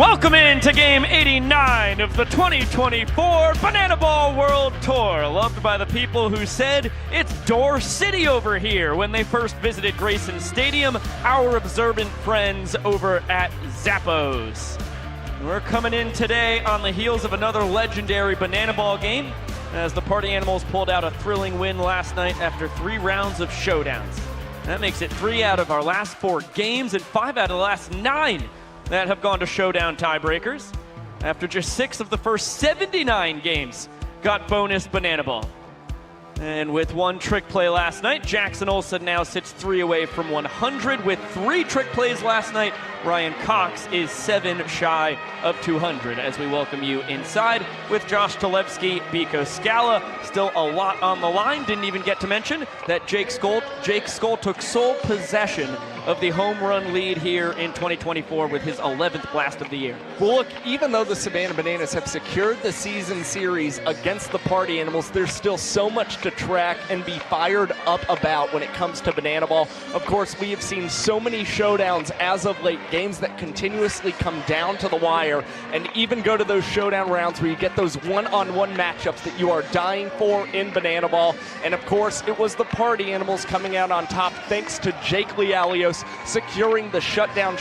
Welcome into Game 89 of the 2024 Banana Ball World Tour, loved by the people who said it's Door City over here when they first visited Grayson Stadium, our observant friends over at Zappos. We're coming in today on the heels of another legendary Banana Ball game, as the Party Animals pulled out a thrilling win last night after 3 rounds of showdowns. That makes it 3 out of our last 4 games and 5 out of the last 9 that have gone to showdown tiebreakers. After just 6 of the first 79 games got bonus Banana Ball. And with 1 trick play last night, Jackson Olsen now sits 3 away from 100. With 3 trick plays last night, Ryan Cox is 7 shy of 200 as we welcome you inside with Josh Talevsky, Biko Scala. Still a lot on the line. Didn't even get to mention that Jake Skoll took sole possession of the home run lead here in 2024 with his 11th blast of the year. Well, look, even though the Savannah Bananas have secured the season series against the Party Animals, there's still so much to track and be fired up about when it comes to Banana Ball. Of course, we have seen so many showdowns as of late, games that continuously come down to the wire and even go to those showdown rounds where you get those one-on-one matchups that you are dying for in Banana Ball. And of course, it was the Party Animals coming out on top thanks to Jake Lialios securing the showdown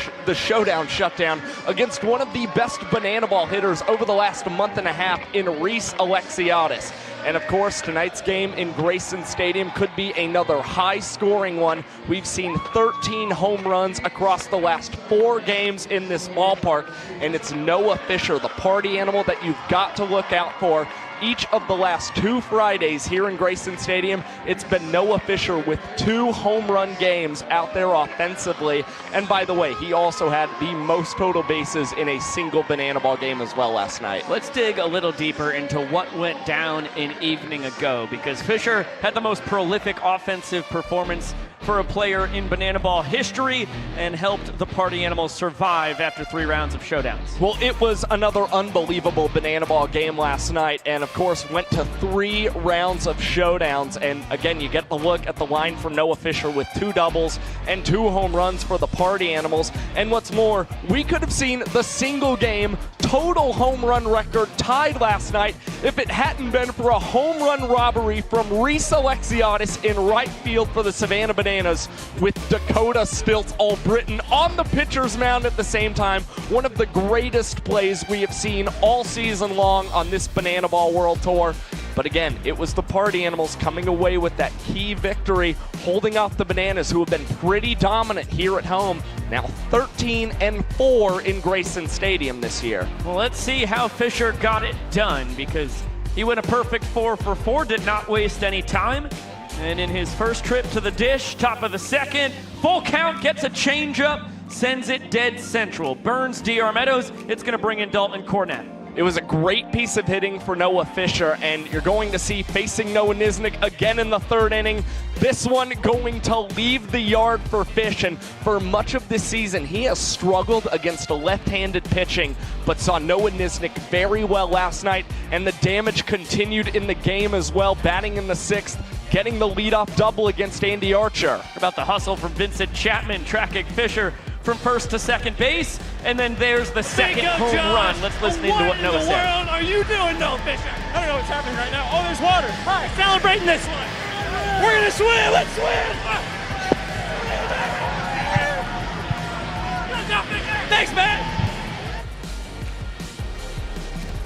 shutdown against one of the best Banana Ball hitters over the last month and a half in Reese Alexiadis. And of course, tonight's game in Grayson Stadium could be another high-scoring one. We've seen 13 home runs across the last 4 games in this ballpark, and it's Noah Fisher, the Party Animal that you've got to look out for. Each of the last 2 Fridays here in Grayson Stadium, it's been Noah Fisher with 2 home run games out there offensively. And by the way, he also had the most total bases in a single Banana Ball game as well last night. Let's dig a little deeper into what went down an evening ago, because Fisher had the most prolific offensive performance for a player in Banana Ball history and helped the Party Animals survive after 3 rounds of showdowns. Well, it was another unbelievable Banana Ball game last night, and of course went to 3 rounds of showdowns. And again, you get the look at the line from Noah Fisher with 2 doubles and 2 home runs for the Party Animals. And what's more, we could have seen the single game total home run record tied last night if it hadn't been for a home run robbery from Reese Alexiadis in right field for the Savannah Bananas, with Dakota Stilts All-Britain on the pitcher's mound at the same time. One of the greatest plays we have seen all season long on this Banana Ball World Tour. But again, it was the Party Animals coming away with that key victory, holding off the Bananas, who have been pretty dominant here at home. Now 13-4 in Grayson Stadium this year. Well, let's see how Fisher got it done, because he went a perfect 4 for 4, did not waste any time. And in his first trip to the dish, top of the second, full count, gets a changeup, sends it dead central. Burns DR Meadows, it's going to bring in Dalton Cornett. It was a great piece of hitting for Noah Fisher, and you're going to see facing Noah Nisnik again in the 3rd inning. This one going to leave the yard for Fish, and for much of this season, he has struggled against a left-handed pitching, but saw Noah Nisnik very well last night, and the damage continued in the game as well, batting in the 6th, getting the leadoff double against Andy Archer. About the hustle from Vincent Chapman, tracking Fisher from first to second base, and then there's the second home run. Let's listen into what Noah said. What in the world are you doing, Noah Fisher? I don't know what's happening right now. Oh, there's water. Hi, celebrating this one. We're gonna swim. Let's swim. Thanks, man.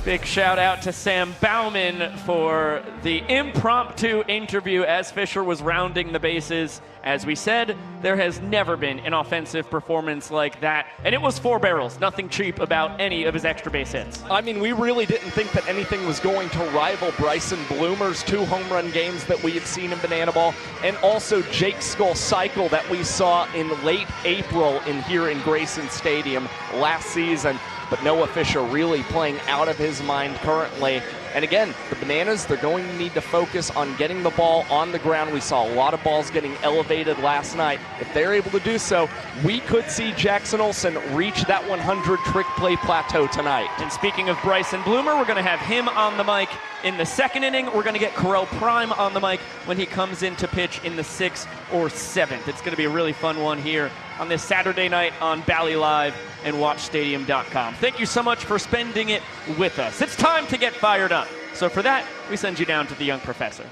Big shout out to Sam Bauman for the impromptu interview as Fisher was rounding the bases. As we said, there has never been an offensive performance like that. And it was 4 barrels, nothing cheap about any of his extra base hits. I mean, we really didn't think that anything was going to rival Bryson Bloomer's 2 home run games that we have seen in Banana Ball, and also Jake Skoll's cycle that we saw in late April here in Grayson Stadium last season. But Noah Fisher really playing out of his mind currently. And again, the Bananas, they're going to need to focus on getting the ball on the ground. We saw a lot of balls getting elevated last night. If they're able to do so, we could see Jackson Olsen reach that 100 trick play plateau tonight. And speaking of Bryson Bloomer, we're going to have him on the mic in the second inning. We're going to get Corell Prime on the mic when he comes in to pitch in the 6th or 7th. It's going to be a really fun one here on this Saturday night on Bally Live and WatchStadium.com. Thank you so much for spending it with us. It's time to get fired up. So for that, we send you down to the young professor.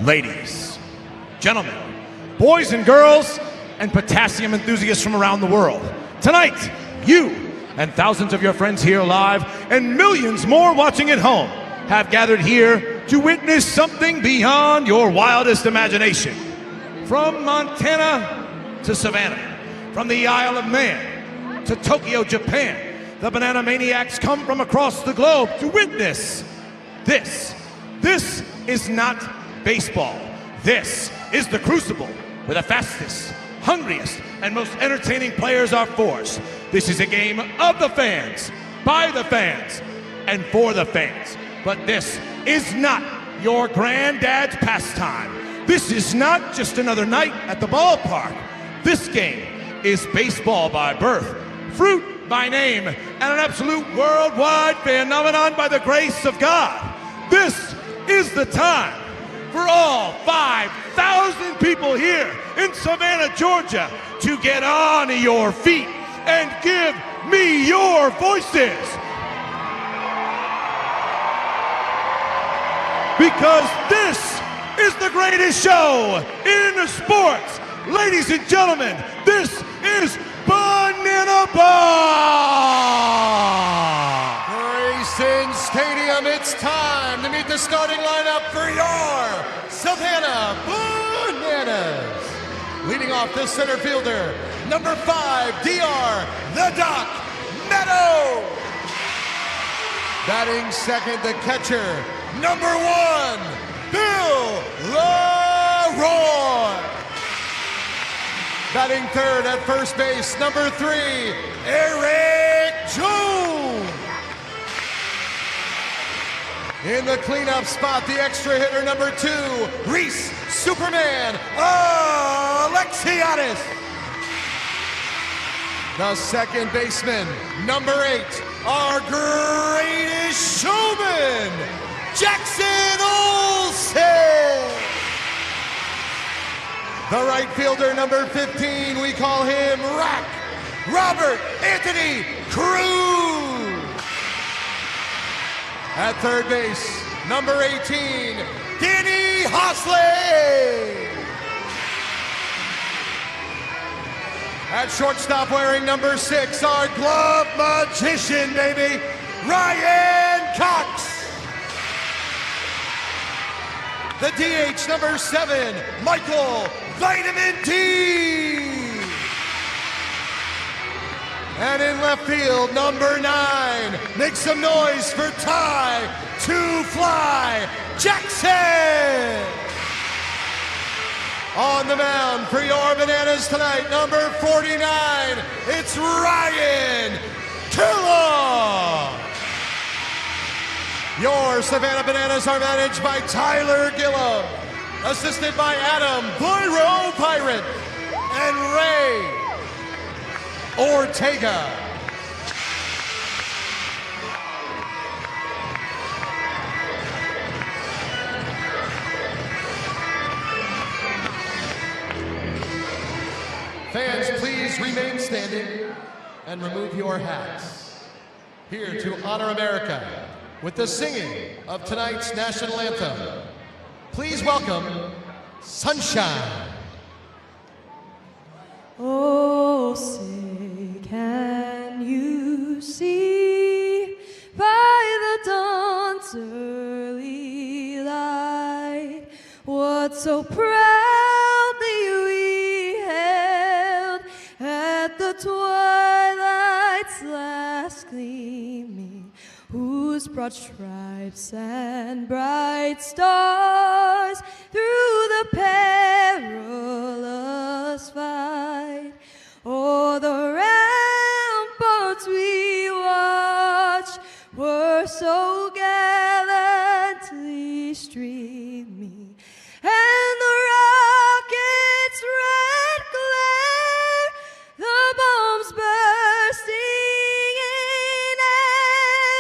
Ladies, gentlemen, boys and girls, and potassium enthusiasts from around the world. Tonight, you and thousands of your friends here live and millions more watching at home have gathered here to witness something beyond your wildest imagination. From Montana to Savannah, from the Isle of Man to Tokyo, Japan, the Banana Maniacs come from across the globe to witness this. This is not baseball. This is the Crucible, where the fastest, hungriest, and most entertaining players are forced. This is a game of the fans, by the fans, and for the fans. But this is not your granddad's pastime. This is not just another night at the ballpark. This game is baseball by birth, fruit by name, and an absolute worldwide phenomenon by the grace of God. This is the time for all 5,000 people here in Savannah, Georgia, to get on your feet and give me your voices. Because this is the greatest show in sports. Ladies and gentlemen, this is Banana Ball! Grayson Stadium, it's time to meet the starting lineup for your Savannah Bananas. Leading off the center fielder, number 5, DR, the Doc Meadow. Batting second, the catcher, number 1, Bill Leroy. Batting third at first base, number 3, Eric Jones. In the cleanup spot, the extra hitter, number 2, Reese Superman Alexiadis. The second baseman, number 8, our greatest showman, Jackson Olsen. The right fielder, number 15, we call him Rack, Robert Anthony Cruz. At third base, number 18, Danny Hosley. At shortstop, wearing number 6, our glove magician, baby, Ryan Cox. The DH, number 7, Michael Vitamin D. And in left field, number 9, make some noise for Ty to Fly Jackson. On the mound for your Bananas tonight, number 49, it's Ryan Killa. Your Savannah Bananas are managed by Tyler Gillum, assisted by Adam Boiro Pirate and Ray Ortega. Fans, please remain standing and remove your hats. Here to honor America with the singing of tonight's national anthem, please welcome Sunshine. Oh, say, can you see by the dawn's early light what so proudly we hailed at the twilight's last gleaming, whose broad stripes and bright stars through the perilous fight. Oh, the ramparts we watched were so gallantly streaming, and the rockets' red glare, the bombs bursting in air,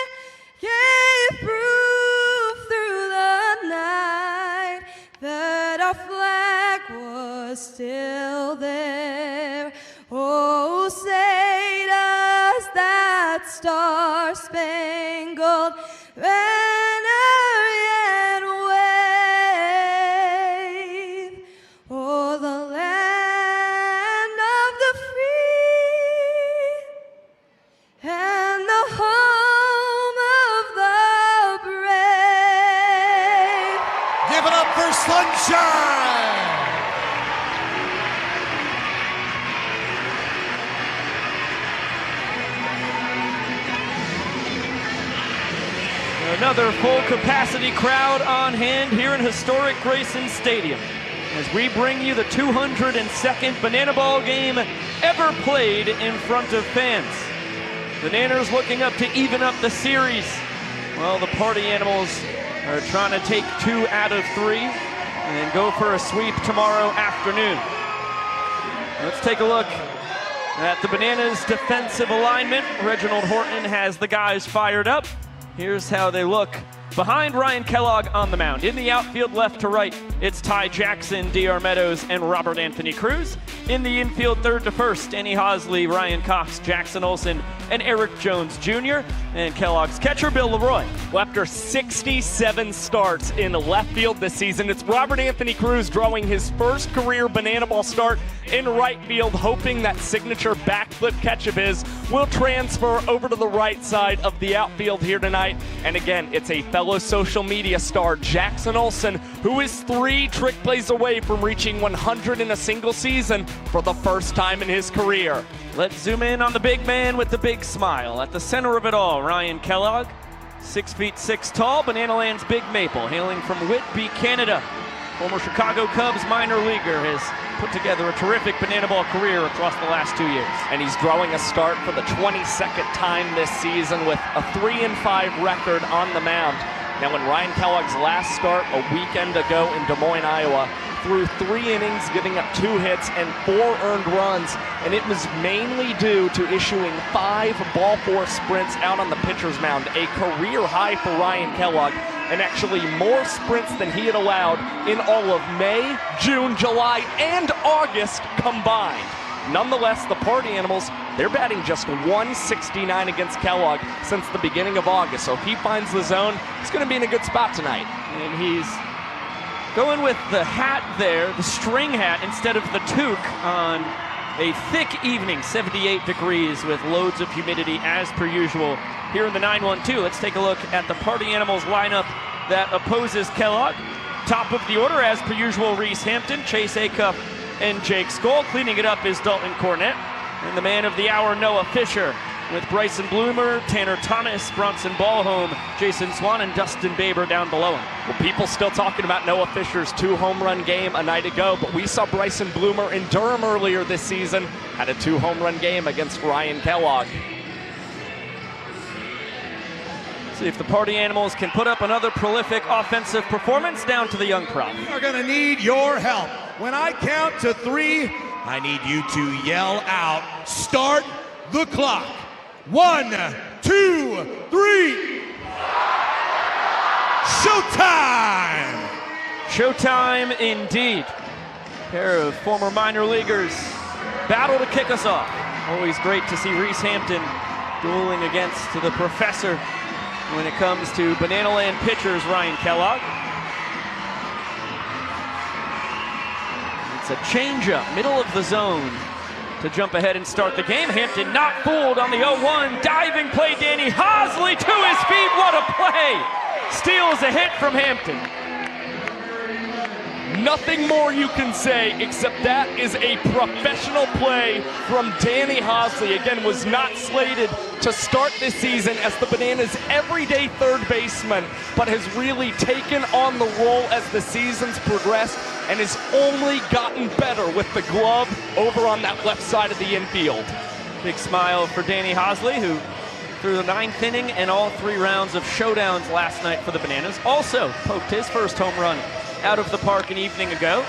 gave proof through the night that our flag was still there. Oh, say does that star-spangled banner yet wave o'er the land of the free and the home of the brave? Give it up for Sunshine! Another full capacity crowd on hand here in historic Grayson Stadium as we bring you the 202nd Banana Ball game ever played in front of fans. The Nanners looking up to even up the series, while the Party Animals are trying to take 2 out of 3 and go for a sweep tomorrow afternoon. Let's take a look at the Bananas' defensive alignment. Reginald Horton has the guys fired up. Here's how they look behind Ryan Kellogg on the mound. In the outfield, left to right, it's Ty Jackson, D.R. Meadows, and Robert Anthony Cruz. In the infield, third to first, Annie Hosley, Ryan Cox, Jackson Olsen, and Eric Jones Jr. And Kellogg's catcher, Bill Leroy. Well, after 67 starts in left field this season, it's Robert Anthony Cruz drawing his first career banana ball start in right field, hoping that signature backflip catch of his will transfer over to the right side of the outfield here tonight. And again, it's a fellow social media star, Jackson Olsen, who is 3 trick plays away from reaching 100 in a single season for the first time in his career. Let's zoom in on the big man with the big smile. At the center of it all, Ryan Kellogg, 6'6" tall, Banana Land's Big Maple, hailing from Whitby, Canada. Former Chicago Cubs minor leaguer, has put together a terrific banana ball career across the last 2 years. And he's drawing a start for the 22nd time this season with a 3-5 record on the mound. Now, when Ryan Kellogg's last start a weekend ago in Des Moines, Iowa, threw 3 innings, giving up 2 hits and 4 earned runs, and it was mainly due to issuing 5 ball four sprints out on the pitcher's mound, a career high for Ryan Kellogg, and actually more sprints than he had allowed in all of May, June, July, and August combined. Nonetheless, the Party Animals, they're batting just .169 against Kellogg since the beginning of August. So if he finds the zone, he's going to be in a good spot tonight. And he's going with the hat there, the string hat, instead of the toque on a thick evening, 78 degrees with loads of humidity as per usual here in the 9-1-2. Let's take a look at the Party Animals lineup that opposes Kellogg. Top of the order, as per usual, Reese Hampton, Chase Acuff, and Jake Skoll. Cleaning it up is Dalton Cornett. And the man of the hour, Noah Fisher, with Bryson Bloomer, Tanner Thomas, Bronson Ballholm, Jason Swan, and Dustin Baber down below him. Well, people still talking about Noah Fisher's 2-home-run game a night ago, but we saw Bryson Bloomer in Durham earlier this season, had a 2-home-run game against Ryan Kellogg. See if the Party Animals can put up another prolific offensive performance down to the young prop. We are going to need your help. When I count to 3, I need you to yell out, "Start the clock." 1, 2, 3. Showtime! Showtime indeed. A pair of former minor leaguers battle to kick us off. Always great to see Reese Hampton dueling against the professor when it comes to Banana Land pitchers, Ryan Kellogg. It's a changeup, middle of the zone, to jump ahead and start the game. Hampton not fooled on the 0-1. Diving play, Danny Hosley to his feet. What a play! Steals a hit from Hampton. Nothing more you can say except that is a professional play from Danny Hosley. Again, was not slated to start this season as the Bananas' everyday third baseman, but has really taken on the role as the season's progressed and has only gotten better with the glove over on that left side of the infield. Big smile for Danny Hosley, who threw the 9th inning and all 3 rounds of showdowns last night for the Bananas. Also poked his first home run out of the park an evening ago.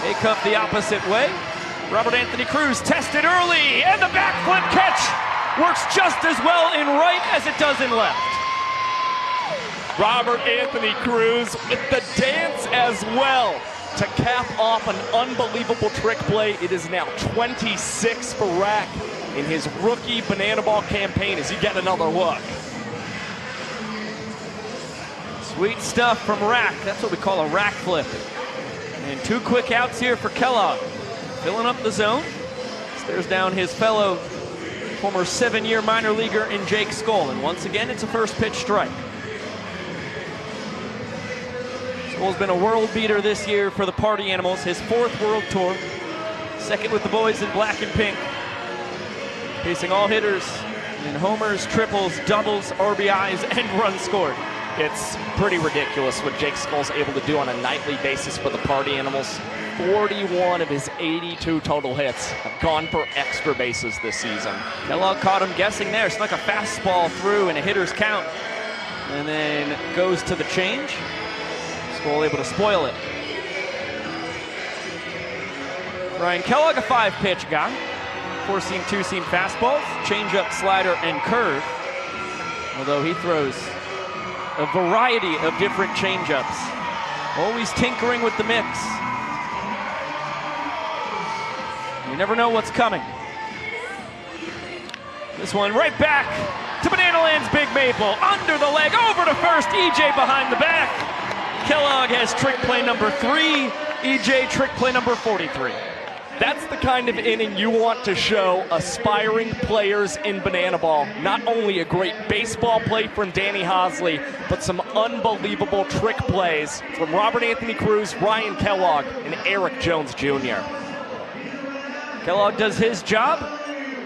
They cut the opposite way. Robert Anthony Cruz tested early, and the backflip catch works just as well in right as it does in left. Robert Anthony Cruz with the dance as well to cap off an unbelievable trick play. It is now 26 for Rack in his rookie banana ball campaign as you get another look. Sweet stuff from Rack. That's what we call a rack flip. And 2 quick outs here for Kellogg. Filling up the zone. Stares down his fellow former 7-year minor leaguer in Jake Skoll. And once again, it's a first pitch strike. Skoll's been a world beater this year for the Party Animals. His 4th World Tour. 2nd with the boys in black and pink. Facing all hitters in homers, triples, doubles, RBIs, and runs scored. It's pretty ridiculous what Jake Skoll's able to do on a nightly basis for the Party Animals. 41 of his 82 total hits have gone for extra bases this season. Kellogg caught him guessing there. Snuck a fastball through in a hitter's count. And then goes to the change. Skoll able to spoil it. Ryan Kellogg, a 5-pitch guy. 4-seam, 2-seam fastballs, changeup, slider, and curve. Although he throws a variety of different changeups. Always tinkering with the mix. You never know what's coming. This one right back to Banana Land's Big Maple. Under the leg, over to first. EJ behind the back. Kellogg has trick play number 3. EJ trick play number 43. That's the kind of inning you want to show aspiring players in banana ball. Not only a great baseball play from Danny Hosley, but some unbelievable trick plays from Robert Anthony Cruz, Ryan Kellogg, and Eric Jones Jr. Kellogg does his job,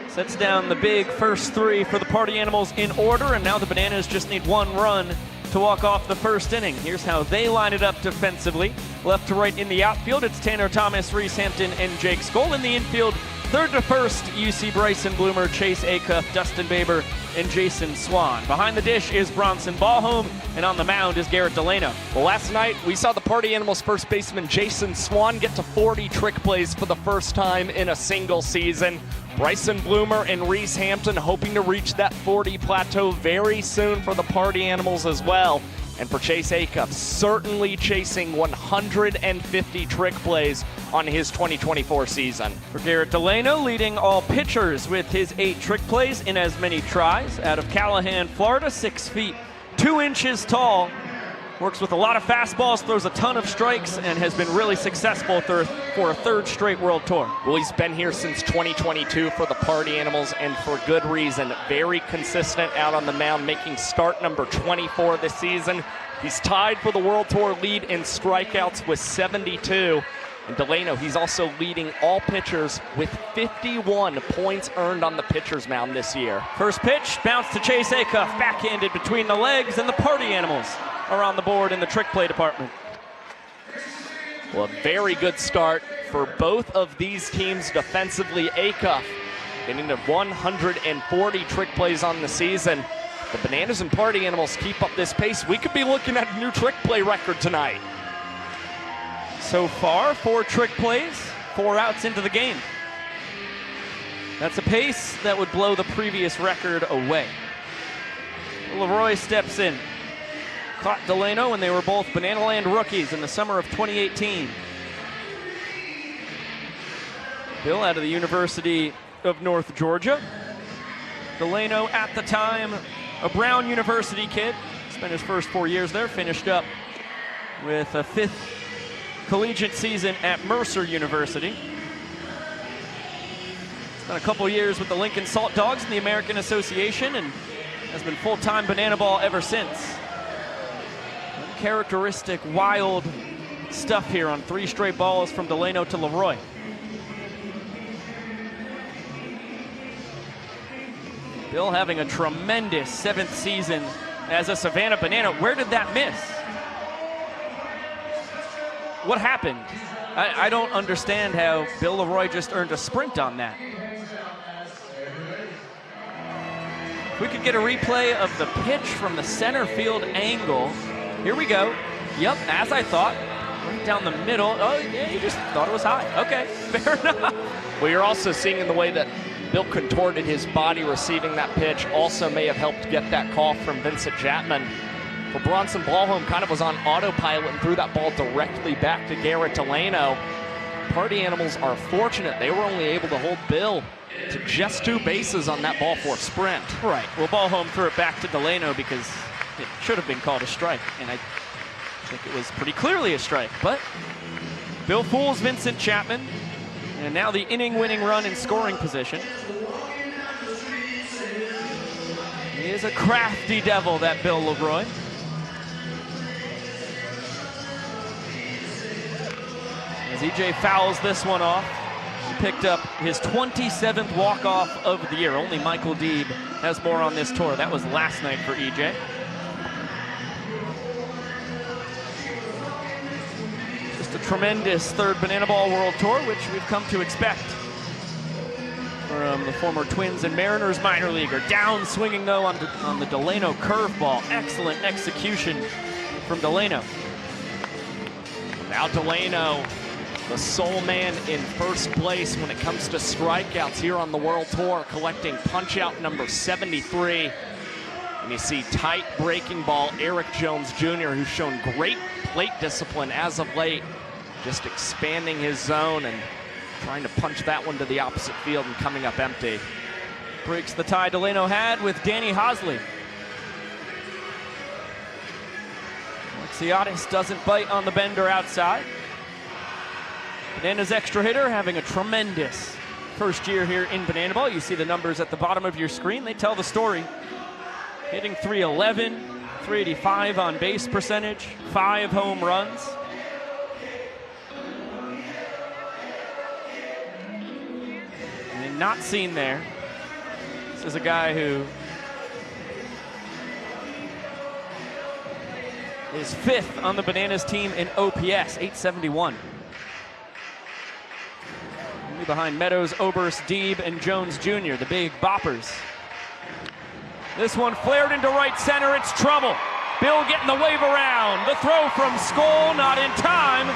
sets down the big first 3 for the Party Animals in order, and now the Bananas just need 1 run to walk off the first inning. Here's how they line it up defensively. Left to right in the outfield, it's Tanner Thomas, Reese Hampton, and Jake Skoll. In the infield, third to first, UC Bryson Bloomer, Chase Acuff, Dustin Baber, and Jason Swan. Behind the dish is Bronson Ballholm, and on the mound is Garrett Delano. Well, last night we saw the Party Animals first baseman Jason Swan get to 40 trick plays for the first time in a single season. Bryson Bloomer and Reese Hampton hoping to reach that 40 plateau very soon for the Party Animals as well. And for Chase Acuff, certainly chasing 150 trick plays on his 2024 season. For Garrett Delano, leading all pitchers with his 8 trick plays in as many tries. Out of Callahan, Florida, 6 feet, 2 inches tall. Works with a lot of fastballs, throws a ton of strikes, and has been really successful for a 3rd straight World Tour. Well, he's been here since 2022 for the Party Animals, and for good reason. Very consistent out on the mound, making start number 24 this season. He's tied for the World Tour lead in strikeouts with 72. And Delano, he's also leading all pitchers with 51 points earned on the pitcher's mound this year. First pitch, bounce to Chase Acuff, backhanded between the legs, and the Party Animals are on the board in the trick play department. Well, a very good start for both of these teams defensively. Acuff getting to 140 trick plays on the season. The Bananas and Party Animals keep up this pace. We could be looking at a new trick play record tonight. So far, 4 trick plays, 4 outs into the game. That's a pace that would blow the previous record away. Leroy steps in. Caught Delano when they were both Banana Land rookies in the summer of 2018. Bill out of the University of North Georgia. Delano at the time, a Brown University kid. Spent his first 4 years there, finished up with a 5th collegiate season at Mercer University. Spent a couple years with the Lincoln Salt Dogs in the American Association and has been full-time banana ball ever since. Uncharacteristic, wild, stuff here on 3 straight balls from Delano to Leroy. Bill having a tremendous 7th season as a Savannah Banana. Where did that miss? What happened? I don't understand how Bill Leroy just earned a sprint on that. If we could get a replay of the pitch from the center field angle. Here we go. Yep, as I thought. Right down the middle. Oh, yeah, you just thought it was high. Okay, fair enough. Well, you're also seeing in the way that Bill contorted his body receiving that pitch also may have helped get that call from Vincent Chapman. Well, Bronson Ballholm kind of was on autopilot and threw that ball directly back to Garrett Delano. Party Animals are fortunate. They were only able to hold Bill to just 2 bases on that ball for a sprint. Right. Well, Ballholm threw it back to Delano because it should have been called a strike, and I think it was pretty clearly a strike. But Bill fools Vincent Chapman, and now the inning-winning run in scoring position. He is a crafty devil, that Bill Leroy. As EJ fouls this one off, he picked up his 27th walk-off of the year. Only Michael Deeb has more on this tour. That was last night for EJ. Just a tremendous 3rd Banana Ball World Tour, which we've come to expect from the former Twins and Mariners minor leaguer. Down swinging, though, on the Delano curveball. Excellent execution from Delano. Now Delano, the sole man in first place when it comes to strikeouts here on the World Tour, collecting punch-out number 73. And you see tight breaking ball Eric Jones Jr., who's shown great plate discipline as of late, just expanding his zone and trying to punch that one to the opposite field and coming up empty. Breaks the tie Delano had with Danny Hosley. Alexiadis doesn't bite on the bender outside. Banana's extra hitter having a tremendous first year here in Banana Ball. You see the numbers at the bottom of your screen. They tell the story. Hitting .311, .385 on base percentage, 5 home runs. And not seen there. This is a guy who is 5th on the Bananas team in OPS, 871. Behind Meadows, Oberst, Deeb, and Jones Jr., the big boppers. This one flared into right center. It's trouble. Bill getting the wave around. The throw from Skoll, not in time.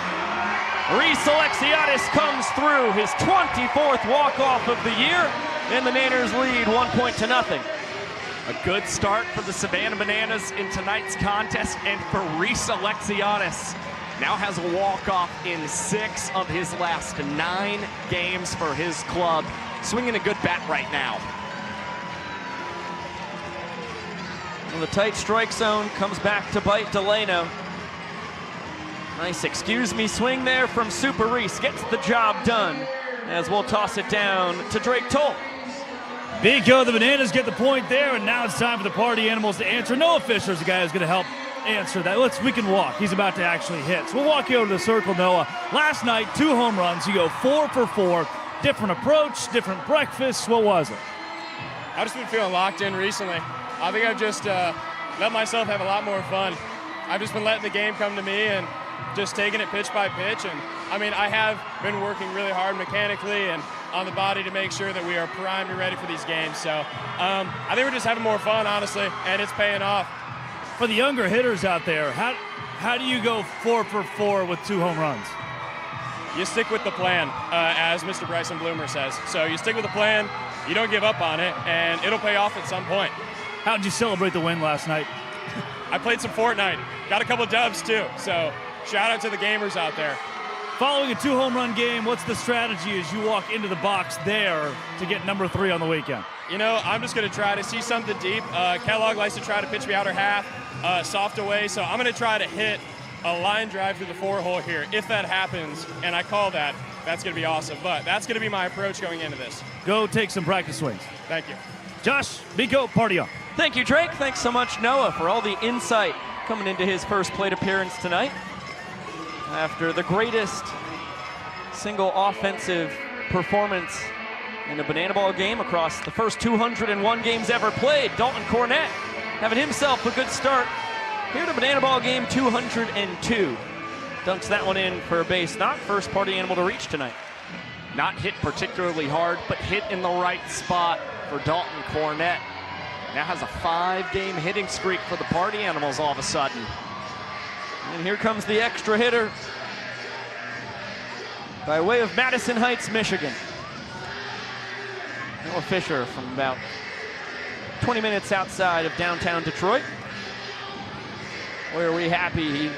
Reese Alexiadis comes through, his 24th walk-off of the year, and the Nanners lead 1-0. A good start for the Savannah Bananas in tonight's contest, and for Reese Alexiadis. Now has a walk-off in 6 of his last 9 games for his club. Swinging a good bat right now. Well, the tight strike zone comes back to bite Delano. Nice excuse me swing there from Super Reese. Gets the job done as we'll toss it down to Drake Toll. Bico, the Bananas get the point there, and now it's time for the Party Animals to answer. Noah Fisher's the guy who's going to help answer that. We can walk. He's about to actually hit. So we'll walk you over to the circle, Noah. Last night, 2 home runs. You go 4 for 4. Different approach, different breakfasts. What was it? I've just been feeling locked in recently. I think I've just let myself have a lot more fun. I've just been letting the game come to me and just taking it pitch by pitch. And I mean, I have been working really hard mechanically and on the body to make sure that we are primed and ready for these games. So I think we're just having more fun, honestly, and it's paying off. For the younger hitters out there, how do you go 4 for 4 with 2 home runs? You stick with the plan, as Mr. Bryson Bloomer says. So you stick with the plan, you don't give up on it, and it'll pay off at some point. How did you celebrate the win last night? I played some Fortnite. Got a couple dubs, too. So shout out to the gamers out there. Following a 2 home run game, what's the strategy as you walk into the box there to get number 3 on the weekend? You know, I'm just going to try to see something deep. Kellogg likes to try to pitch me outer half, soft away, so I'm going to try to hit a line drive through the 4-hole here. If that happens, and I call that, that's going to be awesome. But that's going to be my approach going into this. Go take some practice swings. Thank you. Josh, Bico, party on. Thank you, Drake. Thanks so much, Noah, for all the insight coming into his first plate appearance tonight. After the greatest single offensive performance in a banana ball game across the first 201 games ever played, Dalton Cornett having himself a good start here to banana ball game 202. Dunks that one in for a base knock. First party animal to reach tonight. Not hit particularly hard, but hit in the right spot for Dalton Cornett. Now has a 5-game hitting streak for the party animals all of a sudden. And here comes the extra hitter by way of Madison Heights, Michigan. Noah Fisher from about 20 minutes outside of downtown Detroit. Boy, are we happy he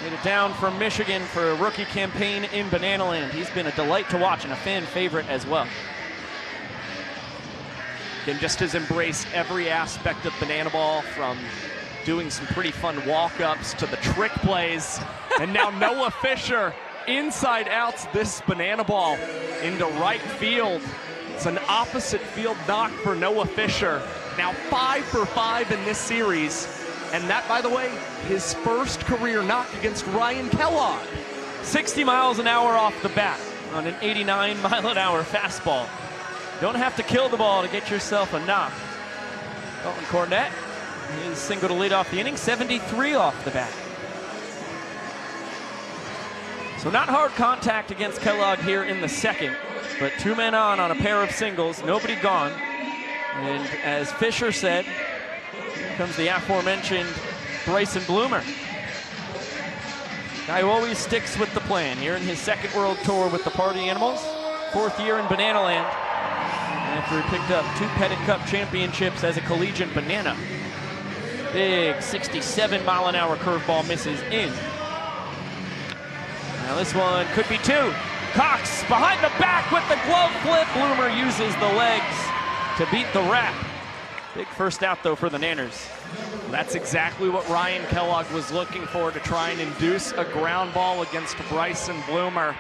made it down from Michigan for a rookie campaign in Banana Land. He's been a delight to watch and a fan favorite as well. And just has embraced every aspect of banana ball, from doing some pretty fun walk-ups to the trick plays. And now Noah Fisher inside outs this banana ball into right field. It's an opposite field knock for Noah Fisher. Now 5 for 5 in this series. And that, by the way, his first career knock against Ryan Kellogg. 60 miles an hour off the bat on an 89-mile-an-hour fastball. Don't have to kill the ball to get yourself a knock. Dalton Cornett, his single to lead off the inning, 73 off the bat. So not hard contact against Kellogg here in the second, but 2 men on a pair of singles, nobody gone. And as Fisher said, here comes the aforementioned Bryson Bloomer. Guy who always sticks with the plan here in his second World Tour with the Party Animals. 4th year in Banana Land, after he picked up 2 Pettit Cup championships as a collegiate banana. Big 67-mile-an-hour curveball misses in. Now this one could be 2. Cox behind the back with the glove flip. Bloomer uses the legs to beat the wrap. Big first out though for the Nanners. That's exactly what Ryan Kellogg was looking for, to try and induce a ground ball against Bryson Bloomer.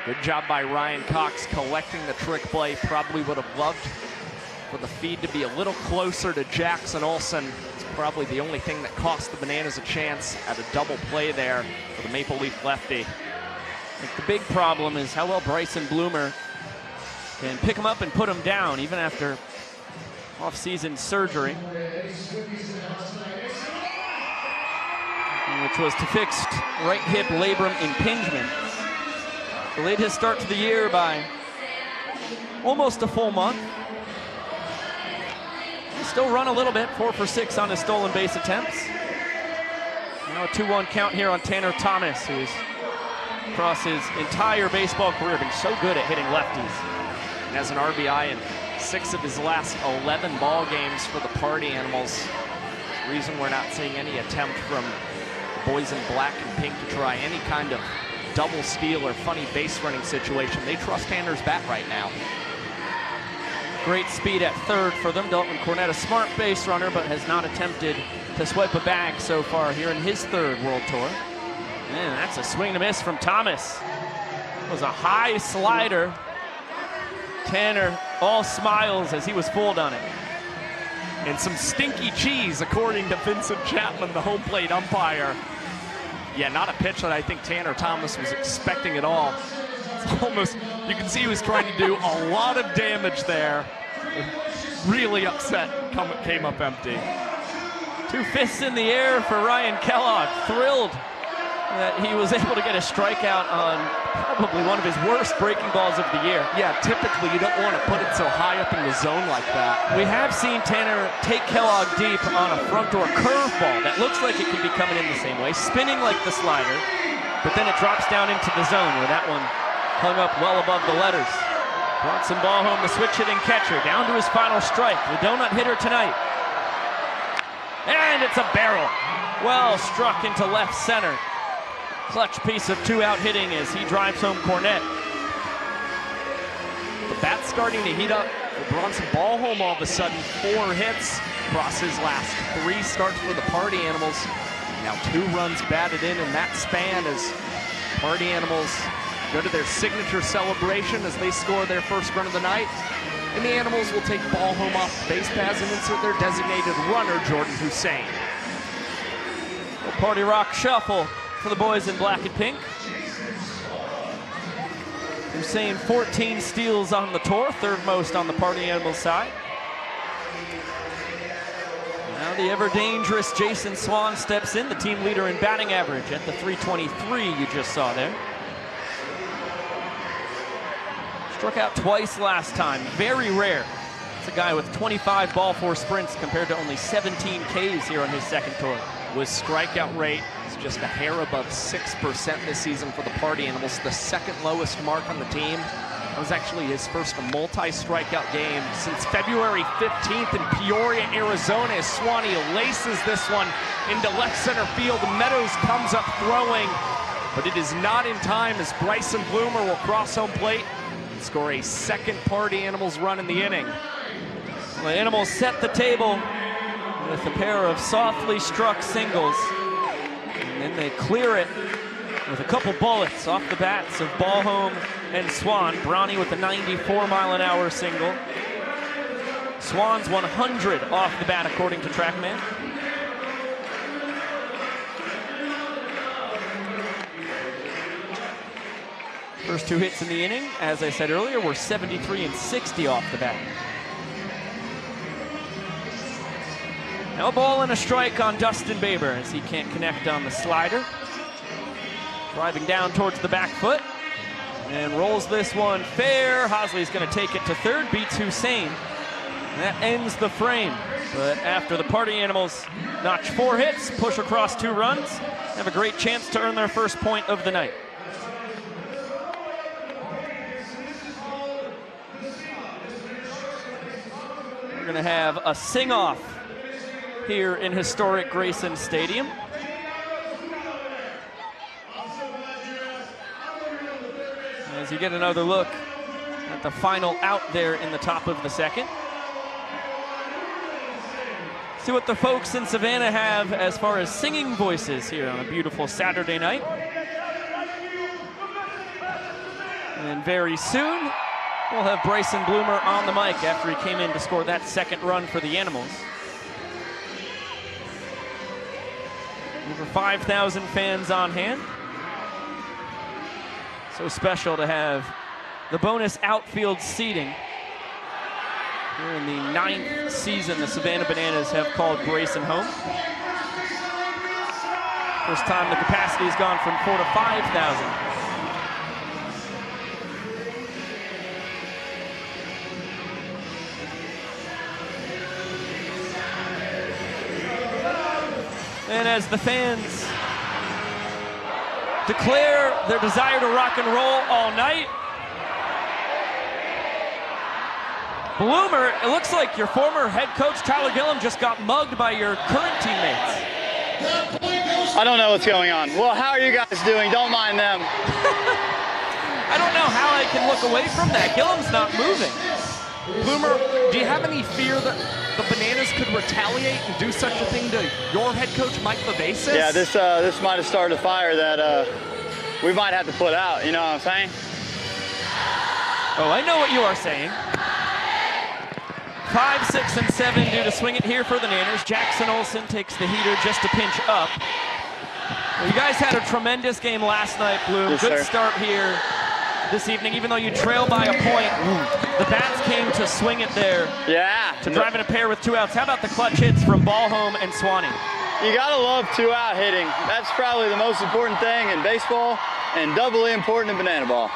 Good job by Ryan Cox collecting the trick play. Probably would have loved for the feed to be a little closer to Jackson Olsen. It's probably the only thing that cost the Bananas a chance at a double play there for the Maple Leaf lefty. I think the big problem is how well Bryson Bloomer can pick him up and put him down even after off-season surgery, which was to fixed right hip labrum impingement. Delayed his start to the year by almost a full month. He's still run a little bit, 4 for 6 on his stolen base attempts. Now a 2-1 count here on Tanner Thomas, who's across his entire baseball career been so good at hitting lefties. And has an RBI in 6 of his last 11 ball games for the Party Animals. The reason we're not seeing any attempt from the boys in black and pink to try any kind of double steal or funny base running situation. They trust Tanner's bat right now. Great speed at third for them. Dalton Cornett, a smart base runner, but has not attempted to swipe a bag so far here in his 3rd World Tour. And that's a swing and a miss from Thomas. It was a high slider. Tanner all smiles as he was fooled on it. And some stinky cheese, according to Vincent Chapman, the home plate umpire. Yeah, not a pitch that I think Tanner Thomas was expecting at all. It's almost, you can see he was trying to do a lot of damage there. Really upset, came up empty. 2 fists in the air for Ryan Kellogg. Thrilled that he was able to get a strikeout on probably one of his worst breaking balls of the year. Yeah, typically you don't want to put it so high up in the zone like that. We have seen Tanner take Kellogg deep on a front door curveball that looks like it could be coming in the same way, spinning like the slider, but then it drops down into the zone where that one hung up well above the letters. Bronson ball home, the switch hitting catcher, down to his final strike, the donut hitter tonight. And it's a barrel. Well struck into left center. Clutch piece of 2-out hitting as he drives home Cornett. The bat's starting to heat up for Bronson Ballholm all of a sudden. 4 hits across his last 3 starts for the Party Animals. Now 2 runs batted in that span as Party Animals go to their signature celebration as they score their first run of the night. And the Animals will take Ballholm off the base paths and insert their designated runner, Jordan Hussein. Party Rock Shuffle for the boys in black and pink. Hussein 14 steals on the tour, third most on the Party Animals side. Now the ever-dangerous Jason Swan steps in, the team leader in batting average at the 323 you just saw there. Struck out twice last time, very rare. It's a guy with 25 ball four sprints compared to only 17 Ks here on his second tour. With strikeout rate, it's just a hair above 6% this season for the Party Animals, the second lowest mark on the team. That was actually his first multi-strikeout game since February 15th in Peoria, Arizona, as Swanee laces this one into left center field. Meadows comes up throwing, but it is not in time as Bryson Bloomer will cross home plate and score a second Party Animals run in the inning. The Animals set the table with a pair of softly struck singles, and then they clear it with a couple bullets off the bats of Ballholm and Swan. Brownie with a 94-mile-an-hour single. Swan's 100 off the bat, according to TrackMan. First two hits in the inning, as I said earlier, were 73 and 60 off the bat. No ball and a strike on Dustin Baber as he can't connect on the slider. Driving down towards the back foot and rolls this one fair. Hosley's going to take it to third, beats Hussein. And that ends the frame. But after the Party Animals notch 4 hits, push across 2 runs, have a great chance to earn their first point of the night. We're going to have a sing-off here in historic Grayson Stadium. As you get another look at the final out there in the top of the second. See what the folks in Savannah have as far as singing voices here on a beautiful Saturday night. And very soon, we'll have Bryson Bloomer on the mic after he came in to score that second run for the Animals. Over 5,000 fans on hand. So special to have the bonus outfield seating. Here in the 9th season, the Savannah Bananas have called Grayson home. First time the capacity has gone from 4,000 to 5,000. And as the fans declare their desire to rock and roll all night, Bloomer, it looks like your former head coach Tyler Gillum just got mugged by your current teammates. I don't know what's going on. Well, how are you guys doing? Don't mind them. I don't know how I can look away from that. Gillum's not moving. Bloomer, do you have any fear that the Bananas could retaliate and do such a thing to your head coach, Mike Levasis? Yeah, this might have started a fire that we might have to put out, you know what I'm saying? Oh, I know what you are saying. 5, 6, and 7 due to swing it here for the Nanners. Jackson Olsen takes the heater just to pinch up. Well, you guys had a tremendous game last night, Bloom. Yes, Good sir. start here this evening, even though you trail by a point. The bats came to swing it there. Yeah. To drive in a pair with 2 outs. How about the clutch hits from Ballholm and Swanee? You gotta love 2-out hitting. That's probably the most important thing in baseball and doubly important in banana ball.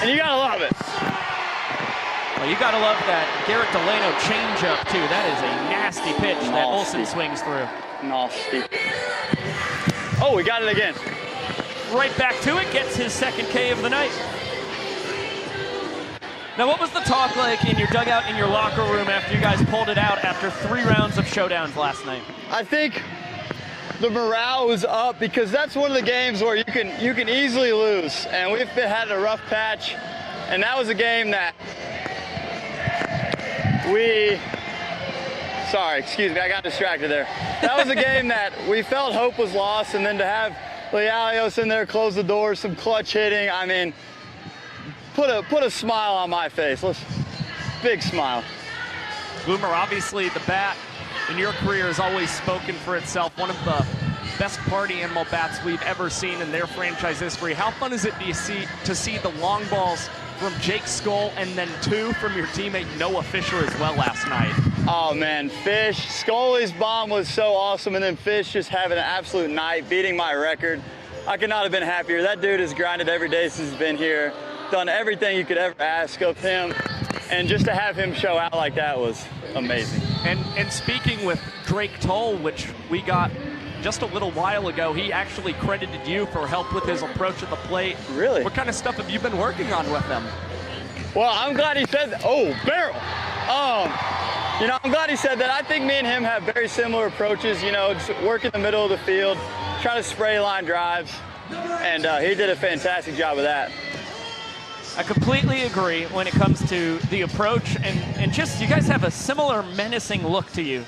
And you gotta love it. Well, you gotta love that Garrett Delano changeup too. That is a nasty pitch that Olsen swings through. Nasty. Oh, we got it again. Right back to it, gets his second K of the night. Now, what was the talk like in your dugout, in your locker room after you guys pulled it out after 3 rounds of showdowns last night? I think the morale was up because that's one of the games where you can easily lose, and we've had a rough patch, and that was a game that sorry, excuse me, I got distracted there. That was a game that we felt hope was lost, and then to have Lealios in there, close the door, some clutch hitting, I mean, put a smile on my face. Big smile. Bloomer, obviously the bat in your career has always spoken for itself. One of the best party animal bats we've ever seen in their franchise history. How fun is it to see the long balls from Jake Skull and then 2 from your teammate Noah Fisher as well last night? Oh man, Fish, Scully's bomb was so awesome, and then Fish just having an absolute night, beating my record. I could not have been happier. That dude has grinded every day since he's been here, done everything you could ever ask of him, and just to have him show out like that was amazing. And speaking with Drake Toll, which we got just a little while ago, he actually credited you for help with his approach at the plate. Really? What kind of stuff have you been working on with them? Well, I'm glad he said that. Oh, barrel. You know, I'm glad he said that. I think me and him have very similar approaches, you know, just work in the middle of the field, try to spray line drives, and he did a fantastic job of that. I completely agree when it comes to the approach, and just you guys have a similar menacing look to you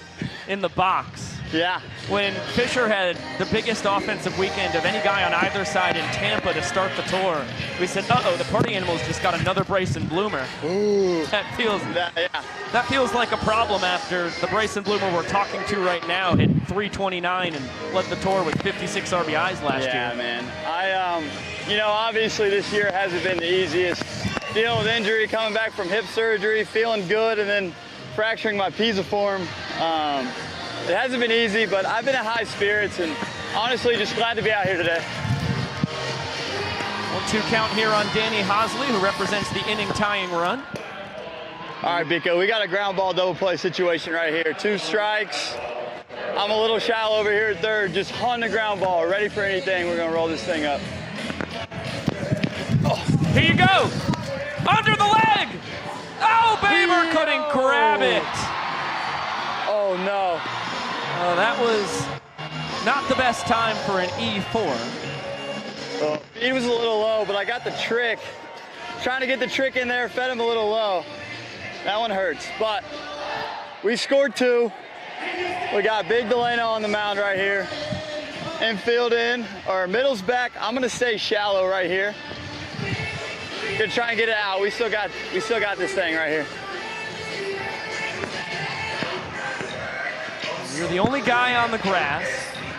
in the box. Yeah. When Fisher had the biggest offensive weekend of any guy on either side in Tampa to start the tour, we said, uh-oh, the Party Animals just got another Bryson Bloomer. Ooh. That feels like a problem after the Bryson Bloomer we're talking to right now hit 329 and led the tour with 56 RBIs last year. Yeah, man. You know, obviously this year hasn't been the easiest. Dealing with injury, coming back from hip surgery, feeling good, and then fracturing my pisiform. It hasn't been easy, but I've been in high spirits and honestly just glad to be out here today. 1-2 count here on Danny Hosley, who represents the inning tying run. All right, Biko, we got a ground ball double play situation right here. 2 strikes. I'm a little shallow over here at third, just hunting the ground ball, ready for anything. We're gonna roll this thing up. Oh, here you go. Under the leg. Oh, Baber couldn't grab it. Oh, no. Oh, that was not the best time for an E4. He was a little low, but I got the trick. Trying to get the trick in there, fed him a little low. That one hurts, but we scored 2. We got Big Delano on the mound right here. Infield in, or middle's back. I'm gonna stay shallow right here. Gonna try and get it out. We still got this thing right here. You're the only guy on the grass.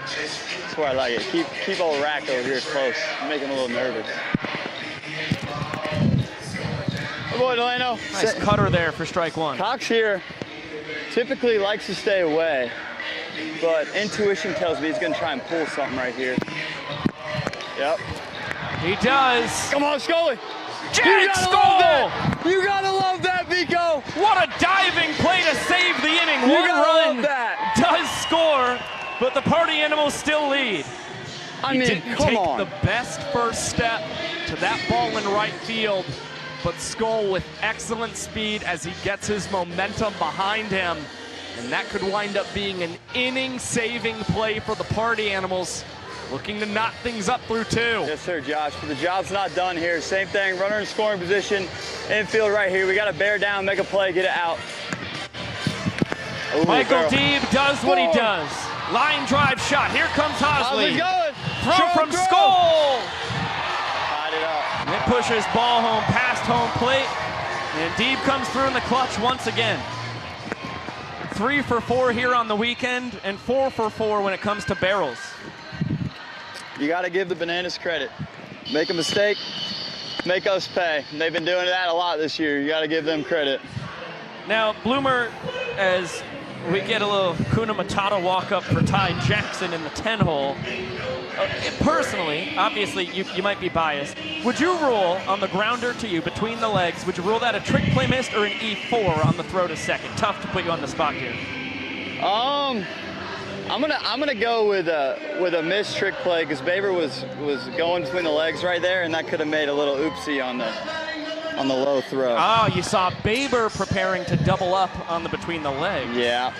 That's where I like it. Keep old Rack over here close. Make him a little nervous. Good boy, Delano. Nice cutter there for strike 1. Cox here typically likes to stay away, but intuition tells me he's gonna try and pull something right here. Yep. He does. Come on, Scully. Jake Skull! You gotta love that, Biko. What a diving play to save the inning. You One gotta run love that. does score, but the Party Animals still lead. I He mean, didn't come take on. the best first step to that ball in right field, but Skull with excellent speed as he gets his momentum behind him, and that could wind up being an inning-saving play for the Party Animals, looking to knot things up through 2. Yes, sir, Josh. But the job's not done here. Same thing, runner in scoring position, infield right here. We got to bear down, make a play, get it out. Ooh, Michael barrel. Deeb does what he does. Line drive shot. Here comes How's Hosley. it going? Throw from Skull. Tied it up. It pushes ball home past home plate. And Deeb comes through in the clutch once again. 3 for 4 here on the weekend, and 4 for 4 when it comes to barrels. You got to give the Bananas credit. Make a mistake, make us pay. They've been doing that a lot this year. You got to give them credit. Now, Bloomer, as we get a little Kuna Matata walk-up for Ty Jackson in the 10-hole, personally, obviously, you might be biased. Would you rule on the grounder to you between the legs, would you rule that a trick play missed or an E4 on the throw to second? Tough to put you on the spot here. I'm gonna go with a missed trick play because Baber was going between the legs right there, and that could have made a little oopsie on the low throw. Oh, you saw Baber preparing to double up on the between the legs. Yeah.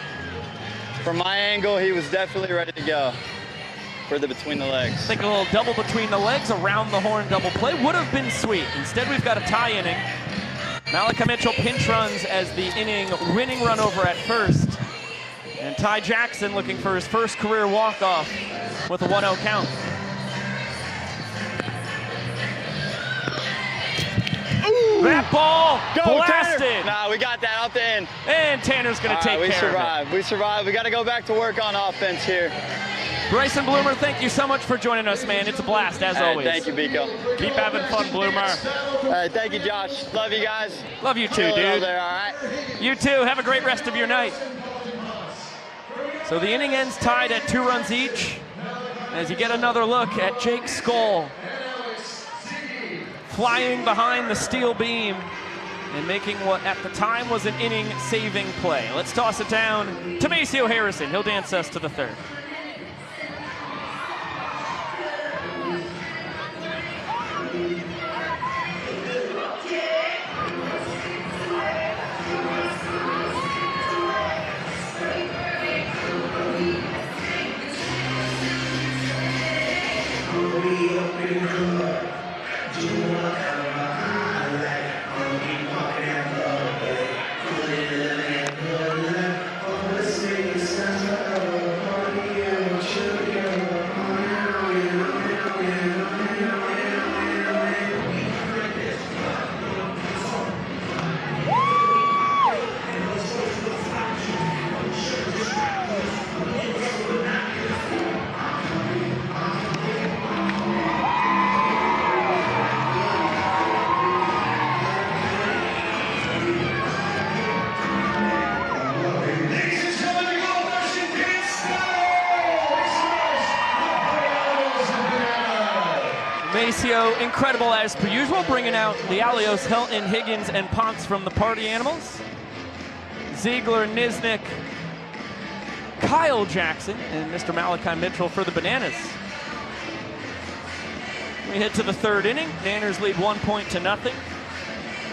From my angle, he was definitely ready to go for the between the legs. I think a little double between the legs, around the horn double play would have been sweet. Instead, we've got a tie inning. Malachi Mitchell pinch runs as the inning winning run over at first. And Ty Jackson looking for his first career walk-off with a 1-0 count. Ooh. That ball blasted. Tanner. Nah, we got that out the end. And Tanner's going to take care of it. We survived. We got to go back to work on offense here. Bryson Bloomer, thank you so much for joining us, man. It's a blast, as always. Thank you, Biko. Keep having fun, Bloomer. Thank you, Josh. Love you guys. Love you too, Chill dude. out there, all right? You too. Have a great rest of your night. So the inning ends tied at 2 runs each. As you get another look at Jake Skoll flying behind the steel beam and making what at the time was an inning-saving play. Let's toss it down to Maceo Harrison. He'll dance us to the third. Maceo, incredible as per usual, bringing out Lialios, Helton, Higgins, and Ponce from the Party Animals. Ziegler, Nisnik, Kyle Jackson, and Mr. Malachi Mitchell for the Bananas. We head to the third inning. Nanners lead 1-0. A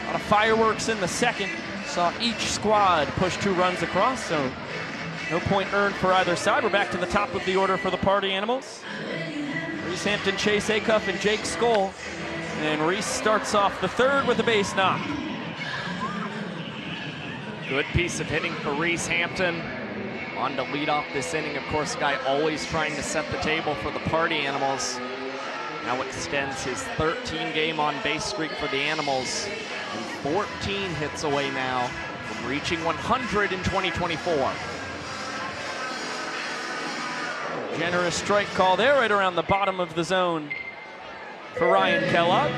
lot of fireworks in the second. Saw each squad push 2 runs across, so no point earned for either side. We're back to the top of the order for the Party Animals. Reese Hampton, Chase Acuff, and Jake Skoll. And Reese starts off the third with a base knock. Good piece of hitting for Reese Hampton. On to lead off this inning. Of course, guy always trying to set the table for the Party Animals. Now extends his 13-game on-base streak for the Animals. And 14 hits away now from reaching 100 in 2024. Generous strike call there, right around the bottom of the zone for Ryan Kellogg.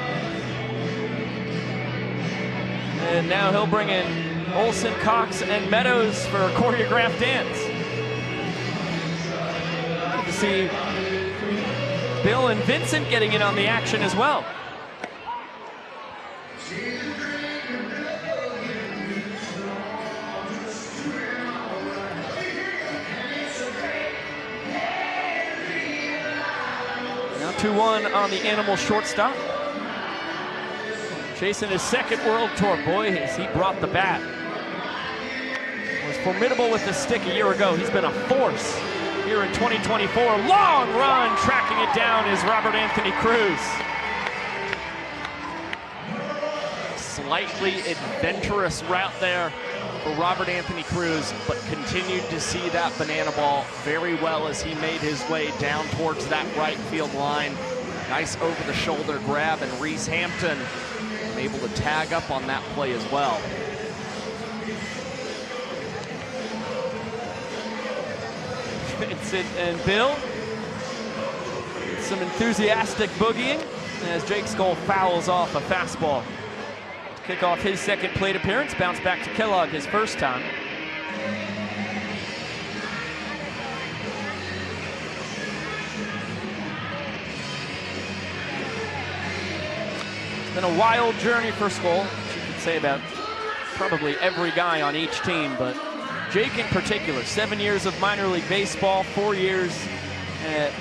And now he'll bring in Olson, Cox, and Meadows for a choreographed dance. Good to see Bill and Vincent getting in on the action as well. Now 2-1 on the Animal shortstop. Chasing his second World Tour. Boy, has he brought the bat. Was formidable with the stick a year ago. He's been a force here in 2024. Long run, tracking it down is Robert Anthony Cruz. Slightly adventurous route there for Robert Anthony Cruz, but continued to see that banana ball very well as he made his way down towards that right field line. Nice over-the-shoulder grab, and Reese Hampton able to tag up on that play as well. Vincent and Bill. Some enthusiastic boogieing as Jake Skoll fouls off a fastball. To kick off his second plate appearance, bounce back to Kellogg his first time. It's been a wild journey for Skoll, which you could say about probably every guy on each team, but Jake in particular, 7 years of minor league baseball, 4 years at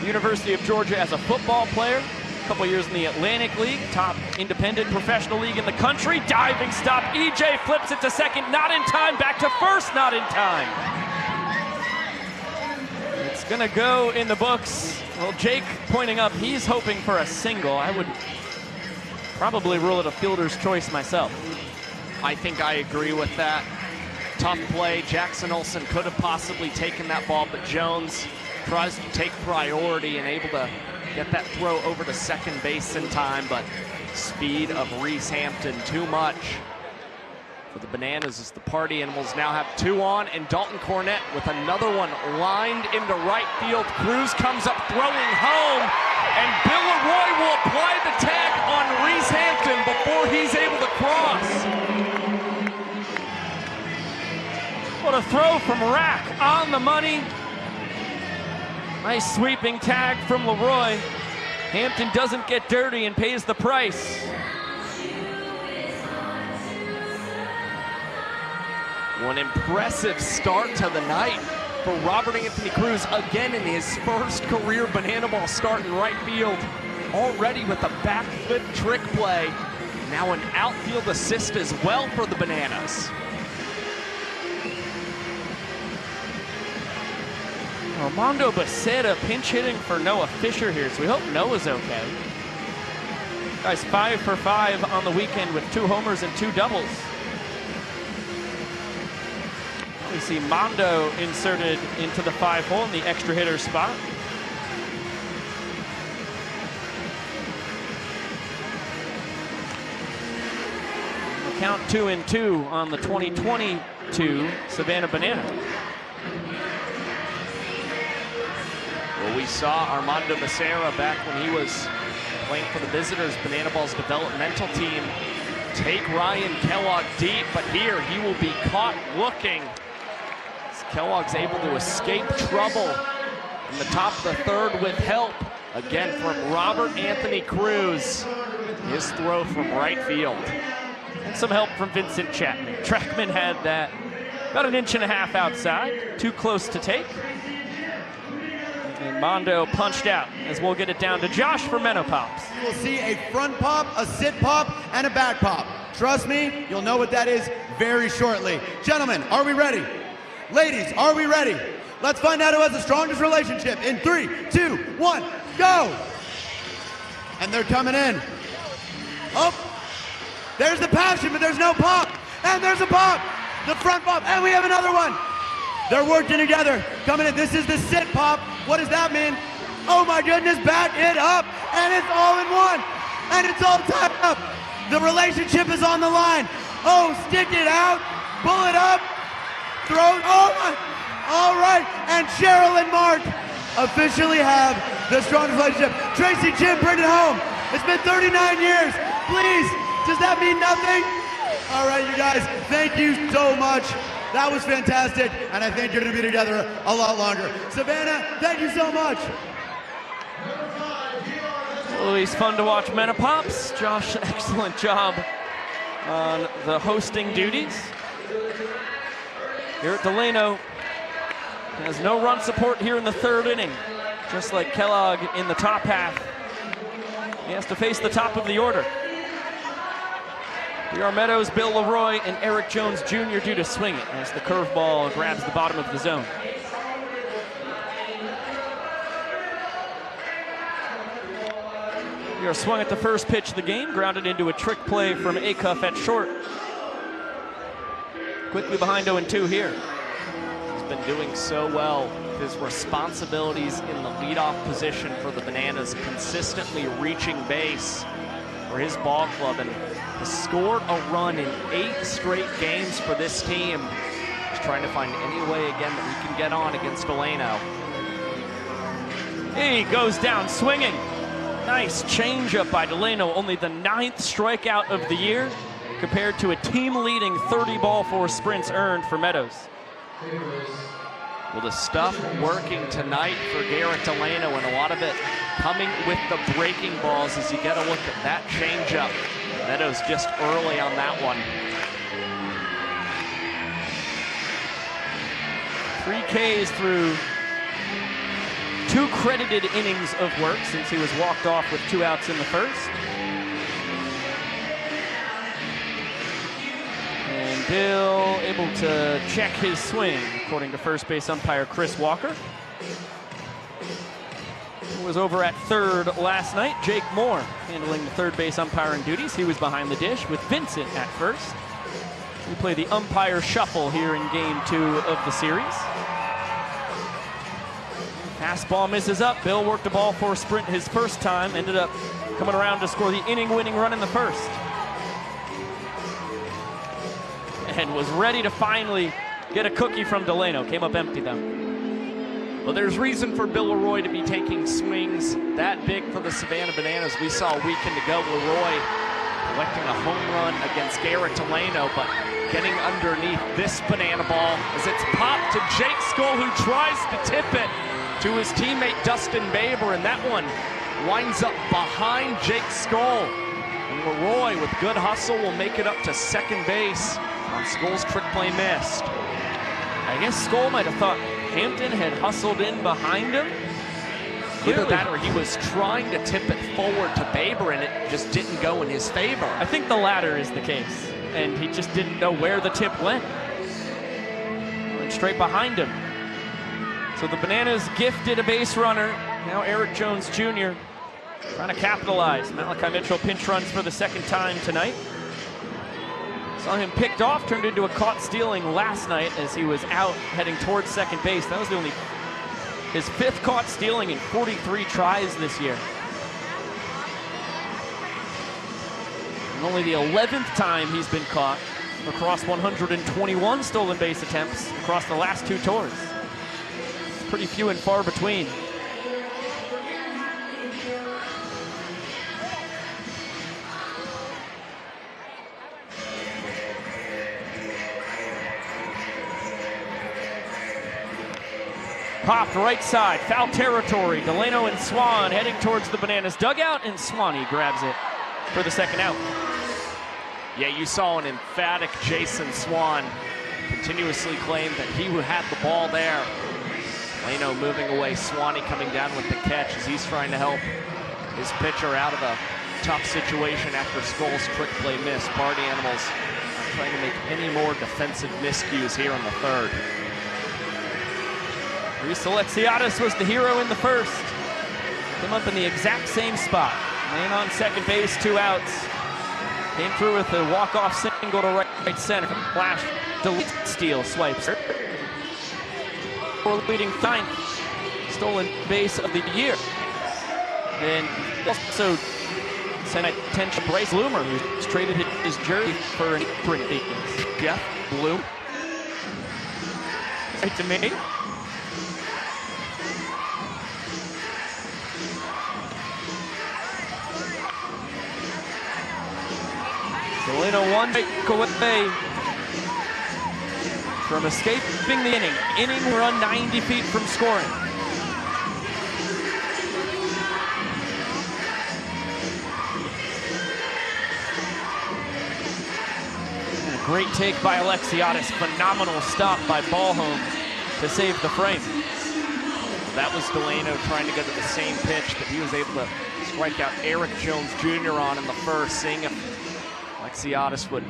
the University of Georgia as a football player, a couple years in the Atlantic League, top independent professional league in the country. Diving stop, EJ flips it to second, not in time, back to first, not in time. It's gonna go in the books. Well, Jake pointing up, he's hoping for a single. I would probably rule it a fielder's choice myself. I think I agree with that. Tough play. Jackson Olsen could have possibly taken that ball, but Jones tries to take priority and able to get that throw over to second base in time, but speed of Reese Hampton too much. for the Bananas as the Party Animals now have 2 on, and Dalton Cornett with another one lined into right field. Cruz comes up throwing home, and Bill Leroy will apply the tag on Reese Hampton before he's able to cross. What a throw from Rack on the money. Nice sweeping tag from Leroy. Hampton doesn't get dirty and pays the price. One impressive start to the night for Robert Anthony Cruz, again in his first career banana ball start in right field. Already with a backflip trick play. Now an outfield assist as well for the Bananas. Armando Becerra pinch hitting for Noah Fisher here, so we hope Noah's okay. Guy's 5 for 5 on the weekend with 2 homers and 2 doubles. We see Mondo inserted into the 5-hole in the extra hitter spot. The count 2-2 on the 2022 Savannah Banana. Well, we saw Armando Becerra back when he was playing for the Visitors Banana Ball's developmental team take Ryan Kellogg deep, but here he will be caught looking. Kellogg's able to escape trouble in the top of the 3rd with help, again from Robert Anthony Cruz. His throw from right field. And some help from Vincent Chapman. Trackman had that about 1.5 inches outside, too close to take. And Mondo punched out as we'll get it down to Josh for Menno Pops. You will see a front pop, a sit pop, and a back pop. Trust me, you'll know what that is very shortly. Gentlemen, are we ready? Ladies, are we ready? Let's find out who has the strongest relationship in 3, 2, 1, go! And they're coming in. Oh, there's the passion, but there's no pop. And there's a pop, the front pop, and we have another one. They're working together, coming in. This is the sit pop. What does that mean? Oh my goodness, back it up, and it's all in one, and it's all tied up. The relationship is on the line. Oh, stick it out, pull it up, throw, oh my, all right, and Cheryl and Mark officially have the strongest relationship. Tracy, Jim, bring it home. It's been 39 years. Please, does that mean nothing? All right, you guys, thank you so much. That was fantastic, and I think you're gonna be together a lot longer. Savannah, thank you so much. Always fun to watch Menno Pops. Josh, excellent job on the hosting duties. Here at Delano, has no run support here in the 3rd inning. Just like Kellogg in the top half. He has to face the top of the order. DR Meadows, Bill Leroy, and Eric Jones Jr. due to swing it as the curveball grabs the bottom of the zone. We are swung at the first pitch of the game, grounded into a trick play from Acuff at short. Quickly behind 0-2 here. He's been doing so well with his responsibilities in the leadoff position for the Bananas, consistently reaching base for his ball club, and has scored a run in 8 straight games for this team. He's trying to find any way again that he can get on against Delano. He goes down swinging. Nice changeup by Delano, only the 9th strikeout of the year, compared to a team-leading 30 ball force sprints earned for Meadows. Well, the stuff working tonight for Garrett Delano, and a lot of it coming with the breaking balls as you get a look at that changeup. Meadows just early on that one. 3 Ks through 2 credited innings of work since he was walked off with 2 outs in the first. And Bill able to check his swing, according to first base umpire Chris Walker. Who was over at 3rd last night. Jake Moore handling the 3rd base umpiring duties. He was behind the dish with Vincent at first. We play the umpire shuffle here in game 2 of the series. Fastball misses up. Bill worked a ball for a sprint his first time, ended up coming around to score the inning-winning run in the first. and was ready to finally get a cookie from Delano. Came up empty, though. Well, there's reason for Bill Leroy to be taking swings that big for the Savannah Bananas. We saw a weekend ago Leroy collecting a home run against Garrett Delano, but getting underneath this banana ball as it's popped to Jake Skull, who tries to tip it to his teammate Dustin Baber, and that one winds up behind Jake Skull. And Leroy, with good hustle, will make it up to second base on Skull's trick play missed. I guess Skull might have thought Hampton had hustled in behind him. Either that or he was trying to tip it forward to Baber and it just didn't go in his favor. I think the latter is the case, and he just didn't know where the tip went. Went straight behind him. So the Bananas gifted a base runner. Now Eric Jones Jr. trying to capitalize. Malachi Mitchell pinch runs for the second time tonight. Saw him picked off, turned into a caught stealing last night as he was out heading towards second base. That was his fifth caught stealing in 43 tries this year. And only the 11th time he's been caught across 121 stolen base attempts across the last two tours. It's pretty few and far between. Popped right side, foul territory. Delano and Swan heading towards the Bananas dugout, and Swanee grabs it for the second out. Yeah, you saw an emphatic Jason Swan continuously claim that he had the ball there. Delano moving away, Swanee coming down with the catch as he's trying to help his pitcher out of a tough situation after Skull's trick play miss. Party Animals not trying to make any more defensive miscues here in the third. Reese Alexiadis was the hero in the first. Came up in the exact same spot. Man on second base, 2 outs. Came through with a walk-off single to right center. Flash, delete, steal, swipes. For leading ninth stolen base of the year. And also sent attention to Bryce Bloomer, who's traded his jersey for an apron. Jeff Bloom. Right to me. Delano one break away from escaping the inning. Inning run 90 feet from scoring. And a great take by Alexiadis. Phenomenal stop by Ballholm to save the frame. That was Delano trying to go to the same pitch that he was able to strike out Eric Jones Jr. on in the first, seeing if Alexiadis would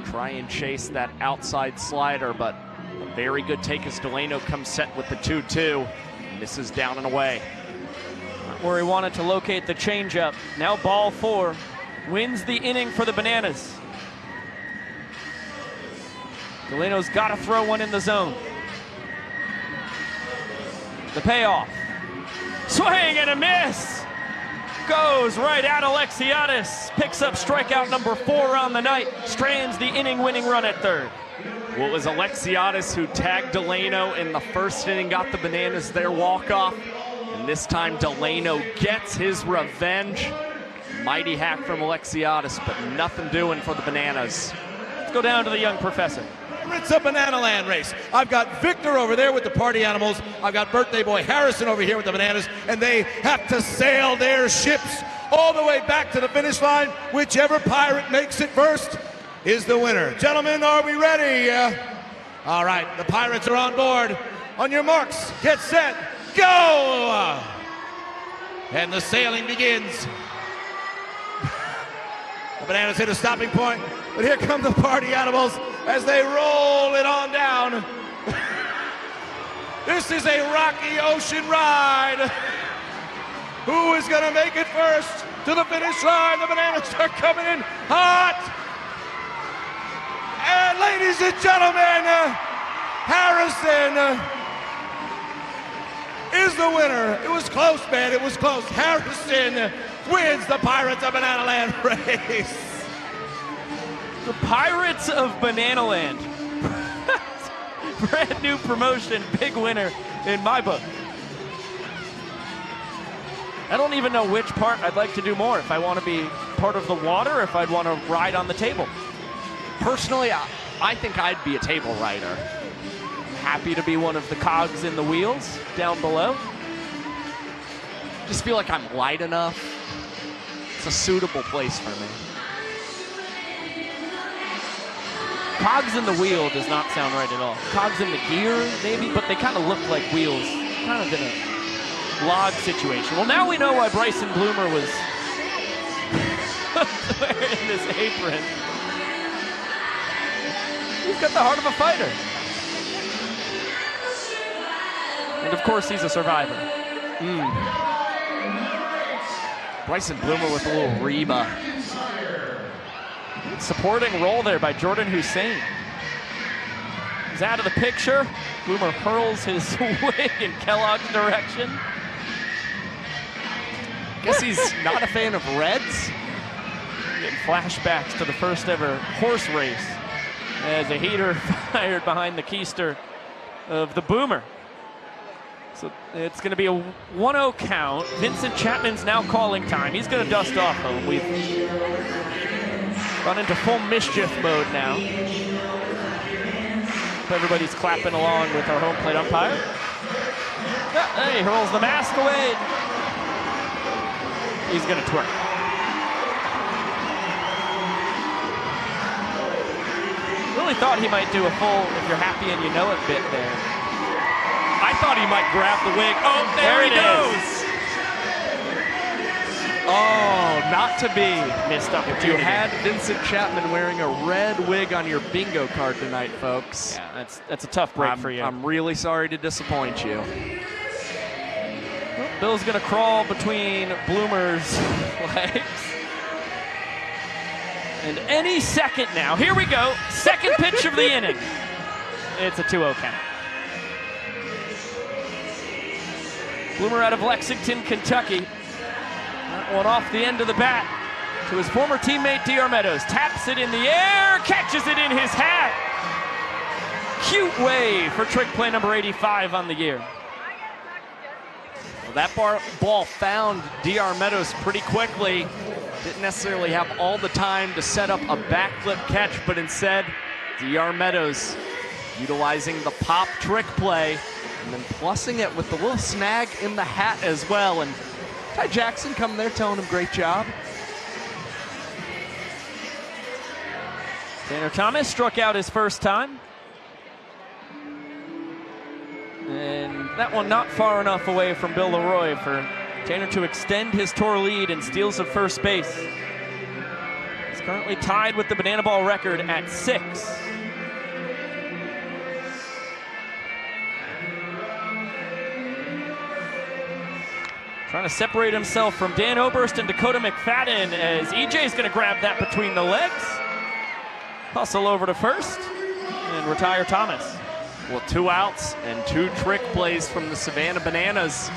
try and chase that outside slider, but a very good take as Delano comes set with the 2-2. Misses down and away. Not where he wanted to locate the changeup. Now ball 4. Wins the inning for the Bananas. Delano's got to throw one in the zone. The payoff. Swing and a miss. Goes right at Alexiadis. Picks up strikeout number 4 on the night. Strands the inning-winning run at third. Well, it was Alexiadis who tagged Delano in the first inning, got the Bananas their walk-off. And this time Delano gets his revenge. Mighty hack from Alexiadis, but nothing doing for the Bananas. Let's go down to the young professor. It's a Banana Land race. I've got Victor over there with the Party Animals. I've got birthday boy Harrison over here with the Bananas, and they have to sail their ships all the way back to the finish line. Whichever pirate makes it first is the winner. Gentlemen, are we ready? All right, the Pirates are on board. On your marks, get set, go! And the sailing begins. The Bananas hit a stopping point, but here come the Party Animals as they roll it on down. This is a rocky ocean ride. Who is going to make it first to the finish line? The Bananas are coming in hot. And ladies and gentlemen, Harrison is the winner. It was close, man. It was close. Harrison wins the Pirates of Banana Land race. The Pirates of Banana Land Brand new promotion, big winner in my book. I don't even know which part I'd like to do more. If I want to be part of the water, or if I'd want to ride on the table. Personally, I think I'd be a table rider. Happy to be one of the cogs in the wheels down below. Just feel like I'm light enough. It's a suitable place for me. Cogs in the wheel does not sound right at all. Cogs in the gear, maybe, but they kind of look like wheels, kind of in a log situation. Well, now we know why Bryson Bloomer was wearing this apron. He's got the heart of a fighter. And of course, he's a survivor. Bryson Bloomer with a little Reba. Supporting role there by Jordan Hussein. He's out of the picture. Bloomer hurls his wig in Kellogg's direction. Guess he's not a fan of Reds. Getting flashbacks to the first ever horse race as a heater fired behind the keister of the Boomer. So it's going to be a 1-0 count. Vincent Chapman's now calling time. He's going to dust off, though. We've gone into full mischief mode now. Everybody's clapping along with our home plate umpire. Yeah, he hurls the mask away. He's going to twerk. Really thought he might do a full "if you're happy and you know it" bit there. I thought he might grab the wig. Oh, there he goes. Oh, not to be. Missed opportunity. You had Vincent Chapman wearing a red wig on your bingo card tonight, folks. Yeah, that's a tough break for you. I'm really sorry to disappoint you. Well, Bill's gonna crawl between Bloomer's legs. And any second now, here we go. Second pitch of the inning. It's a 2-0 count. Bloomer out of Lexington, Kentucky. That one off the end of the bat to his former teammate D.R. Meadows. Taps it in the air, catches it in his hat. Cute way for trick play number 85 on the year. Well, that ball found D.R. Meadows pretty quickly. Didn't necessarily have all the time to set up a backflip catch, but instead, D.R. Meadows utilizing the pop trick play and then plussing it with the little snag in the hat as well. And Ty Jackson coming there telling him great job. Tanner Thomas struck out his first time. And that one not far enough away from Bill Leroy for Tanner to extend his tour lead and steals at first base. He's currently tied with the banana ball record at 6. Trying to separate himself from Dan Oberst and Dakota McFadden as EJ's going to grab that between the legs. Hustle over to first and retire Thomas. Well, 2 outs and 2 trick plays from the Savannah Bananas.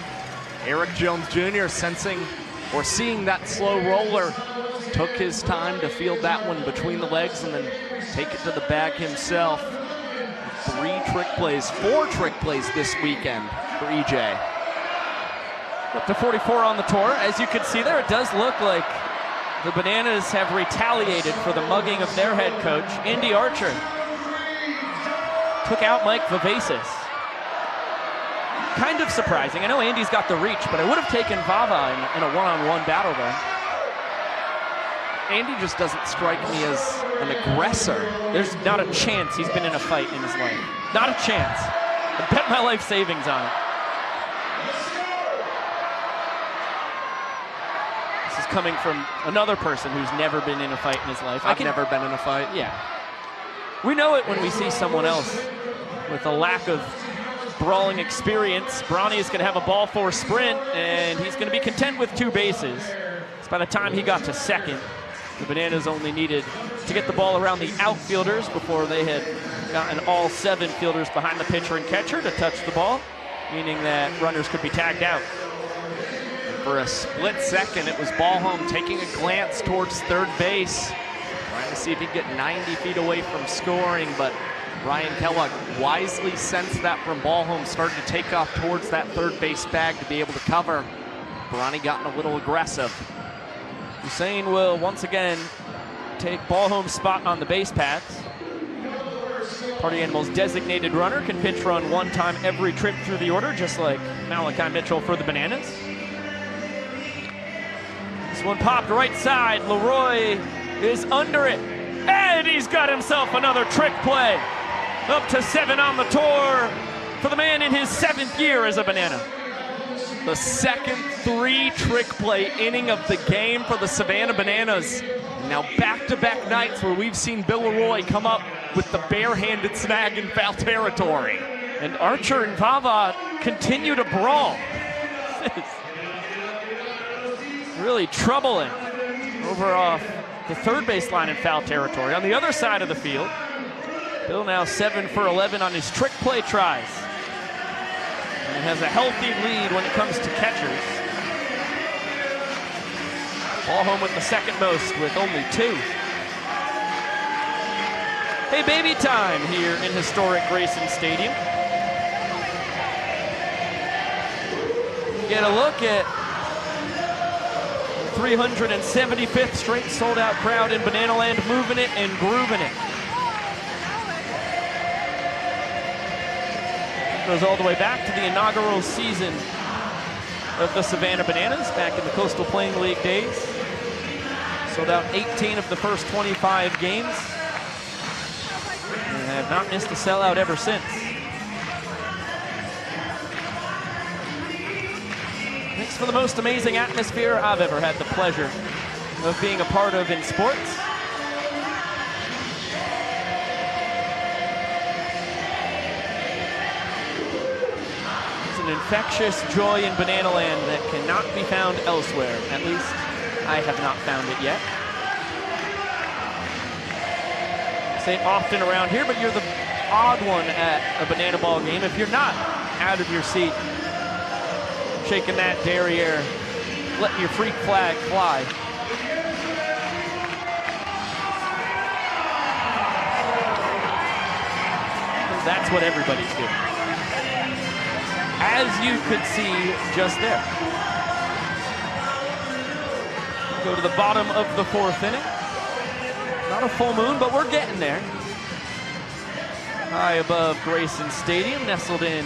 Eric Jones Jr. sensing or seeing that slow roller, took his time to field that one between the legs and then take it to the bag himself. 3 trick plays, 4 trick plays this weekend for EJ. Up to 44 on the tour. As you can see there, it does look like the Bananas have retaliated for the mugging of their head coach. Andy Archer took out Mike Vivacis. Kind of surprising. I know Andy's got the reach, but I would have taken Vava in a one-on-one battle there. Andy just doesn't strike me as an aggressor. There's not a chance he's been in a fight in his life. Not a chance. I bet my life savings on it. This is coming from another person who's never been in a fight in his life. I've never been in a fight. Yeah. We know it when we see someone else with a lack of brawling experience. Bronny is going to have a ball 4 sprint, and he's going to be content with 2 bases. So by the time he got to second, the Bananas only needed to get the ball around the outfielders before they had gotten all 7 fielders behind the pitcher and catcher to touch the ball, meaning that runners could be tagged out. For a split second, it was Ballholm taking a glance towards third base, trying to see if he could get 90 feet away from scoring, but Ryan Kellogg wisely sensed that from ball home, started to take off towards that third base bag to be able to cover. Barani gotten a little aggressive. Hussein will once again take ball home spot on the base paths. Party Animals designated runner can pitch run one time every trip through the order, just like Malachi Mitchell for the Bananas. This one popped right side. Leroy is under it, and he's got himself another trick play. Up to 7 on the tour for the man in his 7th year as a Banana. The second 3-trick play inning of the game for the Savannah Bananas. Now back-to-back nights where we've seen Bill Leroy come up with the barehanded snag in foul territory. And Archer and Vava continue to brawl. Really troubling over off the third base line in foul territory. On the other side of the field, Bill now 7 for 11 on his trick play tries. And has a healthy lead when it comes to catchers. Ball home with the second most with only 2. Hey, baby time here in historic Grayson Stadium. Get a look at 375th straight sold-out crowd in Banana Land, moving it and grooving it. Goes all the way back to the inaugural season of the Savannah Bananas back in the Coastal Playing League days. Sold out 18 of the first 25 games and have not missed a sellout ever since. Thanks for the most amazing atmosphere I've ever had the pleasure of being a part of in sports. An infectious joy in Banana Land that cannot be found elsewhere. At least I have not found it yet. Say it often around here, but you're the odd one at a banana ball game if you're not out of your seat, shaking that derriere, letting your freak flag fly. That's what everybody's doing. As you could see just there. Go to the bottom of the 4th inning. Not a full moon, but we're getting there. High above Grayson Stadium, nestled in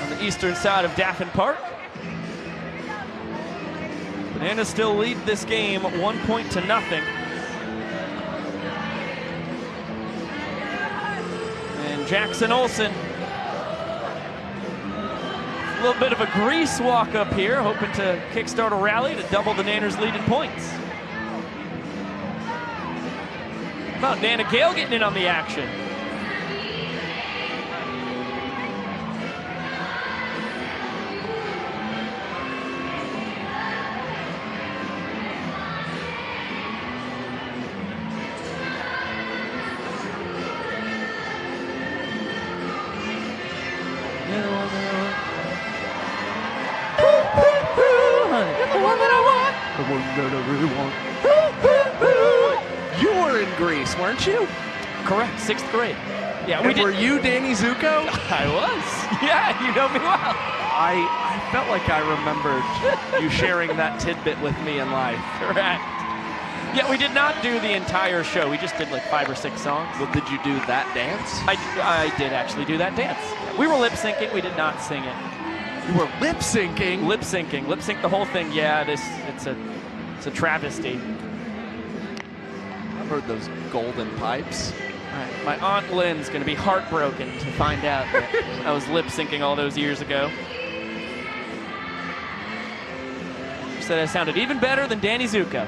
on the eastern side of Daffin Park. Bananas still lead this game 1-0. And Jackson Olsen, a little bit of a grease walk up here, hoping to kickstart a rally to double the Nanners' lead in points. How about Nana Gale getting in on the action? You were in Greece, weren't you? Correct, 6th grade. Yeah, were you Danny Zuko? I was. Yeah, you know me well. I felt like I remembered you sharing that tidbit with me in life. Correct. Yeah, we did not do the entire show. We just did like 5 or 6 songs. Well, did you do that dance? I did actually do that dance. We were lip syncing. We did not sing it. You were lip syncing? Lip syncing. Lip sync the whole thing. Yeah, it's a travesty. I've heard those golden pipes. Right. My Aunt Lynn's going to be heartbroken to find out that I was lip syncing all those years ago. She said I sounded even better than Danny Zuko.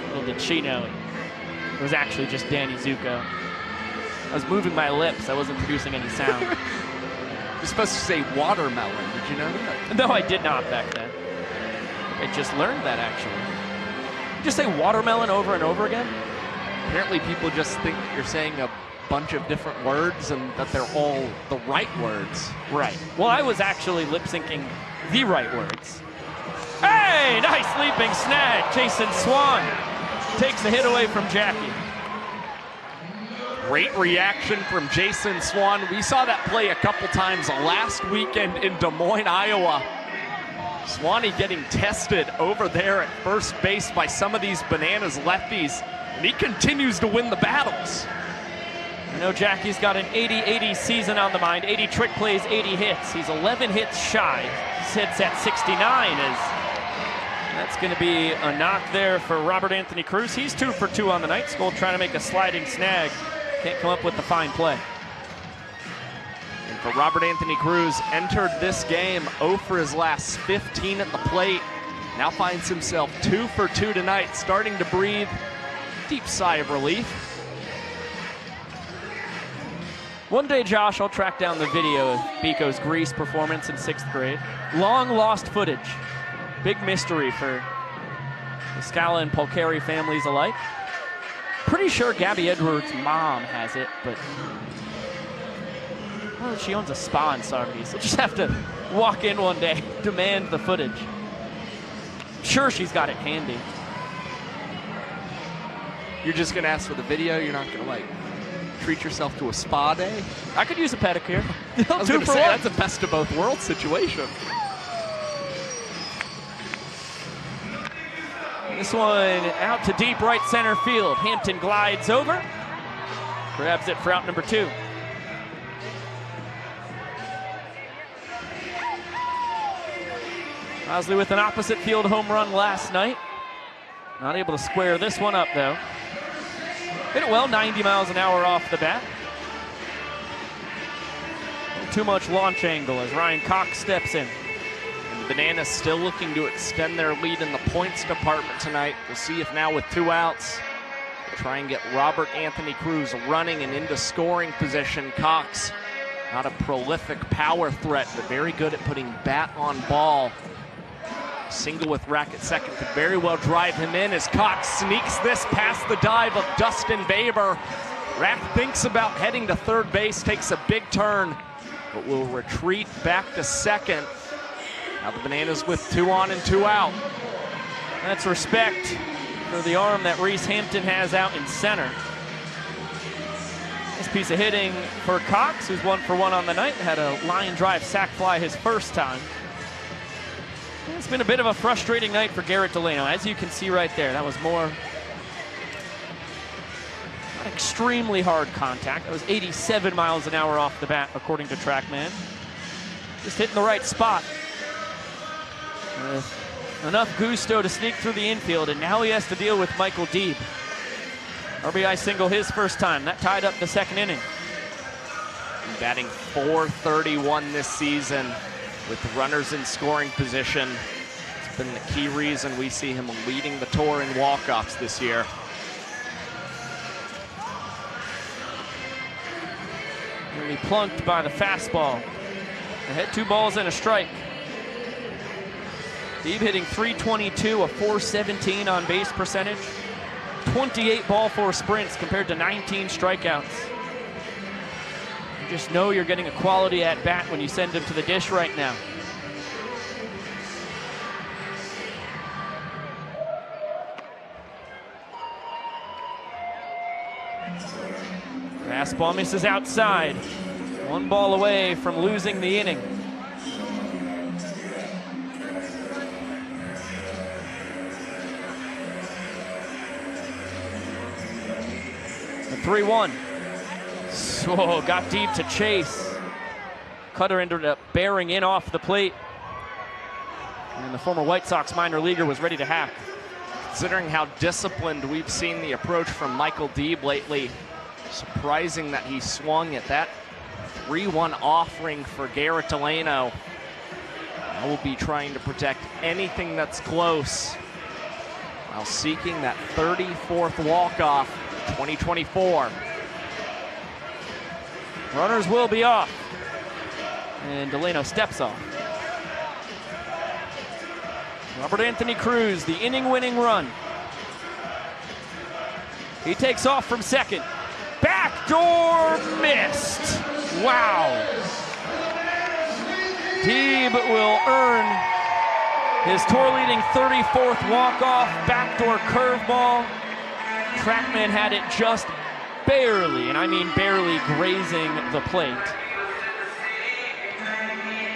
Little did she know it was actually just Danny Zuko. I was moving my lips. I wasn't producing any sound. You're supposed to say watermelon. Did you know that? No, I did not back then. I just learned that, actually. You just say watermelon over and over again? Apparently people just think you're saying a bunch of different words and that they're all the right words. Right. Well, I was actually lip syncing the right words. Hey, nice leaping snag. Jason Swan takes the hit away from Jackie. Great reaction from Jason Swan. We saw that play a couple times last weekend in Des Moines, Iowa. Swanee getting tested over there at first base by some of these Bananas lefties, and he continues to win the battles. I know Jackie's got an 80-80 season on the mind, 80 trick plays, 80 hits. He's 11 hits shy. His hits at 69 that's going to be a knock there for Robert Anthony Cruz. He's 2 for 2 on the night. Skull trying to make a sliding snag. Can't come up with the fine play. And for Robert Anthony Cruz, entered this game 0 for his last 15 at the plate. Now finds himself 2 for 2 tonight, starting to breathe. Deep sigh of relief. One day, Josh, I'll track down the video of Biko's Grease performance in 6th grade. Long lost footage. Big mystery for the Scala and Polcari families alike. Pretty sure Gabby Edwards' mom has it, but well, she owns a spa in Saugerties, so just have to walk in one day, demand the footage. I'm sure she's got it handy. You're just gonna ask for the video, you're not gonna like treat yourself to a spa day? I could use a pedicure. I was gonna say, that's a best of both worlds situation. This one out to deep right center field. Hampton glides over, grabs it for out number 2. Bosley with an opposite field home run last night. Not able to square this one up though. Hit it well, 90 miles an hour off the bat. Too much launch angle as Ryan Cox steps in. Bananas still looking to extend their lead in the points department tonight. We'll see if now with 2 outs, try and get Robert Anthony Cruz running and into scoring position. Cox, not a prolific power threat, but very good at putting bat on ball. Single with Rack at second could very well drive him in as Cox sneaks this past the dive of Dustin Baber. Rack thinks about heading to third base, takes a big turn, but will retreat back to second. Now the Bananas with 2 on and 2 out. That's respect for the arm that Reese Hampton has out in center. This piece of hitting for Cox, who's 1 for 1 on the night, had a line drive sac fly his first time. It's been a bit of a frustrating night for Garrett Delano, as you can see right there. That was more not extremely hard contact. That was 87 miles an hour off the bat, according to TrackMan. Just hitting the right spot. With enough gusto to sneak through the infield, and now he has to deal with Michael Deeb. RBI single his first time. That tied up the 2nd inning. Batting .431 this season with runners in scoring position. It's been the key reason we see him leading the tour in walk-offs this year. Nearly plunked by the fastball. They hit 2 balls and a strike. Deeb hitting .322, a .417 on base percentage. 28 ball 4 sprints compared to 19 strikeouts. You just know you're getting a quality at bat when you send him to the dish right now. Fastball misses outside. 1 ball away from losing the inning. The 3-1. So got deep to chase. Cutter ended up bearing in off the plate. And the former White Sox minor leaguer was ready to hack. Considering how disciplined we've seen the approach from Michael Deeb lately, surprising that he swung at that 3-1 offering for Garrett Delano. I will be trying to protect anything that's close while seeking that 34th walk-off 2024. Runners will be off. And Delano steps off. Robert Anthony Cruz, the inning-winning run. He takes off from second. Backdoor missed. Wow. Deeb will earn his tour-leading 34th walk-off backdoor curveball. TrackMan had it just barely, and I mean barely, grazing the plate.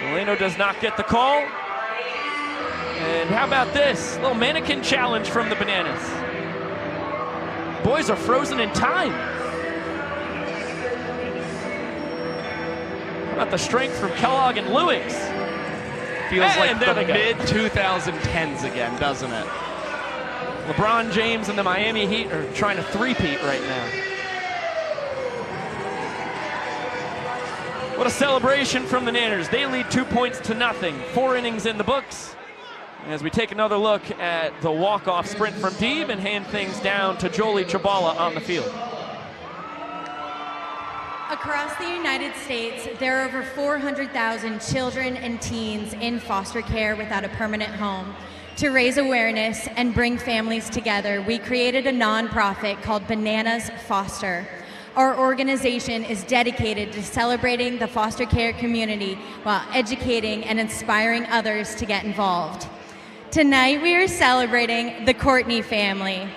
Delano does not get the call. And how about this? A little mannequin challenge from the Bananas. Boys are frozen in time. How about the strength from Kellogg and Lewis? Feels like there the they go. mid-2010s again, doesn't it? LeBron James and the Miami Heat are trying to three-peat right now. What a celebration from the Nanners. They lead 2-0. 4 innings in the books. As we take another look at the walk-off sprint from Deeb and hand things down to Jolie Chabala on the field. Across the United States, there are over 400,000 children and teens in foster care without a permanent home. To raise awareness and bring families together, we created a nonprofit called Bananas Foster. Our organization is dedicated to celebrating the foster care community while educating and inspiring others to get involved. Tonight, we are celebrating the Courtney family.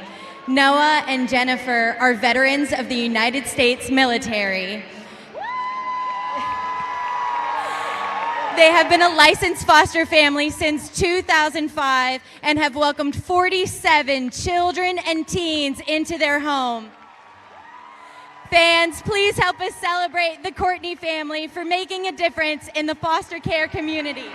Noah and Jennifer are veterans of the United States military. They have been a licensed foster family since 2005 and have welcomed 47 children and teens into their home. Fans, please help us celebrate the Courtney family for making a difference in the foster care community.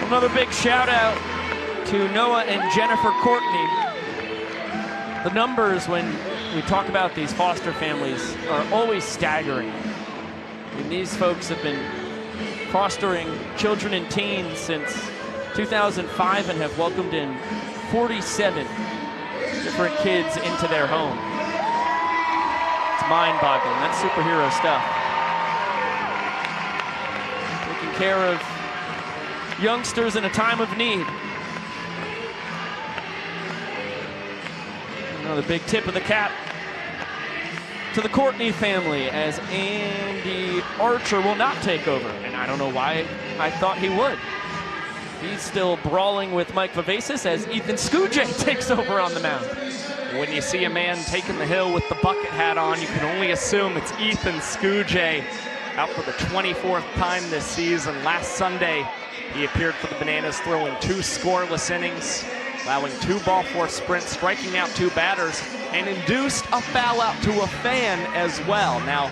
Another big shout out to Noah and Jennifer Courtney. The numbers when we talk about these foster families are always staggering. I mean, these folks have been fostering children and teens since 2005 and have welcomed in 47 different kids into their home. It's mind-boggling. That's superhero stuff. Taking care of youngsters in a time of need. Another big tip of the cap to the Courtney family as Andy Archer will not take over. And I don't know why I thought he would. He's still brawling with Mike Vivacis as Ethan Skujay takes over on the mound. When you see a man taking the hill with the bucket hat on, you can only assume it's Ethan Skujay, out for the 24th time this season. Last Sunday, he appeared for the Bananas, throwing 2 scoreless innings, allowing 2 ball-4 sprints, striking out 2 batters, and induced a foul out to a fan as well. Now,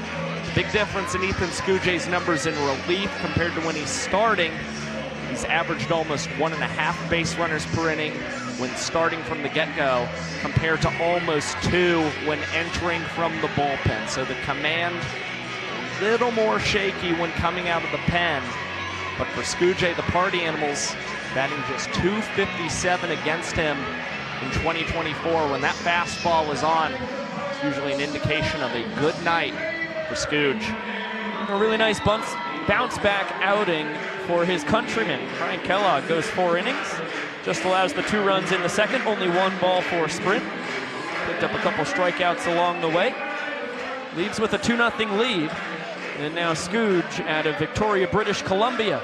big difference in Ethan Skujay's numbers in relief compared to when he's starting. He's averaged almost 1.5 base runners per inning when starting from the get-go, compared to almost 2 when entering from the bullpen. So the command, a little more shaky when coming out of the pen. But for Skujay, the Party Animals batting just .257 against him in 2024. When that fastball is on, it's usually an indication of a good night for Skooj. A really nice bounce back outing for his countryman. Brian Kellogg goes 4 innings, just allows the 2 runs in the second, only 1 ball-4 sprint. Picked up a couple strikeouts along the way. Leaves with a 2-0 lead. And now Skooj out of Victoria, British Columbia.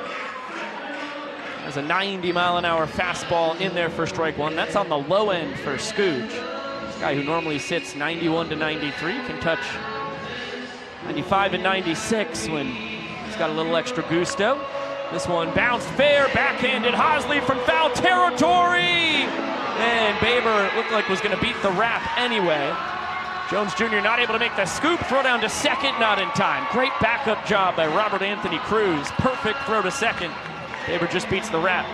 Has a 90-mile-an-hour fastball in there for strike 1. That's on the low end for Skooj. This guy who normally sits 91 to 93 can touch 95 and 96 when he's got a little extra gusto. This one bounced fair, backhanded Hosley from foul territory. And Baber looked like was going to beat the wrap anyway. Jones Jr. not able to make the scoop. Throw down to second, not in time. Great backup job by Robert Anthony Cruz. Perfect throw to second. Baber just beats the wrap.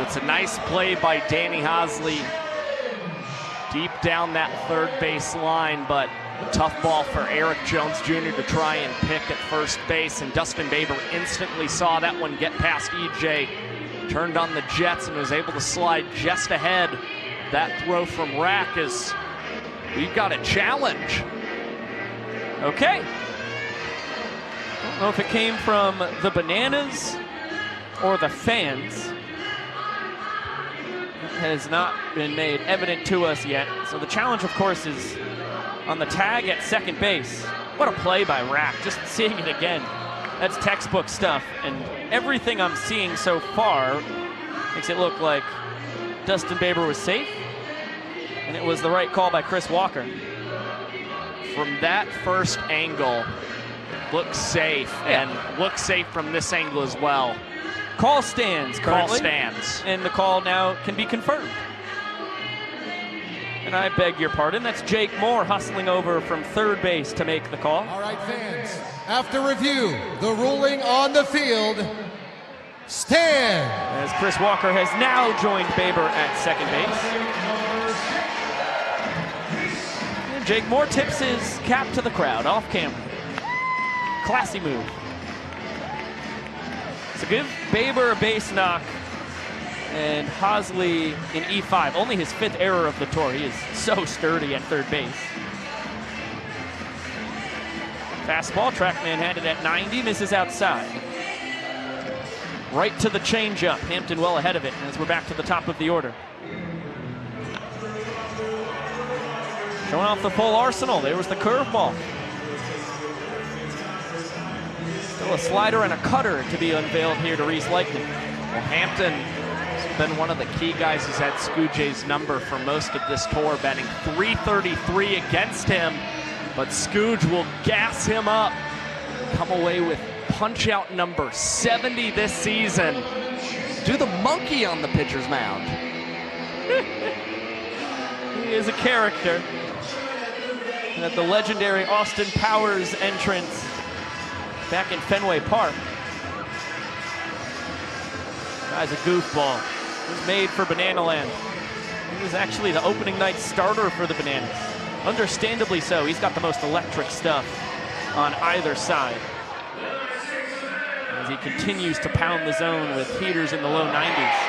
It's a nice play by Danny Hosley deep down that third base line, but a tough ball for Eric Jones Jr. to try and pick at first base, and Dustin Baber instantly saw that one get past EJ, turned on the jets and was able to slide just ahead. That throw from Rack as We've got a challenge. Okay. I don't know if it came from the Bananas or the fans. It has not been made evident to us yet. So the challenge, of course, is on the tag at second base. What a play by Rack, just seeing it again. That's textbook stuff, and everything I'm seeing so far makes it look like Dustin Baber was safe, and it was the right call by Chris Walker. From that first angle, looks safe, and looks safe from this angle as well. Call stands currently. Call stands. And the call now can be confirmed. And I beg your pardon, that's Jake Moore hustling over from third base to make the call. All right, fans, after review, the ruling on the field, stand. As Chris Walker has now joined Baber at second base. And Jake Moore tips his cap to the crowd off camera. Classy move. So give Baber a base knock and Hosley in E5. Only his 5th error of the tour. He is so sturdy at third base. Fastball, TrackMan had it at 90, misses outside. Right to the changeup. Hampton well ahead of it as we're back to the top of the order. Showing off the full arsenal. There was the curveball. Still a slider and a cutter to be unveiled here to Reese Lightning. Well, Hampton has been one of the key guys who's had Scoojay's number for most of this tour, batting .333 against him, but Scooge will gas him up, come away with punch-out number 70 this season. Do the monkey on the pitcher's mound. He is a character. And at the legendary Austin Powers entrance back in Fenway Park. Guy's a goofball. He was made for Banana Land. He was actually the opening night starter for the Bananas. Understandably so. He's got the most electric stuff on either side. As he continues to pound the zone with heaters in the low 90s.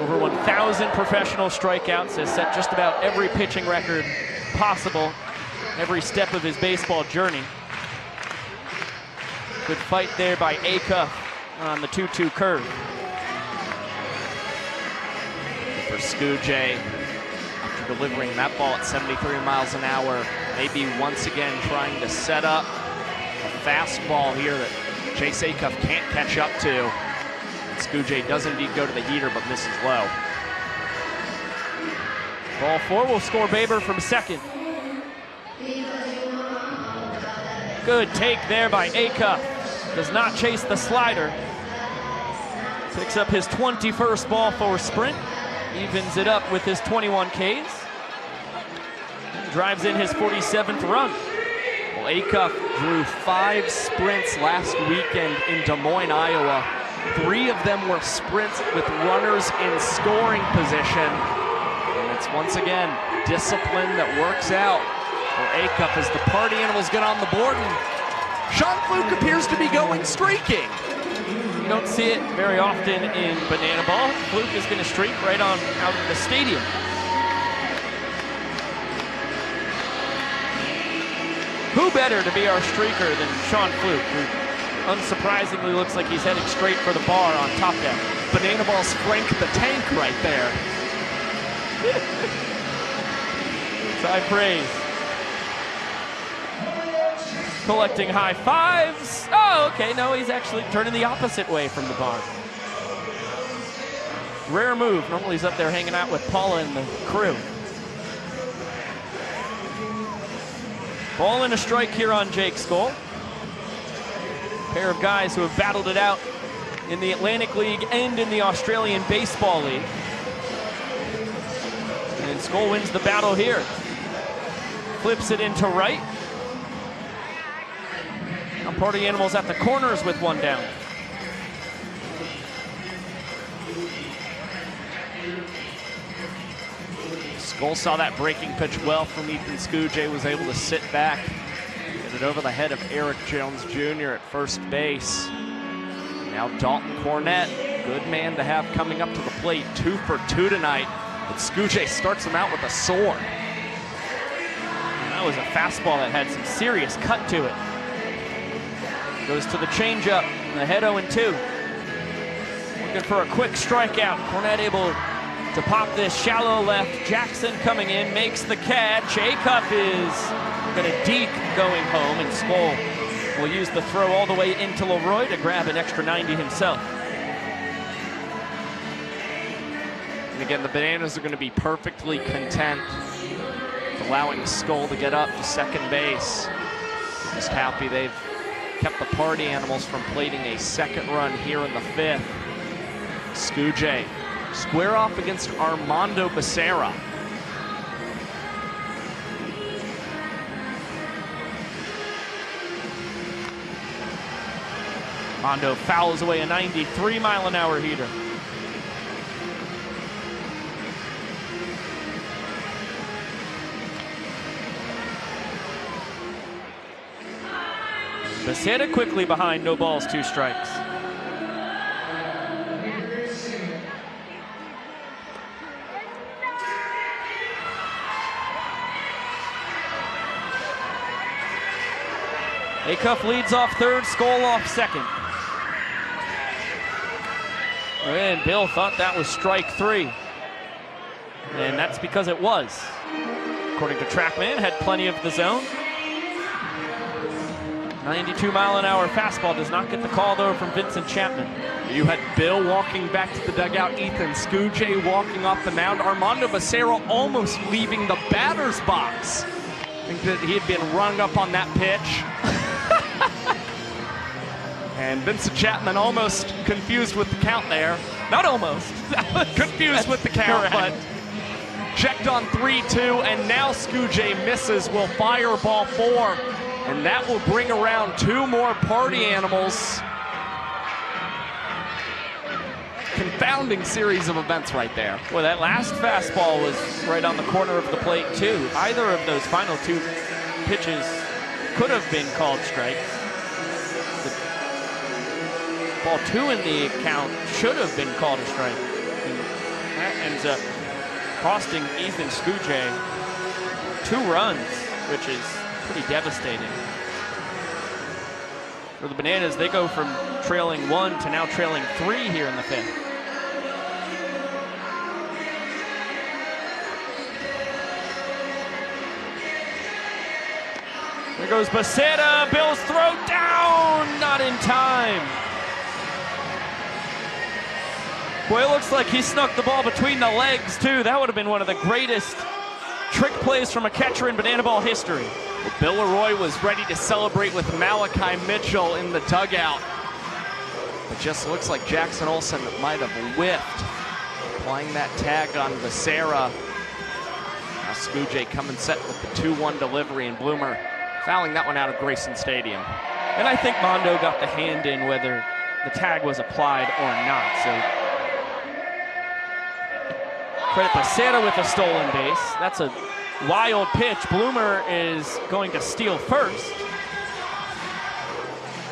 Over 1,000 professional strikeouts, has set just about every pitching record possible every step of his baseball journey. Good fight there by Acuff on the 2-2 curve. For Scoojay, after delivering that ball at 73 miles an hour, maybe once again trying to set up a fastball here that Chase Acuff can't catch up to. And Scoojay does indeed go to the heater, but misses low. Ball 4 will score Baber from second. Good take there by Acuff. Does not chase the slider. Picks up his 21st ball for sprint. Evens it up with his 21 Ks. Drives in his 47th run. Well, Acuff drew 5 sprints last weekend in Des Moines, Iowa. 3 of them were sprints with runners in scoring position. And it's once again discipline that works out for Acuff as the party animals get on the board, and Sean Fluke appears to be going streaking. You don't see it very often in Banana Ball. Fluke is going to streak right on out of the stadium. Who better to be our streaker than Sean Fluke, who unsurprisingly looks like he's heading straight for the bar on Top Deck. Banana Ball's Frank the Tank right there. It's high praise. Collecting high fives. Oh, okay, no, he's actually turning the opposite way from the bar. Rare move. Normally he's up there hanging out with Paula and the crew. Ball and a strike here on Jake's goal. Pair of guys who have battled it out in the Atlantic League and in the Australian Baseball League. And Skoll wins the battle here. Flips it into right. Now Party Animals at the corners with one down. Skoll saw that breaking pitch well from Ethan Scoojay, was able to sit back, get it over the head of Eric Jones Jr. at first base. Now Dalton Cornett, good man to have coming up to the plate, 2 for 2 tonight. But Scooje starts him out with a sword. And that was a fastball that had some serious cut to it. Goes to the changeup, the head 0-2. Looking for a quick strikeout. Cornette able to pop this shallow left. Jackson coming in, makes the catch. Acuff is going to deke going home, and Skoll will use the throw all the way into Leroy to grab an extra 90 himself. And again, the Bananas are going to be perfectly content with allowing Skoll to get up to second base. Just happy they've kept the Party Animals from plating a second run here in the 5th. Scooje square off against Armando Becerra. Mondo fouls away a 93-mile-an-hour heater. Becerra quickly behind, no balls, 2 strikes. Acuff leads off third, Skoll off second. And Bill thought that was strike 3. And that's because it was. According to TrackMan, had plenty of the zone. 92-mile-an-hour fastball does not get the call, though, from Vincent Chapman. You had Bill walking back to the dugout, Ethan Scooje walking off the mound, Armando Becerra almost leaving the batter's box. I think that he had been rung up on that pitch. And Vincent Chapman almost confused with the count there. Not almost. Confused with the count, but checked on 3-2, and now Scooje misses, will fire ball 4. And that will bring around 2 more Party Animals. Confounding series of events right there. Well, that last fastball was right on the corner of the plate, too. Either of those final 2 pitches could have been called strikes. The ball 2 in the count should have been called a strike. And that ends up costing Ethan Scooje 2 runs, which is pretty devastating. For the Bananas, they go from trailing 1 to now trailing 3 here in the 5th. There goes Becerra, Bill's throw down, not in time. Boy, it looks like he snuck the ball between the legs, too. That would have been one of the greatest trick plays from a catcher in Banana Ball history. Well, Bill Leroy was ready to celebrate with Malachi Mitchell in the dugout. It just looks like Jackson Olsen might have whiffed, applying that tag on Becerra. Now Scooje coming set with the 2-1 delivery, and Bloomer fouling that one out of Grayson Stadium. And I think Mondo got the hand in whether the tag was applied or not. So credit Becerra with a stolen base. That's a wild pitch. Bloomer is going to steal first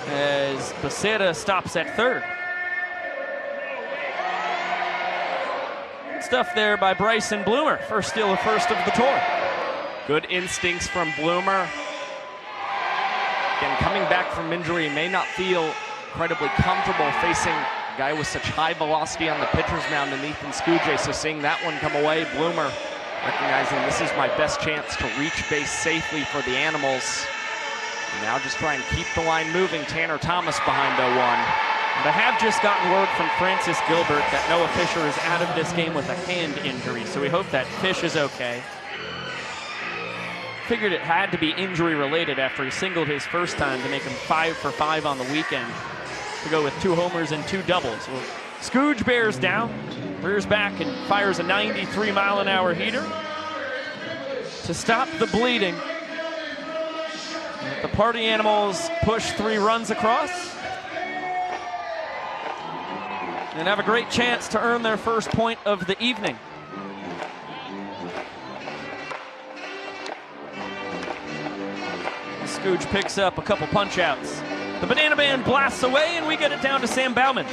as Becerra stops at third. Good stuff there by Bryson Bloomer. First steal of first of the tour. Good instincts from Bloomer. Again, coming back from injury, may not feel incredibly comfortable facing a guy with such high velocity on the pitcher's mound in Ethan Scooje. So seeing that one come away, Bloomer recognizing this is my best chance to reach base safely for the Animals. And now just try and keep the line moving. Tanner Thomas behind 0-1. And I have just gotten word from Francis Gilbert that Noah Fisher is out of this game with a hand injury. So we hope that Fish is okay. Figured it had to be injury related after he singled his first time to make him 5 for 5 on the weekend to go with 2 homers and 2 doubles. Well, Scooge bears down, rears back and fires a 93-mile-an-hour heater to stop the bleeding. The Party Animals push 3 runs across and have a great chance to earn their first point of the evening. Scooge picks up a couple punch outs. The Banana Band blasts away and we get it down to Sam Bauman.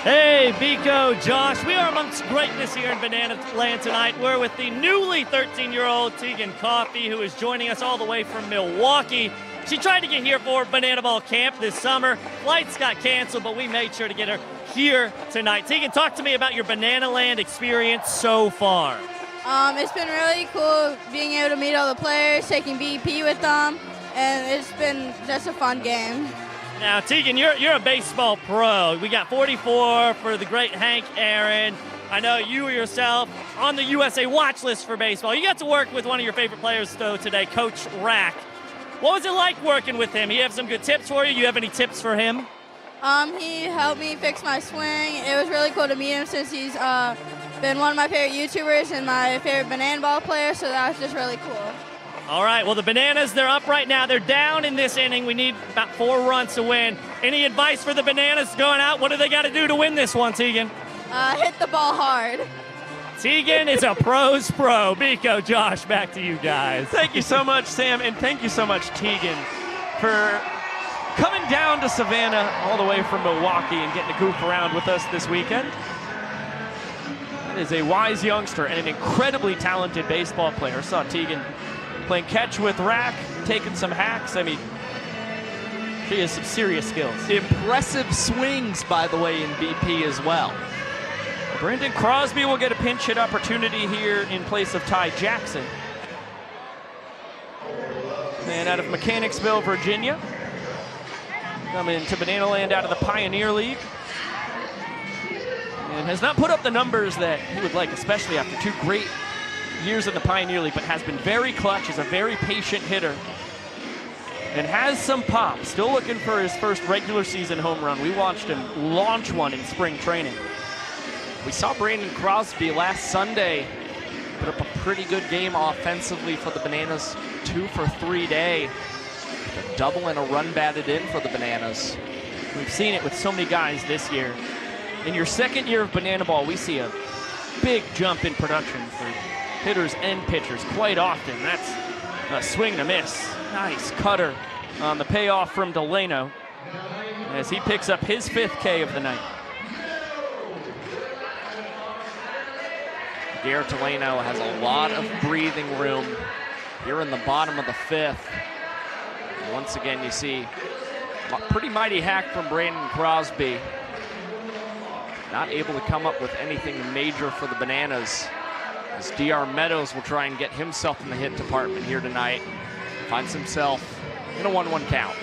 Hey, Biko, Josh. We are amongst greatness here in Banana Land tonight. We're with the newly 13-year-old Tegan Coffey, who is joining us all the way from Milwaukee. She tried to get here for Banana Ball Camp this summer. Flights got canceled, but we made sure to get her here tonight. Tegan, talk to me about your Banana Land experience so far. It's been really cool being able to meet all the players, taking BP with them, and it's been just a fun game. Now, Tegan, you're a baseball pro. We got 44 for the great Hank Aaron. I know you yourself on the USA watch list for baseball. You got to work with one of your favorite players, though, today, Coach Rack. What was it like working with him? He have some good tips for you? You have any tips for him? He helped me fix my swing. It was really cool to meet him since he's been one of my favorite YouTubers and my favorite banana ball player, so that was just really cool. All right, well, the Bananas, they're up right now. They're down in this inning. We need about 4 runs to win. Any advice for the Bananas going out? What do they got to do to win this one, Tegan? Hit the ball hard. Tegan is a pro's pro. Biko, Josh, back to you guys. Thank you so much, Sam, and thank you so much, Tegan, for coming down to Savannah all the way from Milwaukee and getting to goof around with us this weekend. That is a wise youngster and an incredibly talented baseball player. I saw Tegan playing catch with Rack, taking some hacks. I mean, she has some serious skills. Impressive swings, by the way, in BP as well. Brandon Crosby will get a pinch hit opportunity here in place of Ty Jackson. And out of Mechanicsville, Virginia, coming to Banana Land out of the Pioneer League. And has not put up the numbers that he would like, especially after 2 great years in the Pioneer League, but has been very clutch, is a very patient hitter, and has some pop. Still looking for his first regular season home run. We watched him launch one in spring training. We saw Brandon Crosby last Sunday put up a pretty good game offensively for the Bananas. 2 for 3 day. A double and a run batted in for the Bananas. We've seen it with so many guys this year. In your second year of Banana Ball, we see a big jump in production for hitters and pitchers quite often. That's a swing and a miss. Nice cutter on the payoff from Delano as he picks up his 5th K of the night. Garrett Delano has a lot of breathing room here in the bottom of the 5th. Once again, you see a pretty mighty hack from Brandon Crosby. Not able to come up with anything major for the Bananas, as DR Meadows will try and get himself in the hit department here tonight. Finds himself in a 1-1 count.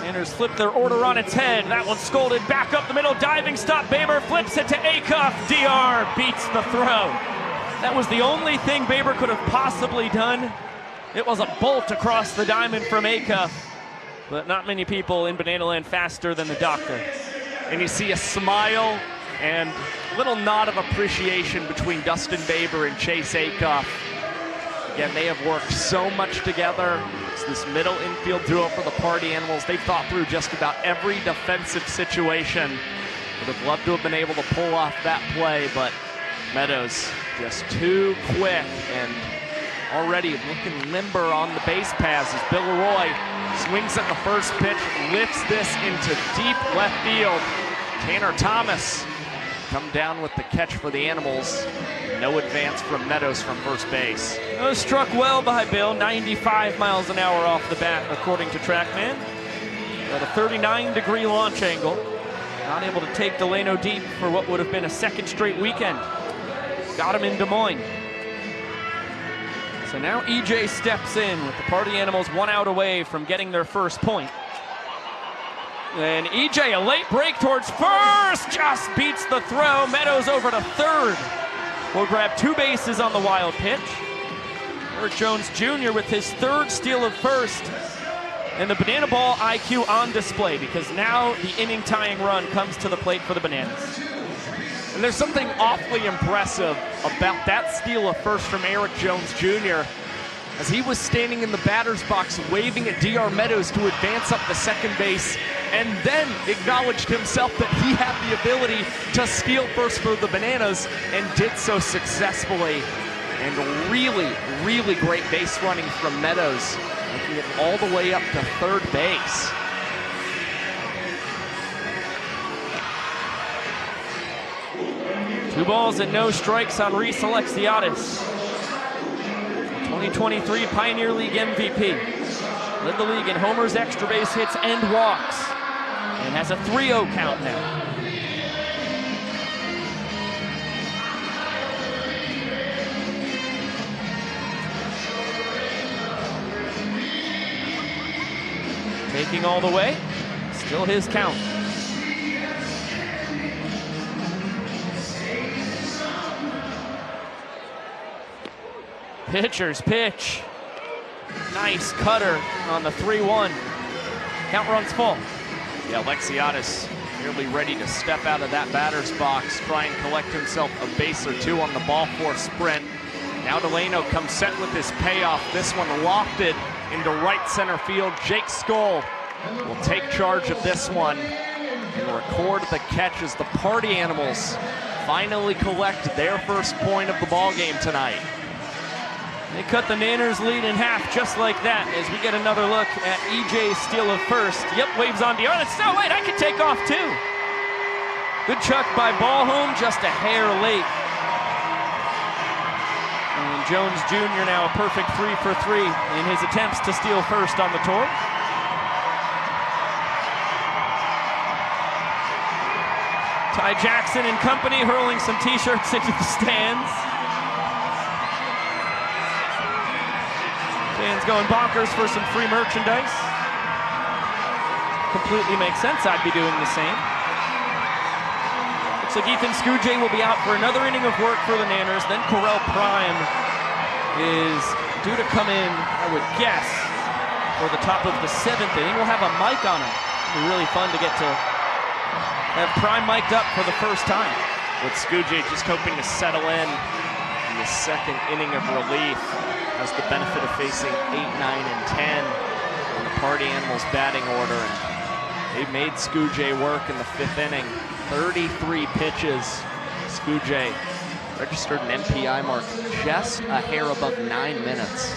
Banners flip their order on its head. That one scolded back up the middle. Diving stop. Baber flips it to Acuff. DR beats the throw. That was the only thing Baber could have possibly done. It was a bolt across the diamond from Acuff, but not many people in Banana Land faster than the doctor. And you see a smile and a little nod of appreciation between Dustin Baber and Chase Acuff. Again, they have worked so much together. It's this middle infield duo for the Party Animals. They've thought through just about every defensive situation. Would have loved to have been able to pull off that play, but Meadows just too quick and already looking limber on the base paths as Bill Leroy swings at the first pitch, lifts this into deep left field. Tanner Thomas come down with the catch for the Animals. No advance from Meadows from first base. It was struck well by Bill, 95 miles an hour off the bat, according to TrackMan. At a 39-degree launch angle. Not able to take Delano deep for what would have been a 2nd straight weekend. Got him in Des Moines. So now EJ steps in with the Party Animals 1 out away from getting their first point. And EJ, a late break towards first, just beats the throw. Meadows over to 3rd. Will grab 2 bases on the wild pitch. Eric Jones Jr. with his 3rd steal of first. And the Banana Ball IQ on display, because now the inning tying run comes to the plate for the Bananas. And there's something awfully impressive about that steal of first from Eric Jones Jr. as he was standing in the batter's box waving at DR Meadows to advance up the second base, and then acknowledged himself that he had the ability to steal first for the Bananas and did so successfully. And really, really great base running from Meadows, making it all the way up to third base. 2 balls and no strikes on Reese Alexiadis. 2023 Pioneer League MVP. Led the league in homers, extra base hits, and walks. And has a 3-0 count now. Taking all the way, still his count. Pitcher's pitch. Nice cutter on the 3-1. Count runs full. Yeah, Alexiadis nearly ready to step out of that batter's box, try and collect himself a base or 2 on the ball 4 sprint. Now Delano comes set with his payoff. This one lofted into right center field. Jake Skoll will take charge of this one and record the catch as the Party Animals finally collect their first point of the ball game tonight. They cut the Nanners lead in half just like that as we get another look at EJ's steal of first. Yep, waves on Dion. No, wait, I can take off too. Good chuck by Ballholm, just a hair late. And Jones Jr. now a perfect 3 for 3 in his attempts to steal first on the tour. Ty Jackson and company hurling some t-shirts into the stands. Fans going bonkers for some free merchandise. Completely makes sense. I'd be doing the same. Looks like Ethan Scujay will be out for another inning of work for the Nanners. Then Correll Prime is due to come in, I would guess, for the top of the 7th inning. We'll have a mic on him. It'll be really fun to get to have Prime mic'd up for the first time. With Scujay just hoping to settle in the 2nd inning of relief. Has the benefit of facing 8, 9, and 10 on the Party Animals batting order. And they made Scujay work in the 5th inning. 33 pitches. Scujay registered an MPI mark just a hair above 9 minutes.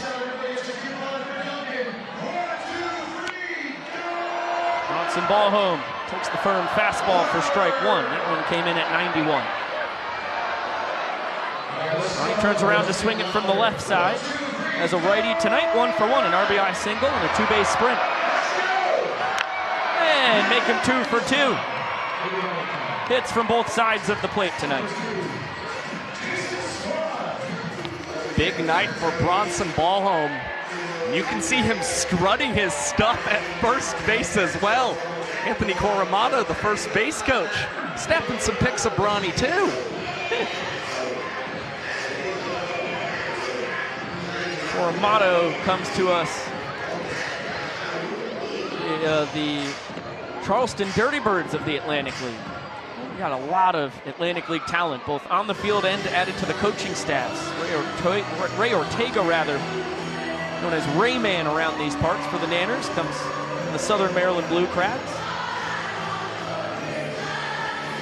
Johnson Ballholm takes the firm fastball for strike 1. That one came in at 91. He turns around to swing it from the left side. As a righty tonight, 1 for 1, an RBI single and a 2-base sprint. And make him 2 for 2. Hits from both sides of the plate tonight. Big night for Bronson Ballholm. You can see him strutting his stuff at first base as well. Anthony Coramato, the first base coach, snapping some pics of Bronny too. Coramato comes to us. The Charleston Dirty Birds of the Atlantic League. We got a lot of Atlantic League talent, both on the field and added to the coaching staffs. Ray Ortega, rather, known as Rayman around these parts for the Nanners, comes from the Southern Maryland Blue Crabs.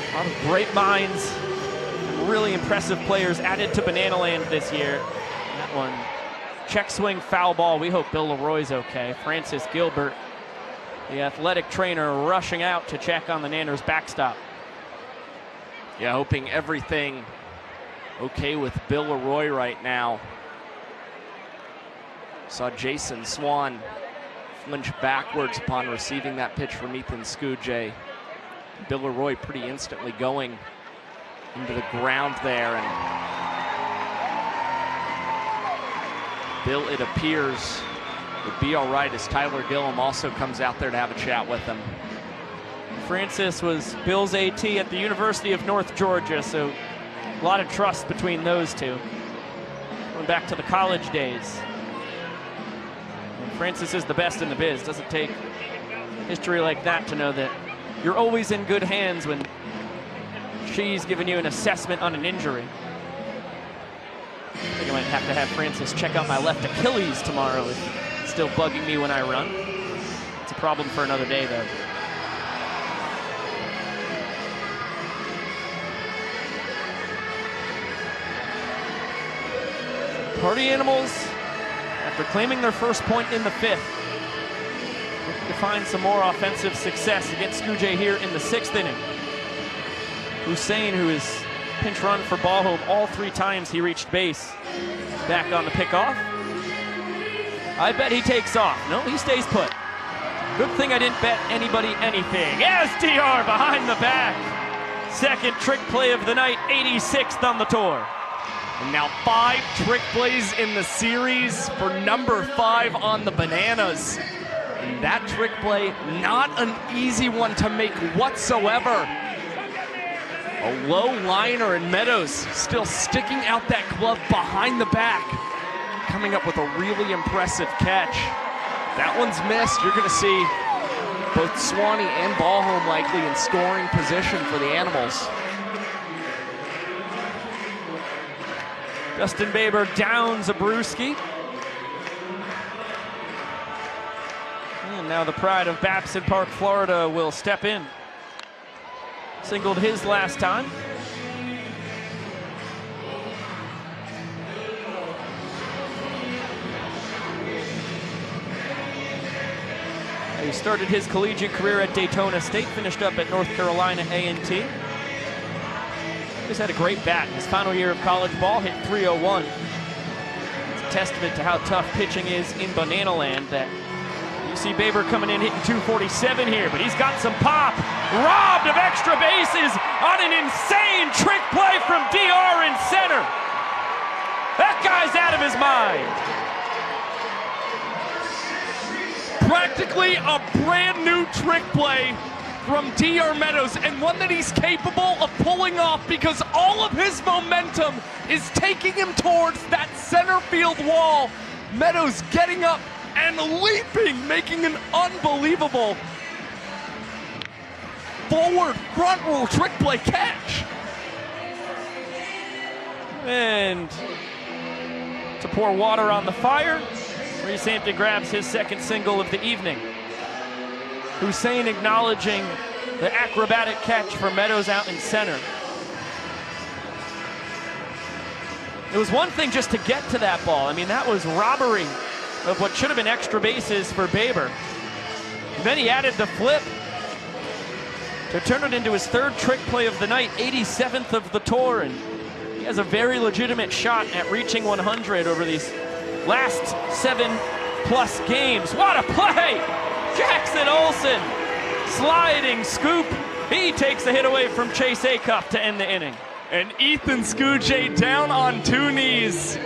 A lot of great minds, really impressive players added to Banana Land this year. That one, check swing, foul ball. We hope Bill Leroy's okay. Francis Gilbert, the athletic trainer, rushing out to check on the Nanners backstop. Yeah, hoping everything okay with Bill Leroy right now. Saw Jason Swan flinch backwards upon receiving that pitch from Ethan Scujay. Bill Leroy pretty instantly going into the ground there, and Bill, it appears, would be all right as Tyler Gillum also comes out there to have a chat with him. Francis was Bill's AT at the University of North Georgia, so a lot of trust between those two. Going back to the college days. And Francis is the best in the biz. Doesn't take history like that to know that you're always in good hands when she's giving you an assessment on an injury. I think I might have to have Francis check out my left Achilles tomorrow. It's still bugging me when I run. It's a problem for another day, though. Party Animals, after claiming their first point in the 5th, looking to find some more offensive success against Scujay here in the 6th inning. Hussein, who is pinch run for Ballholm all 3 times he reached base. Back on the pickoff. I bet he takes off. No, he stays put. Good thing I didn't bet anybody anything. As DR behind the back. Second trick play of the night, 86th on the tour. And now 5 trick plays in the series for number 5 on the Bananas. And that trick play, not an easy one to make whatsoever. A low liner, and Meadows still sticking out that glove behind the back. Coming up with a really impressive catch. That one's missed. You're going to see both Swanee and Ballholm likely in scoring position for the Animals. Justin Baber downs Abruzzi. And now the pride of Babson Park, Florida will step in. Singled his last time. He started his collegiate career at Daytona State, finished up at North Carolina A&T. He's had a great bat in his final year of college ball, hit .301. It's a testament to how tough pitching is in Banana Land that you see Baber coming in hitting .247 here, but he's got some pop. Robbed of extra bases on an insane trick play from DR in center. That guy's out of his mind. Practically a brand new trick play from DR Meadows, and one that he's capable of pulling off because all of his momentum is taking him towards that center field wall. Meadows getting up and leaping, making an unbelievable forward front roll trick play catch. And to pour water on the fire, Reese Hampton grabs his second single of the evening. Hussein acknowledging the acrobatic catch for Meadows out in center. It was one thing just to get to that ball. I mean, that was robbery of what should have been extra bases for Baber. And then he added the flip to turn it into his third trick play of the night, 87th of the tour, and he has a very legitimate shot at reaching 100 over these last 7+ games. What a play! Jackson Olsen, sliding scoop. He takes the hit away from Chase Acuff to end the inning. And Ethan Scujay down on 2 knees,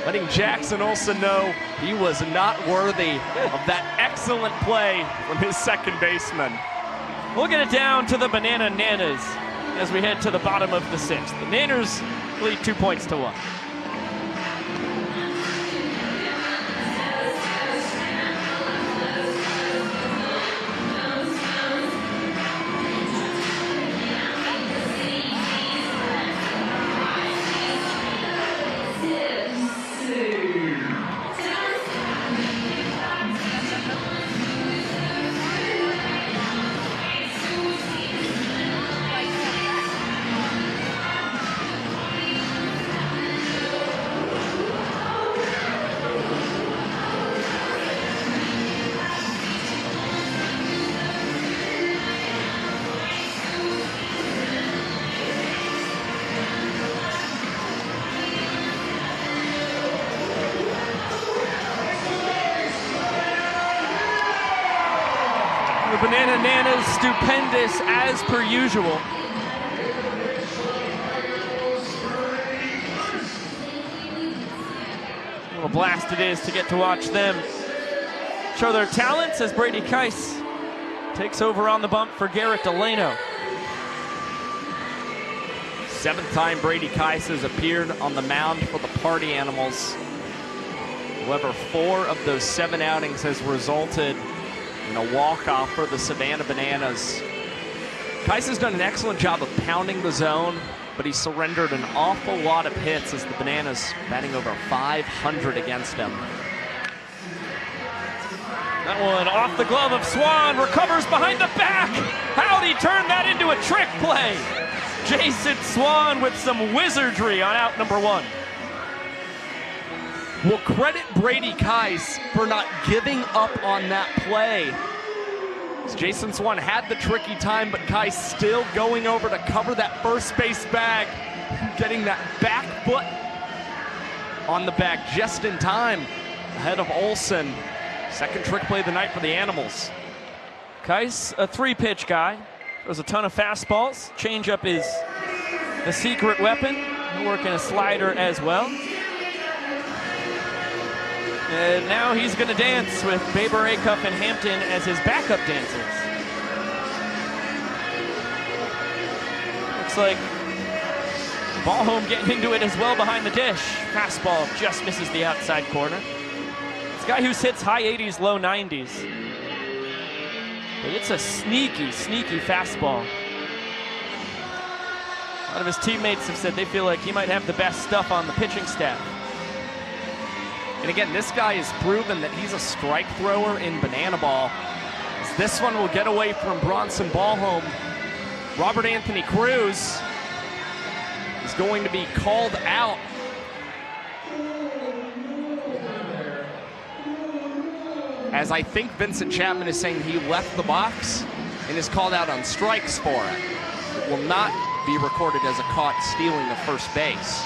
letting Jackson Olsen know he was not worthy of that excellent play from his second baseman. We'll get it down to the Banana Nanas as we head to the bottom of the 6th. The Nanners lead 2-1. The Banana Nanas stupendous as per usual. What a blast it is to get to watch them show their talents as Brady Keiss takes over on the bump for Garrett Delano. 7th time Brady Keiss has appeared on the mound for the Party Animals. However, 4 of those 7 outings has resulted in a walk-off for the Savannah Bananas. Keiss has done an excellent job of pounding the zone, but he surrendered an awful lot of hits as the Bananas batting over 500 against him. That one off the glove of Swan, recovers behind the back. How'd he turn that into a trick play? Jason Swan with some wizardry on out number 1. We'll credit Brady Keiss for not giving up on that play. Jason Swan had the tricky time, but Keiss still going over to cover that first base bag. getting that back foot on the back just in time ahead of Olsen. Second trick play of the night for the Animals. Kais, a 3-pitch guy. Throws a ton of fastballs. Changeup is the secret weapon. He'll work in a slider as well. And now he's going to dance with Baber, Acuff, and Hampton as his backup dancers. Looks like Ballholm getting into it as well behind the dish. Fastball just misses the outside corner. It's a guy who hits high 80s, low 90s. But it's a sneaky, sneaky fastball. A lot of his teammates have said they feel like he might have the best stuff on the pitching staff. And again, this guy has proven that he's a strike thrower in banana ball. As this one will get away from Bronson Ballholm. Robert Anthony Cruz is going to be called out. As I think Vincent Chapman is saying he left the box and is called out on strikes for it. It will not be recorded as a caught stealing of first base.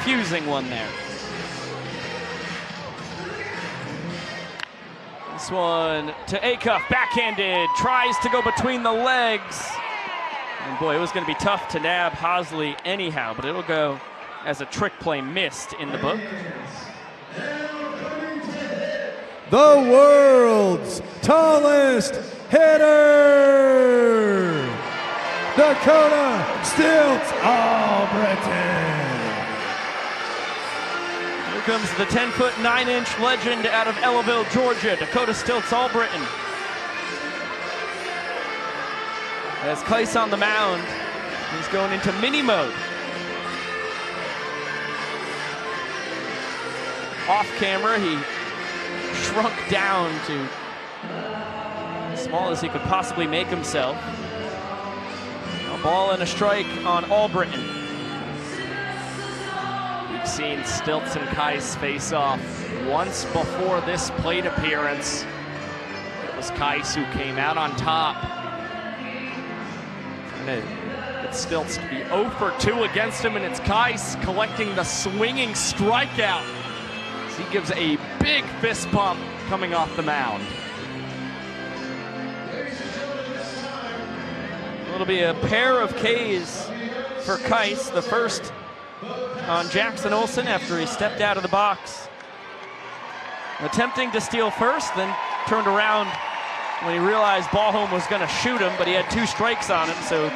Confusing one there. This one to Acuff, backhanded, tries to go between the legs. And boy, it was going to be tough to nab Hosley anyhow, but it'll go as a trick play missed in the book. The world's tallest hitter, Dakota Stilts Albritton. Here comes the 10-foot, 9-inch legend out of Ellaville, Georgia, Dakota Stilts Albritton. As Kais on the mound, he's going into mini mode. Off camera, he shrunk down to as small as he could possibly make himself. A ball and a strike on Albritton. We've seen Stilts and Kais face off once before this plate appearance. It was Kais who came out on top. It's Stilts to be 0 for 2 against him, and it's Kais collecting the swinging strikeout. As he gives a big fist pump coming off the mound. It'll be a pair of Ks for Kais, the first on Jackson Olsen after he stepped out of the box. Attempting to steal first, then turned around when he realized Ballholm was going to shoot him, but he had 2 strikes on him, so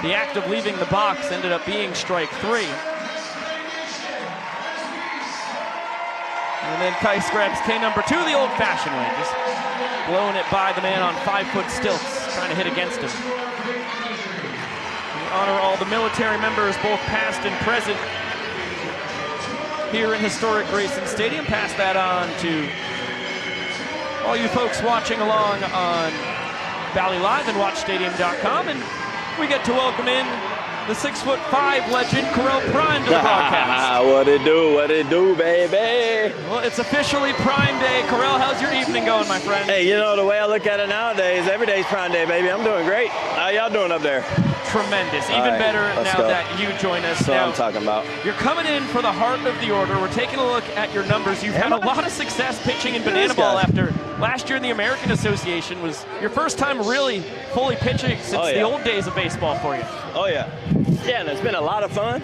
the act of leaving the box ended up being strike 3. And then Kais grabs K number 2 the old-fashioned way, just blowing it by the man on 5-foot stilts, trying to hit against him. We honor all the military members, both past and present, here in historic Grayson Stadium. Pass that on to all you folks watching along on Valley Live and WatchStadium.com, and we get to welcome in the 6'5" legend, Correll Prime, to the broadcast. What it do, baby? Well, it's officially Prime Day. Correll, how's your evening going, my friend? Hey, you know, the way I look at it nowadays, every day's Prime Day, baby. I'm doing great. How y'all doing up there? Tremendous. Even better now that you join us. That's what now, I'm talking about. You're coming in for the heart of the order. We're taking a look at your numbers. You've had a lot of success pitching in banana ball after last year in the American Association was your first time really fully pitching since the old days of baseball for you. Oh, yeah. Yeah, and it's been a lot of fun.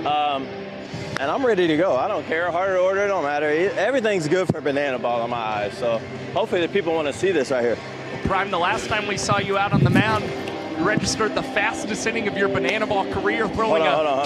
And I'm ready to go. I don't care. Heart or order, it don't matter. Everything's good for banana ball in my eyes. So hopefully the people want to see this right here. Prime, the last time we saw you out on the mound, you registered the fastest inning of your banana ball career, throwing a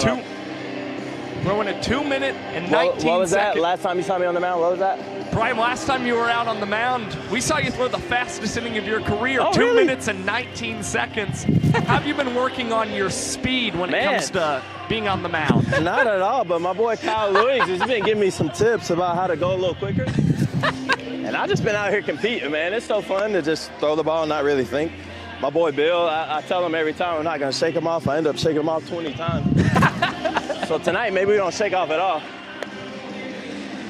2-minute and 19 seconds. What was that? Last time you saw me on the mound, what was that? Prime, last time you were out on the mound, we saw you throw the fastest inning of your career, 2 minutes and 19 seconds. Have you been working on your speed when it comes to being on the mound? Not at all, but my boy Kyle Lewis has been giving me some tips about how to go a little quicker. And I've just been out here competing, man. It's so fun to just throw the ball and not really think. My boy Bill, I tell him every time I'm not going to shake him off. I end up shaking him off 20 times. So tonight, maybe we don't shake off at all.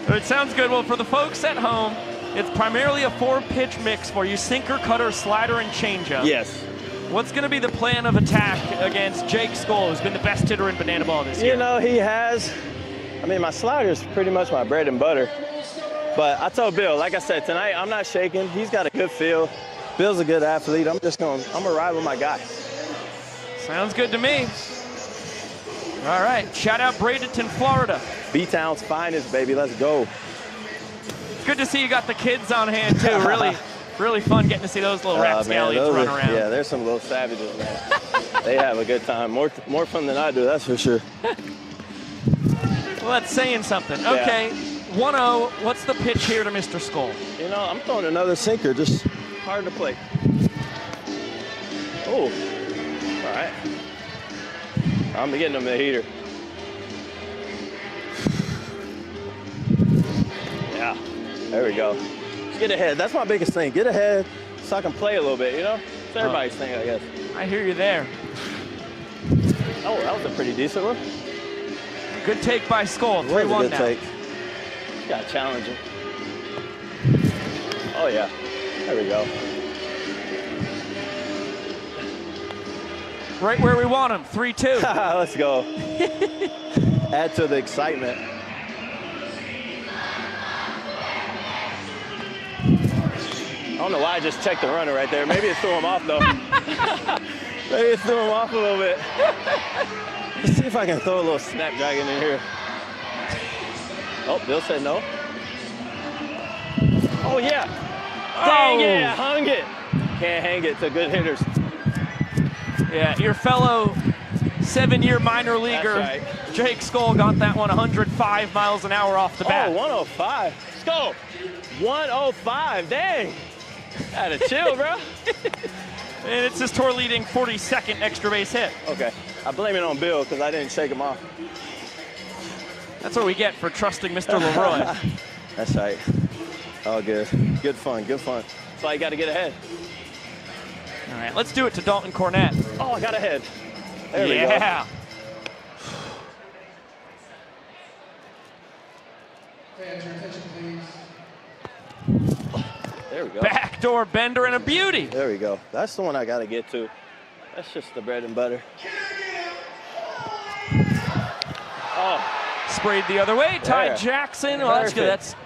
It sounds good. Well, for the folks at home, It's primarily a 4-pitch mix for you: sinker, cutter, slider, and changeup. Yes. What's going to be the plan of attack against Jake Skoll, who's been the best hitter in Banana Ball this year? You know, he has. I mean, my slider's pretty much my bread and butter. But I told Bill, like I said, tonight I'm not shaking. He's got a good feel. Bill's a good athlete. I'm gonna ride with my guy. Sounds good to me. All right, shout out Bradenton, Florida. B-Town's finest, baby. Let's go. Good to see you got the kids on hand too. Really fun getting to see those little rapscallions run around. Yeah, there's some little savages, man. They have a good time. More fun than I do, that's for sure. Well, that's saying something. Yeah. Okay, 1-0. What's the pitch here to Mr. Skoll? You know, I'm throwing another sinker, just hard to play. Oh, all right. I'm getting him the heater. Yeah, there we go. Just get ahead. That's my biggest thing. Get ahead so I can play a little bit, you know? It's everybody's thing, I guess. I hear you there. Oh, that was a pretty decent one. Good take by Skoll. 3-1 now. Take. Got to challenge him. Oh, yeah. There we go. Right where we want him. 3-2. Let's go. Add to the excitement. I don't know why I just checked the runner right there. Maybe it threw him off, though. Maybe it threw him off a little bit. Let's see if I can throw a little Snapdragon in here. Oh, Bill said no. Oh, yeah. Dang it, I hung it. Can't hang it to good hitters. Yeah, your fellow 7-year minor leaguer, right. Jake Skoll, got that one 105 miles an hour off the bat. Oh, 105. Skoll, 105, dang. Had to chill, bro. And it's his tour leading 42nd extra base hit. Okay, I blame it on Bill because I didn't shake him off. That's what we get for trusting Mr. Leroy. That's right. All good. Good fun, good fun. That's why you got to get ahead. All right, let's do it to Dalton Cornett. Oh, I got ahead. There we go. Yeah. There we go. Backdoor bender and a beauty. There we go. That's the one I got to get to. That's just the bread and butter. Oh. Sprayed the other way. Ty There. Jackson. Well, that's good. That's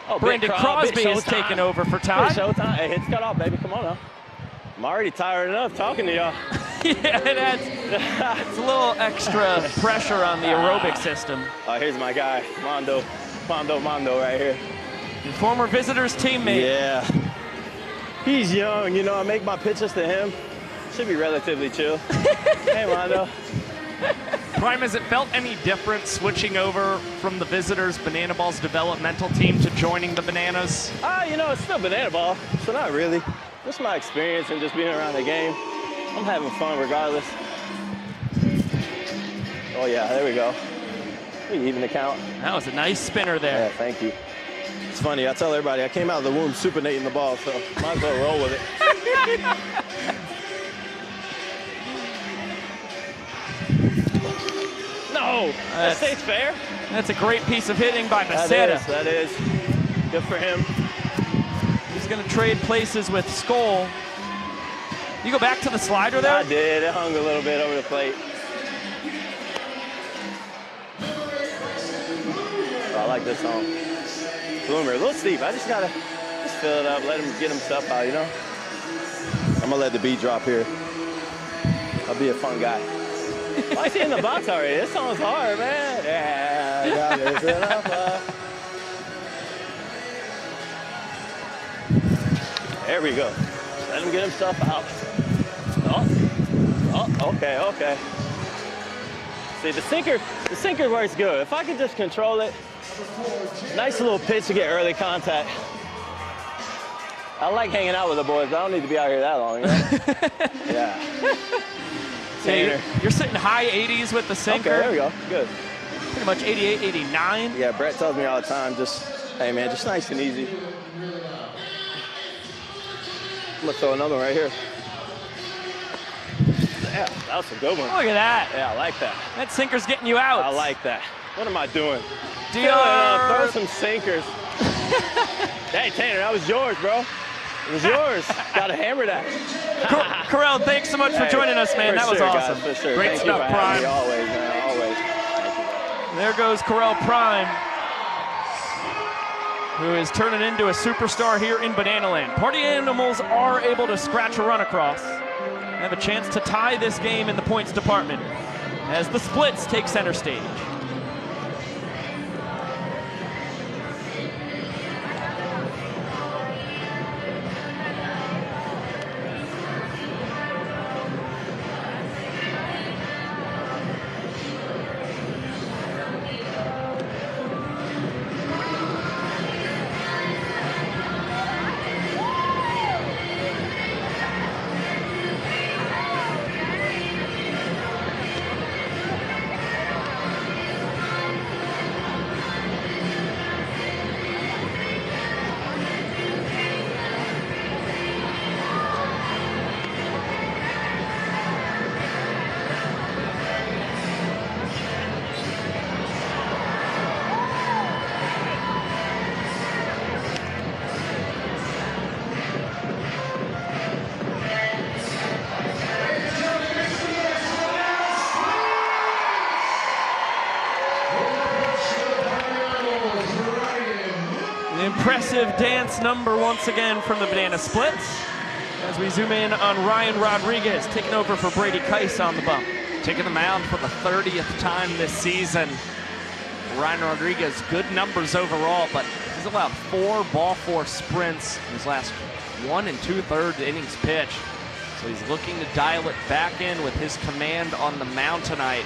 Oh, Brandon Crosby is taking over for Ty. Showtime. Hey, hits cut off, baby. Come on now. I'm already tired enough talking to y'all. Yeah, that's a little extra pressure on the aerobic system. Oh, here's my guy, Mondo right here. Your former Visitors teammate. Yeah. He's young, you know, I make my pitches to him. Should be relatively chill. Hey, Mondo. Prime, has it felt any different switching over from the Visitors Banana Ball's developmental team to joining the Bananas? You know, it's still Banana Ball, so not really. Just my experience and just being around the game. I'm having fun regardless. Oh yeah, there we go. We even the count. That was a nice spinner there. Yeah, thank you. It's funny, I tell everybody, I came out of the womb supinating the ball, so might as well roll with it. No, that stays fair. That's a great piece of hitting by Becerra. That is. Good for him. He's going to trade places with Skoll. You go back to the slider there? I did. It hung a little bit over the plate. Oh, I like this song. Bloomer, a little steep. I just got to fill it up, let him get himself out, you know? I'm going to let the beat drop here. I'll be a fun guy. Why is he in the box already? This song's hard, man. Yeah, there we go. Let him get himself out. Oh, okay. See, the sinker works good. If I could just control it, nice little pitch to get early contact. I like hanging out with the boys, but I don't need to be out here that long, you know? Yeah. Yeah, you're sitting high 80s with the sinker. Okay, there we go. Good. Pretty much 88, 89. Yeah, Brett tells me all the time, just, hey, man, just nice and easy. I'm going to throw another one right here. Yeah, that was a good one. Look at that. Yeah, I like that. That sinker's getting you out. I like that. What am I doing? DR. Throw some sinkers. Hey, Tanner, that was yours, bro. It was yours. Got to hammer that. Corral, thanks so much for joining us, man. That was awesome. Guys, for sure. Great Thank stuff, Prime. Always, man. Always. There goes Corral Prime, who is turning into a superstar here in Banana Land. Party Animals are able to scratch a run across, have a chance to tie this game in the points department as the splits take center stage. Impressive dance number once again from the Banana Splits as we zoom in on Ryan Rodriguez taking over for Brady Keiss on the bump. Taking the mound for the 30th time this season. Ryan Rodriguez, good numbers overall, but he's allowed 4 ball-4 sprints in his last 1 2/3 innings pitched. So he's looking to dial it back in with his command on the mound tonight.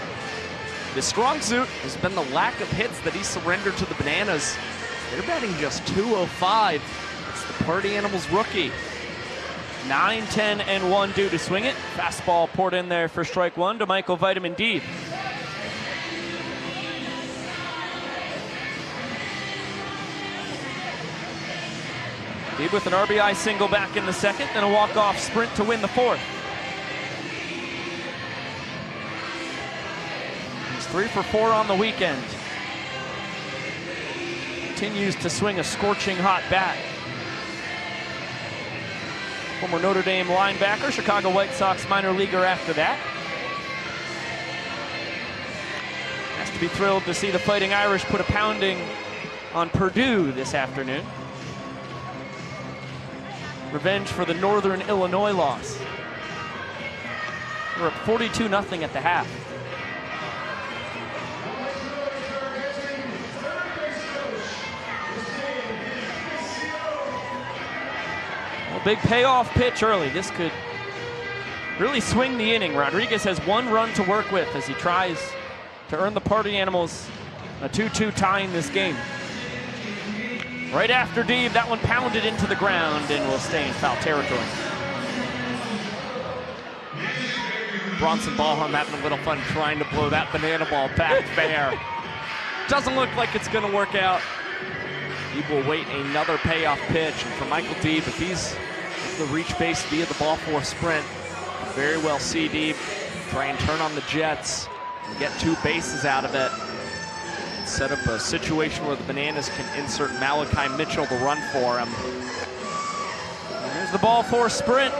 His strong suit has been the lack of hits that he surrendered to the Bananas. They're batting just .205. It's the Party Animals rookie. 9, 10, and 1 due to swing it. Fastball poured in there for strike 1 to Michael Vitamin D. Deeb with an RBI single back in the second, then a walk-off sprint to win the 4th. He's 3 for 4 on the weekend. Continues to swing a scorching hot bat. Former Notre Dame linebacker, Chicago White Sox minor leaguer after that. Has to be thrilled to see the Fighting Irish put a pounding on Purdue this afternoon. Revenge for the Northern Illinois loss. We're up 42-0 at the half. Big payoff pitch early. This could really swing the inning. Rodriguez has 1 run to work with as he tries to earn the Party Animals a 2-2 tie in this game. Right after Deeb, that one pounded into the ground and will stay in foul territory. Bronson Ballhorn having a little fun trying to blow that banana ball back fair. Doesn't look like it's going to work out. Deeb will wait another payoff pitch, and for Michael Deeb, if he's able to reach base via the ball-4 sprint, very well see Deeb try and turn on the Jets and get 2 bases out of it. Set up a situation where the Bananas can insert Malachi Mitchell to run for him. And here's the ball-4 sprint.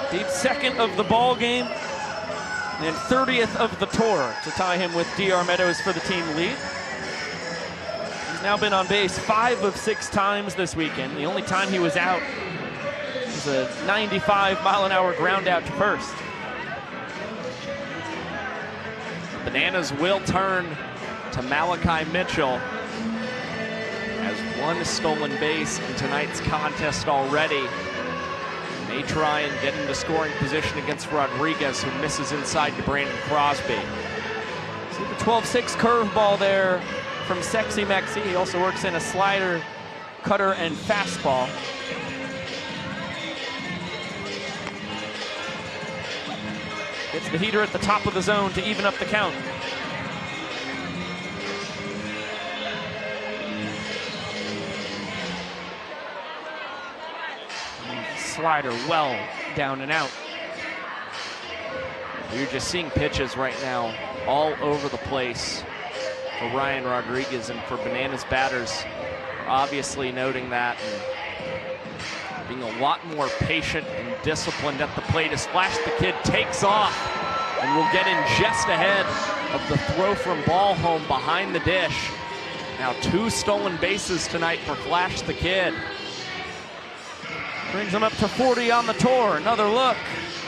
Deeb's 2nd of the ball game and 30th of the tour to tie him with D.R. Meadows for the team lead. He's now been on base 5 of 6 times this weekend. The only time he was out was a 95-mile-an-hour ground out to first. The Bananas will turn to Malachi Mitchell. Has 1 stolen base in tonight's contest already. May try and get into scoring position against Rodriguez, who misses inside to Brandon Crosby. See the 12-6 curveball there from Sexy Mexi. He also works in a slider, cutter, and fastball. Gets the heater at the top of the zone to even up the count. Slider well down and out. You're just seeing pitches right now all over the place for Ryan Rodriguez and for Bananas batters. obviously noting that and being a lot more patient and disciplined at the plate as Flash the Kid takes off and will get in just ahead of the throw from Ballhome behind the dish. Now 2 stolen bases tonight for Flash the Kid. Brings him up to 40 on the tour. Another look.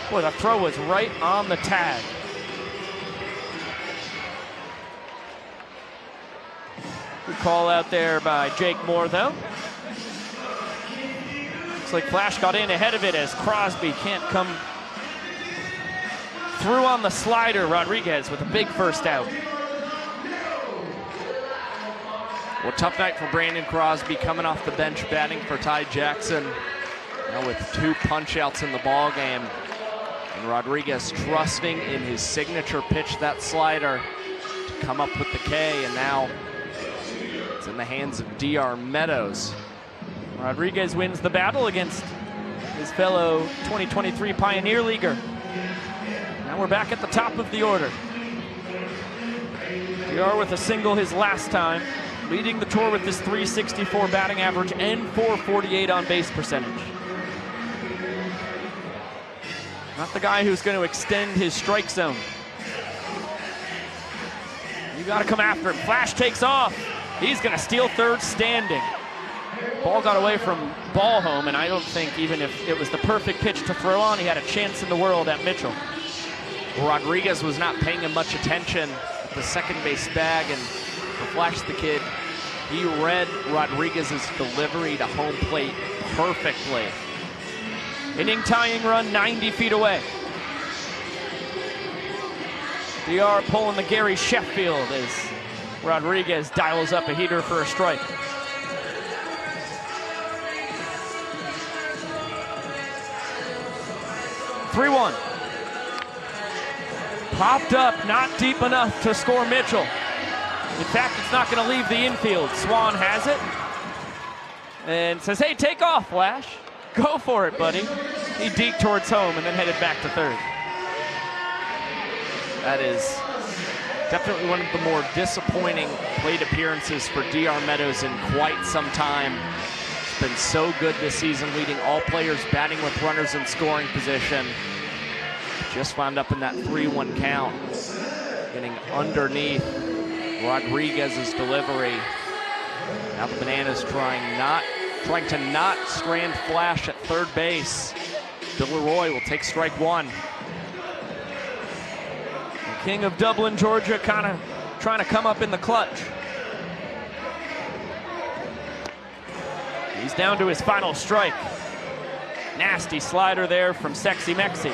Boy, the throw was right on the tag. Good call out there by Jake Moore, though. Looks like Flash got in ahead of it as Crosby can't come through on the slider. Rodriguez with a big first out. Well, tough night for Brandon Crosby coming off the bench batting for Ty Jackson. Now with 2 punch-outs in the ball game. And Rodriguez trusting in his signature pitch, that slider, to come up with the K. And now it's in the hands of DR Meadows. Rodriguez wins the battle against his fellow 2023 Pioneer Leaguer. Now we're back at the top of the order. DR with a single his last time, leading the tour with this .364 batting average and .448 on base percentage. Not the guy who's going to extend his strike zone. You got to come after him. Flash takes off. He's going to steal third standing. Ball got away from Ballhome, and I don't think even if it was the perfect pitch to throw on, he had a chance in the world at Mitchell. Rodriguez was not paying him much attention at the second base bag, and for Flash the Kid, he read Rodriguez's delivery to home plate perfectly. Inning tying run 90 feet away. DR pulling the Gary Sheffield as Rodriguez dials up a heater for a strike. .3-1. Popped up, not deep enough to score Mitchell. In fact, it's not going to leave the infield. Swan has it and says, hey, take off, Flash. Go for it, buddy. He deked towards home and then headed back to third. That is definitely one of the more disappointing plate appearances for DR Meadows in quite some time. It's been so good this season, leading all players batting with runners in scoring position. Just wound up in that 3-1 count, getting underneath Rodriguez's delivery. Now the Bananas trying to not strand Flash at third base. Bill Leroy will take strike 1. The king of Dublin, Georgia, kind of trying to come up in the clutch. He's down to his final strike. Nasty slider there from Sexy Mexi.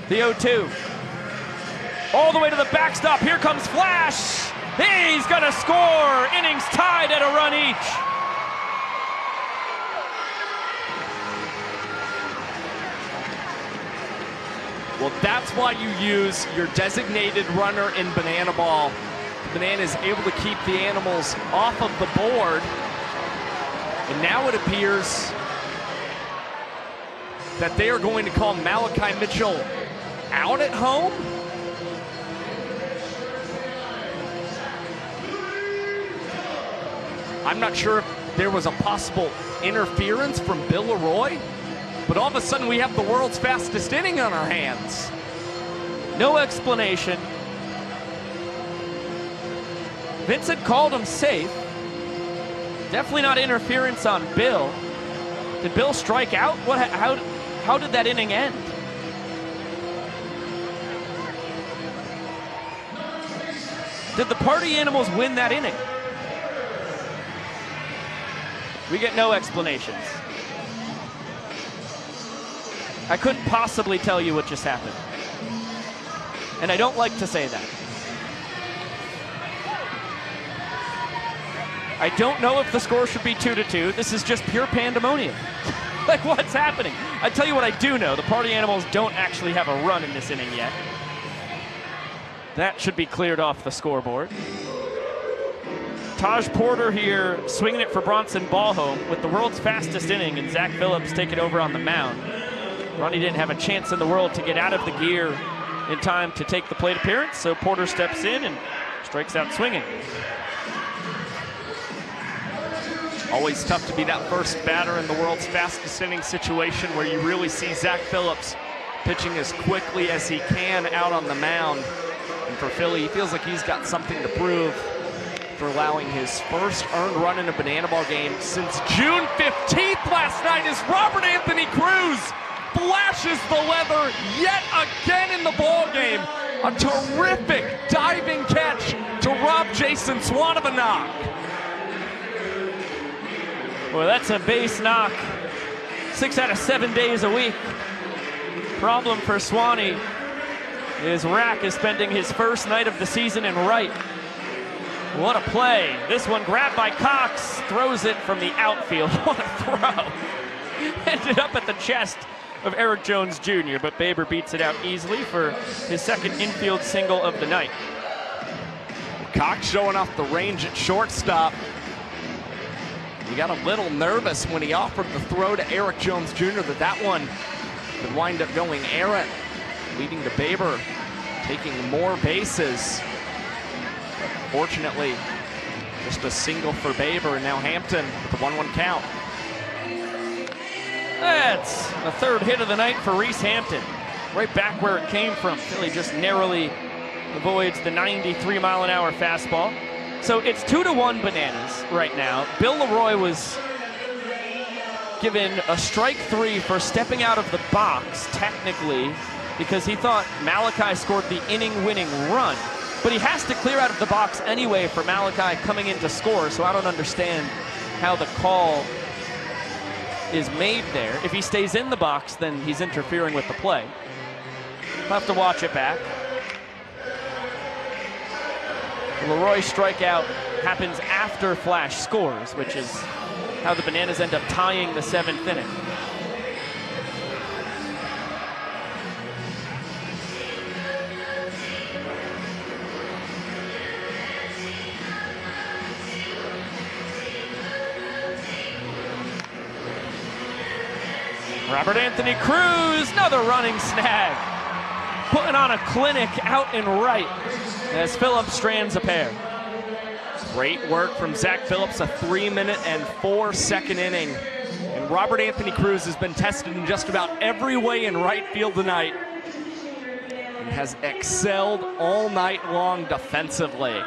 The 0-2. All the way to the backstop. Here comes Flash. He's going to score. Innings tied at a run each. Well, that's why you use your designated runner in banana ball. The Banana is able to keep the animals off of the board. And now it appears that they are going to call Malachi Mitchell out at home. I'm not sure if there was a possible interference from Bill Leroy, but all of a sudden we have the world's fastest inning on our hands. No explanation. Vincent called him safe. Definitely not interference on Bill. Did Bill strike out? How did that inning end? Did the Party Animals win that inning? We get no explanations. I couldn't possibly tell you what just happened. And I don't like to say that. I don't know if the score should be 2-2. This is just pure pandemonium. Like, what's happening? I tell you what I do know. The Party Animals don't actually have a run in this inning yet. That should be cleared off the scoreboard. Taj Porter here swinging it for Bronson Ballhome with the world's fastest inning, and Zach Phillips taking over on the mound. Ronnie didn't have a chance in the world to get out of the gear in time to take the plate appearance, so Porter steps in and strikes out swinging. Always tough to be that first batter in the world's fastest inning situation where you really see Zach Phillips pitching as quickly as he can out on the mound. And for Philly, he feels like he's got something to prove for allowing his first earned run in a banana ball game since June 15th last night as Robert Anthony Cruz flashes the leather yet again in the ball game. A terrific diving catch to rob Jason Swan of a knock. Boy, that's a base knock. 6 out of 7 days a week. Problem for Swanee is Rack is spending his first night of the season in right. What a play. This one grabbed by Cox, throws it from the outfield. What a throw. Ended up at the chest of Eric Jones Jr., but Baber beats it out easily for his second infield single of the night. Cox showing off the range at shortstop. He got a little nervous when he offered the throw to Eric Jones Jr. that one could wind up going errant, leading to Baber taking more bases. Fortunately, just a single for Baber, and now Hampton with a 1-1 count. That's the third hit of the night for Reese Hampton. Right back where it came from. Philly just narrowly avoids the 93-mile-an-hour fastball. So it's 2-1 Bananas right now. Bill Leroy was given a strike 3 for stepping out of the box, technically, because he thought Malachi scored the inning-winning run. But he has to clear out of the box anyway for Malachi coming in to score, so I don't understand how the call is made there. If he stays in the box, then he's interfering with the play. We'll have to watch it back. Leroy's strikeout happens after Flash scores, which is how the Bananas end up tying the 7th inning. Robert Anthony Cruz, another running snag. Putting on a clinic out in right as Phillips strands a pair. Great work from Zach Phillips, a 3-minute and 4-second inning. And Robert Anthony Cruz has been tested in just about every way in right field tonight and has excelled all night long defensively.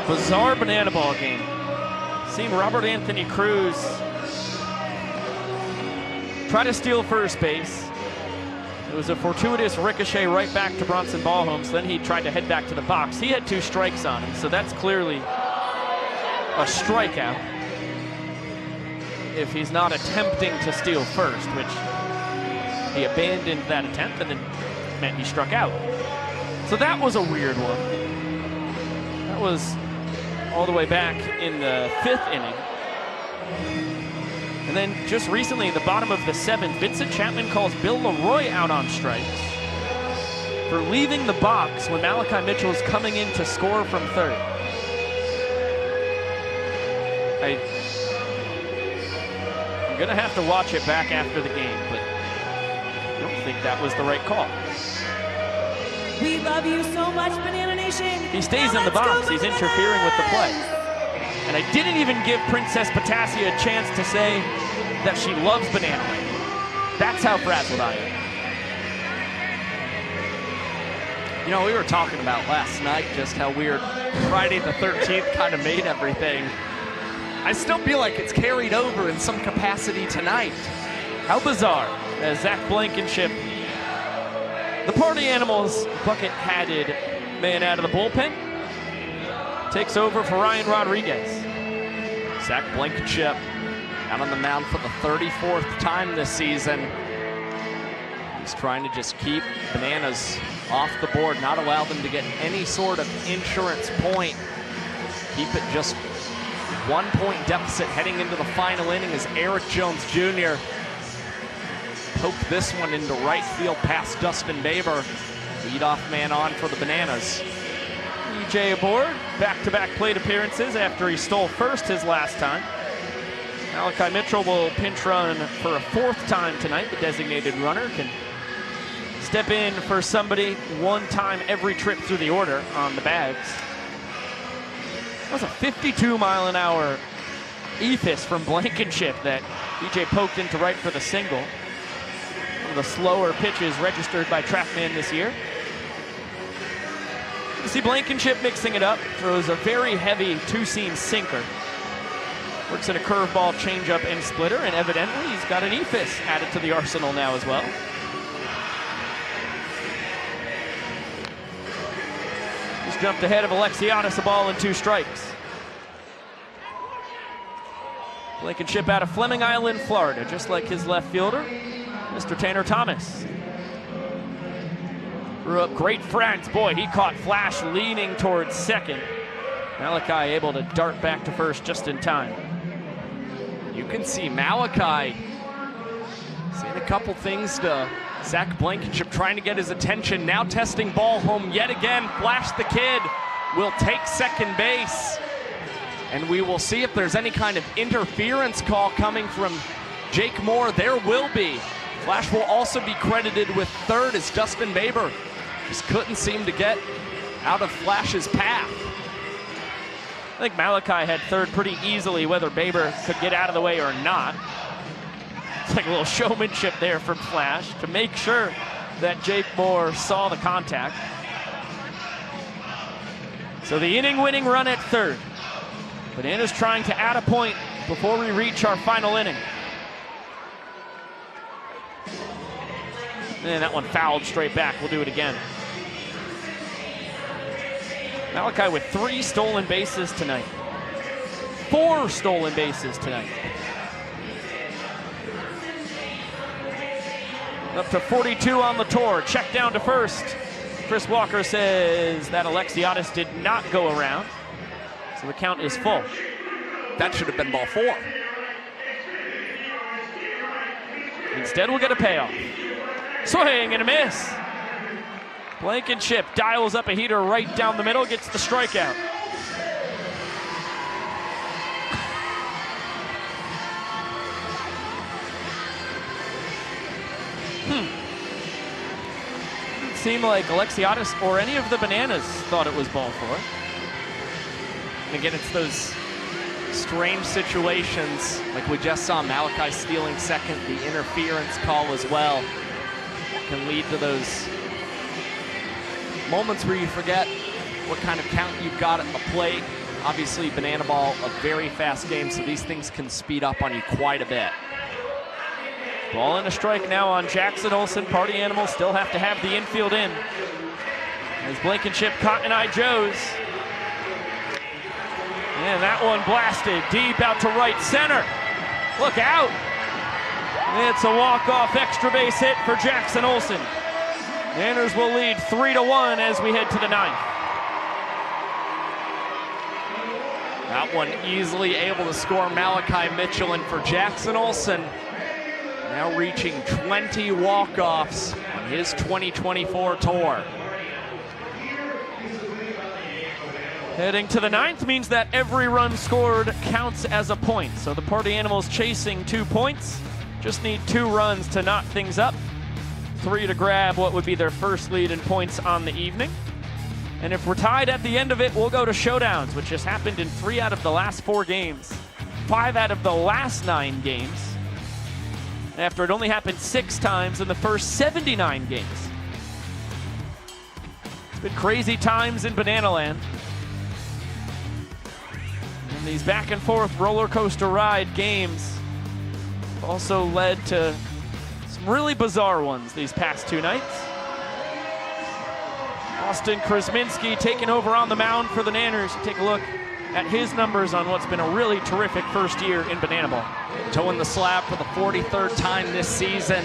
Bizarre banana ball game. Seen Robert Anthony Cruz try to steal first base. It was a fortuitous ricochet right back to Bronson Ballholmes. Then he tried to head back to the box. He had 2 strikes on him, so that's clearly a strikeout if he's not attempting to steal first, which he abandoned that attempt and then meant he struck out. So that was a weird one. That was all the way back in the 5th inning. And then just recently, the bottom of the 7th, Vincent Chapman calls Bill Leroy out on strikes for leaving the box when Malachi Mitchell is coming in to score from third. I'm gonna have to watch it back after the game, but I don't think that was the right call. We love you so much, Banana Nation. If he stays in the box, he's interfering with the play. And I didn't even give Princess Potassia a chance to say that she loves Banana Land. That's how frazzled I am. You know, we were talking about last night just how weird Friday the 13th kind of made everything. I still feel like it's carried over in some capacity tonight. How bizarre, as Zach Blankenship, the Party Animals bucket-hatted man out of the bullpen, takes over for Ryan Rodriguez. Zach Blankenship out on the mound for the 34th time this season. He's trying to just keep Bananas off the board, not allow them to get any sort of insurance point keep it just 1 point deficit heading into the final inning as Eric Jones Jr. poked this one into right field past Dustin Baber. Leadoff man on for the Bananas. EJ aboard, back-to-back plate appearances after he stole first his last time. Malachi Mitchell will pinch run for a 4th time tonight. The designated runner can step in for somebody 1 time every trip through the order on the bags. That was a 52-mile-an-hour ephus from Blankenship that EJ poked into right for the single. One of the slower pitches registered by TrackMan this year. You see Blankenship mixing it up, throws a very heavy 2-seam sinker. Works in a curveball, changeup, and splitter, and evidently he's got an ephus added to the arsenal now as well. Just jumped ahead of Alexiadis, a ball and 2 strikes. Blankenship out of Fleming Island, Florida, just like his left fielder, Mr. Tanner Thomas. Grew up great friends. Boy, he caught Flash leaning towards second. Malachi able to dart back to first just in time. You can see Malachi saying a couple things to Zach Blankenship, trying to get his attention. Now testing ball home yet again. Flash the Kid will take second base. And we will see if there's any kind of interference call coming from Jake Moore. There will be. Flash will also be credited with third as Dustin Baber just couldn't seem to get out of Flash's path. I think Malachi had third pretty easily, whether Baber could get out of the way or not. It's like a little showmanship there from Flash to make sure that Jake Moore saw the contact. So the inning-winning run at third. Bananas trying to add a point before we reach our final inning. And that one fouled straight back. We'll do it again. Malachi with 3 stolen bases tonight. 4 stolen bases tonight. Up to 42 on the tour. Check down to first. Chris Walker says that Alexiadis did not go around. So the count is full. That should have been ball 4. Instead, we'll get a payoff. Swing and a miss. Blankenship dials up a heater right down the middle, gets the strikeout. It seemed like Alexiadis or any of the Bananas thought it was ball 4. And again, it's those strange situations, like we just saw Malachi stealing second, the interference call as well, can lead to those moments where you forget what kind of count you've got at the plate. Obviously, banana ball, a very fast game, so these things can speed up on you quite a bit. Ball and a strike now on Jackson Olsen. Party Animals still have to have the infield in. As Blankenship, Cotton Eye Joes. And that one blasted deep out to right center. Look out. It's a walk-off extra base hit for Jackson Olsen. Manners will lead 3-1 as we head to the 9th. That one easily able to score Malachi Mitchell, and for Jackson Olsen, now reaching 20 walk-offs on his 2024 tour. Heading to the 9th means that every run scored counts as a point. So the Party Animals chasing 2 points. Just need 2 runs to knot things up. 3 to grab what would be their first lead in points on the evening. And if we're tied at the end of it, we'll go to showdowns, which has happened in 3 out of the last 4 games. 5 out of the last 9 games. After it only happened 6 times in the first 79 games. It's been crazy times in Banana Land. And these back and forth roller coaster ride games also led to some really bizarre ones these past 2 nights. Austin Krasminski taking over on the mound for the Nanners. Take a look at his numbers on what's been a really terrific first year in Banana Ball. Toeing the slab for the 43rd time this season.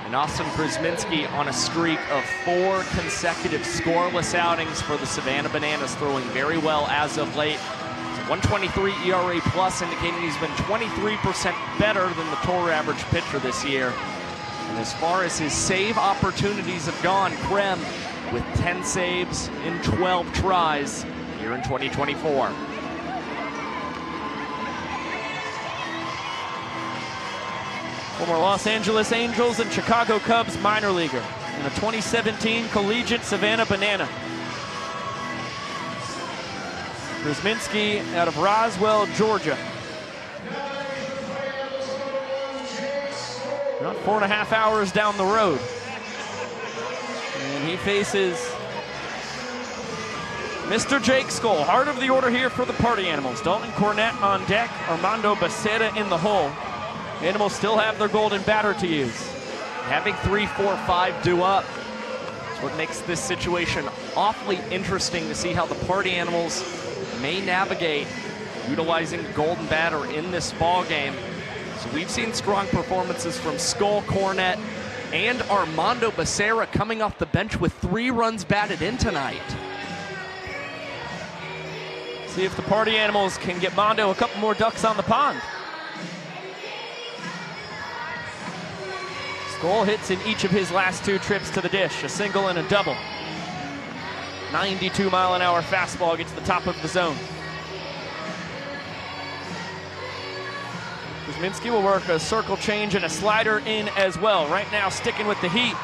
And Austin Krasminski on a streak of 4 consecutive scoreless outings for the Savannah Bananas, throwing very well as of late. 123 ERA plus, indicating he's been 23% better than the tour average pitcher this year. And as far as his save opportunities have gone, Krem with 10 saves in 12 tries here in 2024. Former Los Angeles Angels and Chicago Cubs minor leaguer and a 2017 collegiate Savannah Banana. Kuzminski out of Roswell, Georgia. About 4.5 hours down the road. And he faces Mr. Jake Skoll. Heart of the order here for the Party Animals. Dalton Cornette on deck, Armando Becerra in the hole. The Animals still have their golden batter to use. Having 3, 4, 5 due up is what makes this situation awfully interesting to see how the Party Animals may navigate utilizing the golden batter in this ball game. So we've seen strong performances from Skoll, Cornette, and Armando Becerra coming off the bench with 3 runs batted in tonight. See if the Party Animals can get Mondo a couple more ducks on the pond. Skoll hits in each of his last 2 trips to the dish, a single and a double. 92-mile-an-hour fastball gets the top of the zone. Kuzminski will work a circle change and a slider in as well. Right now sticking with the heat.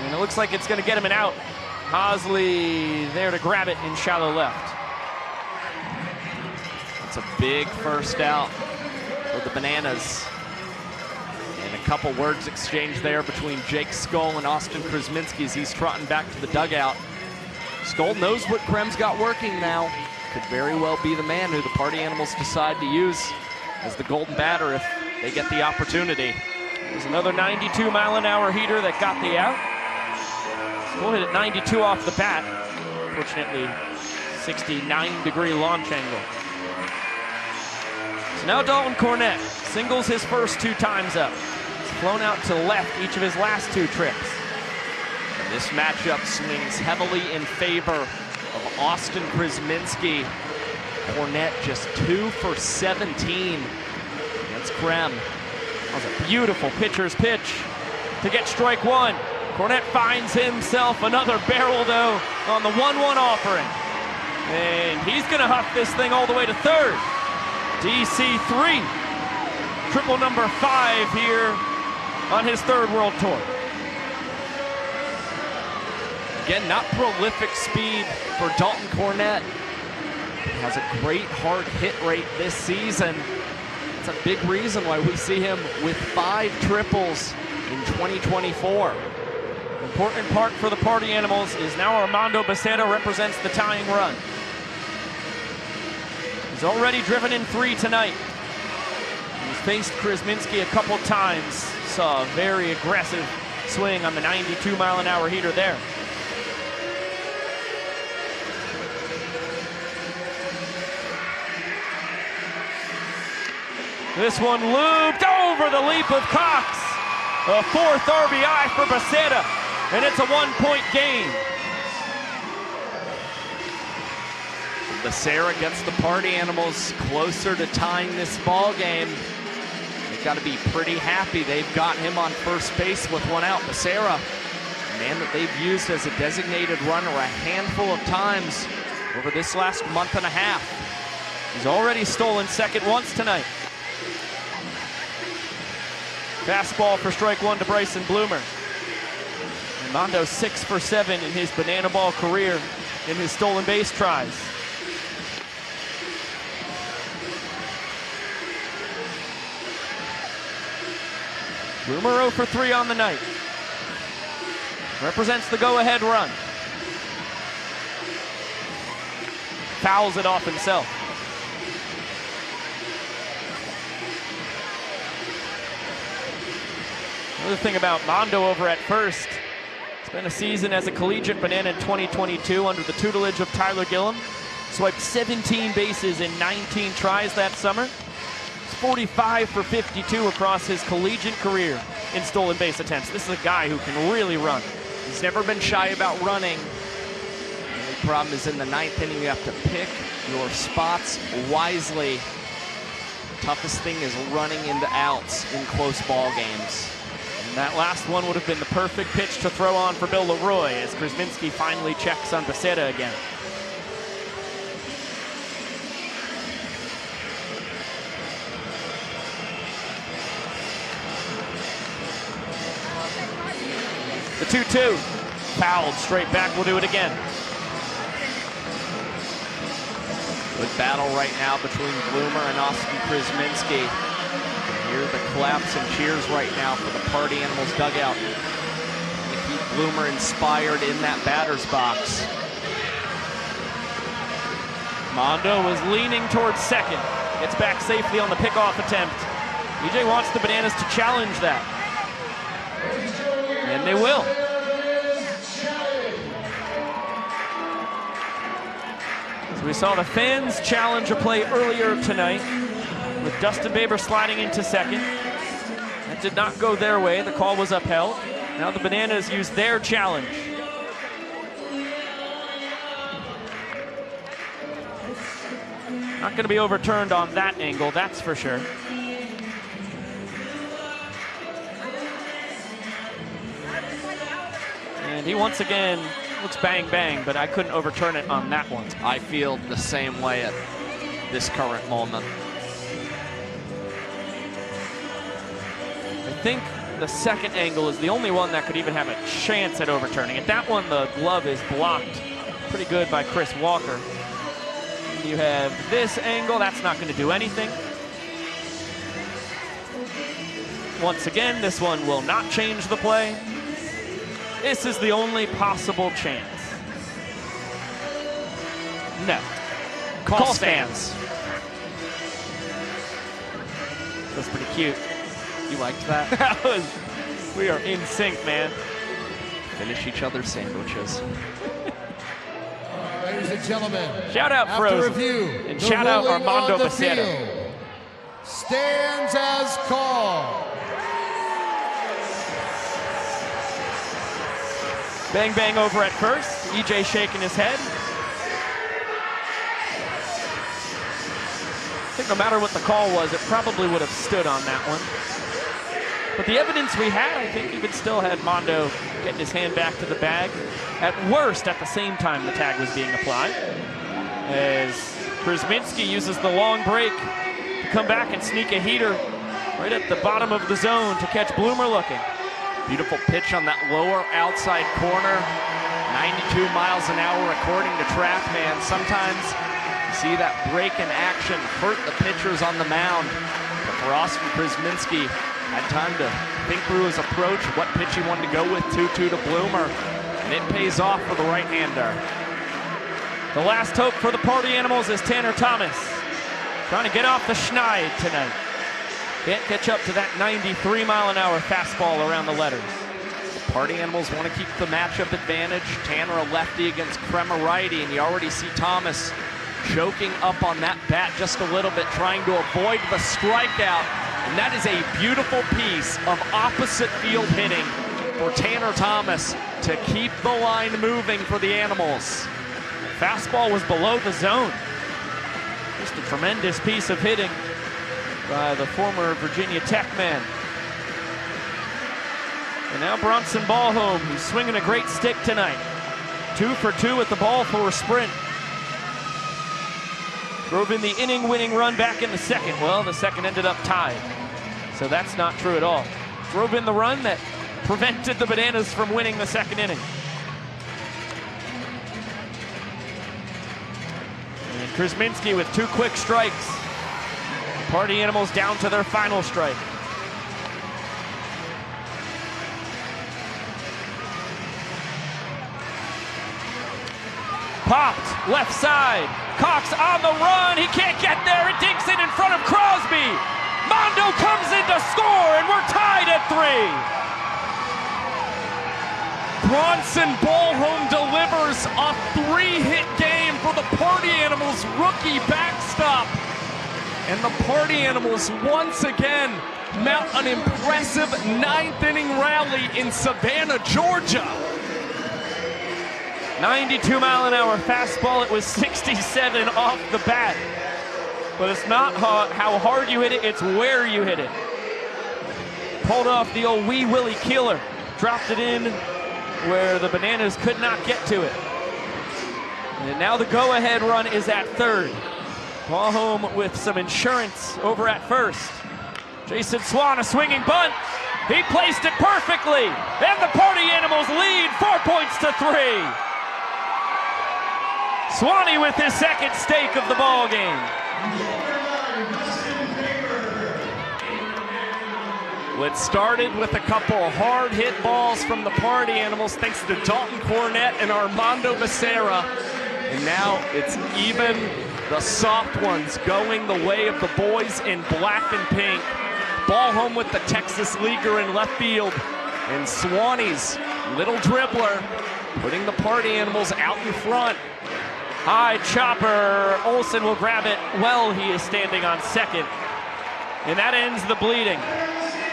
And it looks like it's going to get him an out. Hosley there to grab it in shallow left. It's a big first out for the Bananas. And a couple words exchanged there between Jake Skoll and Austin Kuzminski as he's trotting back to the dugout. Skoll knows what Krem's got working now. Could very well be the man who the Party Animals decide to use as the golden batter if they get the opportunity. There's another 92-mile-an-hour heater that got the out. Skoll hit at 92 off the bat. Fortunately, 69-degree launch angle. So now Dalton Cornette singles his first 2 times up. He's flown out to left each of his last 2 trips. And this matchup swings heavily in favor of Austin Kuzminski. Cornette just 2 for 17 against Krem. That was a beautiful pitcher's pitch to get strike 1. Cornette finds himself another barrel though on the 1-1 offering. And he's gonna huff this thing all the way to third. DC3, triple number 5 here on his 3rd World Tour. Again, not prolific speed for Dalton Cornette. He has a great hard hit rate this season. It's a big reason why we see him with 5 triples in 2024. Important part for the Party Animals is now Armando Becerra represents the tying run. He's already driven in 3 tonight. He's faced Kuzminski a couple times. Saw a very aggressive swing on the 92-mile-an-hour heater there. This one looped over the leap of Cox. A 4th RBI for Becerra, and it's a 1-point game. Becerra gets the Party Animals closer to tying this ball game. They've got to be pretty happy they've got him on first base with 1 out. Becerra, a man that they've used as a designated runner a handful of times over this last month and a half. He's already stolen second once tonight. Fastball for strike 1 to Bryson Bloomer. Armando 6 for 7 in his banana ball career in his stolen base tries. Bloomer 0 for 3 on the night. Represents the go-ahead run. Fouls it off himself. Another thing about Mondo over at first, spent a season as a collegiate banana in 2022 under the tutelage of Tyler Gillum. Swiped 17 bases in 19 tries that summer. He's 45 for 52 across his collegiate career in stolen base attempts. This is a guy who can really run. He's never been shy about running. problem is in the 9th inning, you have to pick your spots wisely. The toughest thing is running into outs in close ball games. And that last one would have been the perfect pitch to throw on for Bill Leroy as Krasminski finally checks on Becerra again. The 2-2, fouled straight back, we'll do it again. Good battle right now between Bloomer and Austin Krasminski. You can hear the claps and cheers right now for the Party Animals dugout. To keep Bloomer inspired in that batter's box. Mondo was leaning towards second. Gets back safely on the pickoff attempt. EJ wants the Bananas to challenge that. And they will. So we saw the fans challenge a play earlier tonight with Dustin Baber sliding into second. That did not go their way. The call was upheld. Now the Bananas use their challenge. Not going to be overturned on that angle, that's for sure. And he once again looks bang bang, but I couldn't overturn it on that one. I feel the same way at this current moment. I think the second angle is the only one that could even have a chance at overturning it. That one, the glove is blocked pretty good by Chris Walker. You have this angle, that's not going to do anything. Once again, this one will not change the play. This is the only possible chance. No. Call stands. That's pretty cute. You liked that? That was, we are in sync, man. Finish each other's sandwiches. Ladies and gentlemen, shout out after Frozen. review, And the shout out ruling Armando on the Becerra. field stands as called. Bang bang over at first. EJ shaking his head. I think no matter what the call was, it probably would have stood on that one. But the evidence we had, I think even still had Mondo getting his hand back to the bag. At worst, at the same time the tag was being applied. As Krasminski uses the long break to come back and sneak a heater right at the bottom of the zone to catch Bloomer looking. Beautiful pitch on that lower outside corner. 92 miles an hour according to TrackMan. Sometimes you see that break in action hurt the pitchers on the mound. But for Austin Krasminski, had time to think through his approach, what pitch he wanted to go with, 2-2 to Bloomer. And it pays off for the right-hander. The last hope for the Party Animals is Tanner Thomas. Trying to get off the schneid tonight. Can't catch up to that 93-mile-an-hour fastball around the letters. The Party Animals want to keep the matchup advantage. Tanner a lefty against Krem a righty, and you already see Thomas choking up on that bat just a little bit, trying to avoid the strikeout. And that is a beautiful piece of opposite field hitting for Tanner Thomas to keep the line moving for the Animals. Fastball was below the zone. Just a tremendous piece of hitting by the former Virginia Tech man. And now Bronson Ballholm, who's swinging a great stick tonight. 2 for 2 at the ball for a sprint. Drove in the inning-winning run back in the second. Well, the second ended up tied, so that's not true at all. Drove in the run that prevented the Bananas from winning the second inning. And Krasminski with 2 quick strikes. Party Animals down to their final strike. Popped, left side. Cox on the run, he can't get there, it dinks it in front of Crosby. Mondo comes in to score, and we're tied at 3. Bronson Ballholm delivers a 3-hit game for the Party Animals rookie backstop. And the Party Animals once again mount an impressive 9th inning rally in Savannah, Georgia. 92-mile-an-hour fastball. It was 67 off the bat. But it's not how hard you hit it, it's where you hit it. Pulled off the old Wee Willie Keeler. Dropped it in where the Bananas could not get to it. And now the go-ahead run is at third. Ball home with some insurance over at first. Jason Swan, a swinging bunt. He placed it perfectly. And the Party Animals lead 4 points to 3. Swanee with his second stake of the ball game. It started with a couple hard hit balls from the Party Animals thanks to Dalton Cornett and Armando Becerra. And now it's even the soft ones going the way of the boys in black and pink. Ball home with the Texas Leaguer in left field. And Swanee's little dribbler putting the Party Animals out in front. High chopper. Olsen will grab it. Well, he is standing on second. And that ends the bleeding.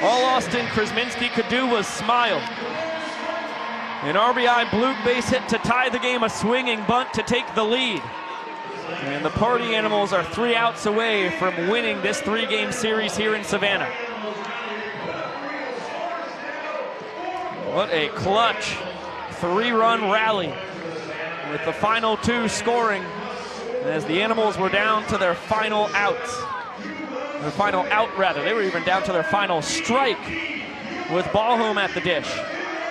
All Austin Krasminski could do was smile. An RBI blue base hit to tie the game, a swinging bunt to take the lead. And the Party Animals are 3 outs away from winning this 3-game series here in Savannah. What a clutch 3-run rally with the final 2 scoring as the Animals were down to their final outs. Their final out, rather. They were even down to their final strike with ball home at the dish.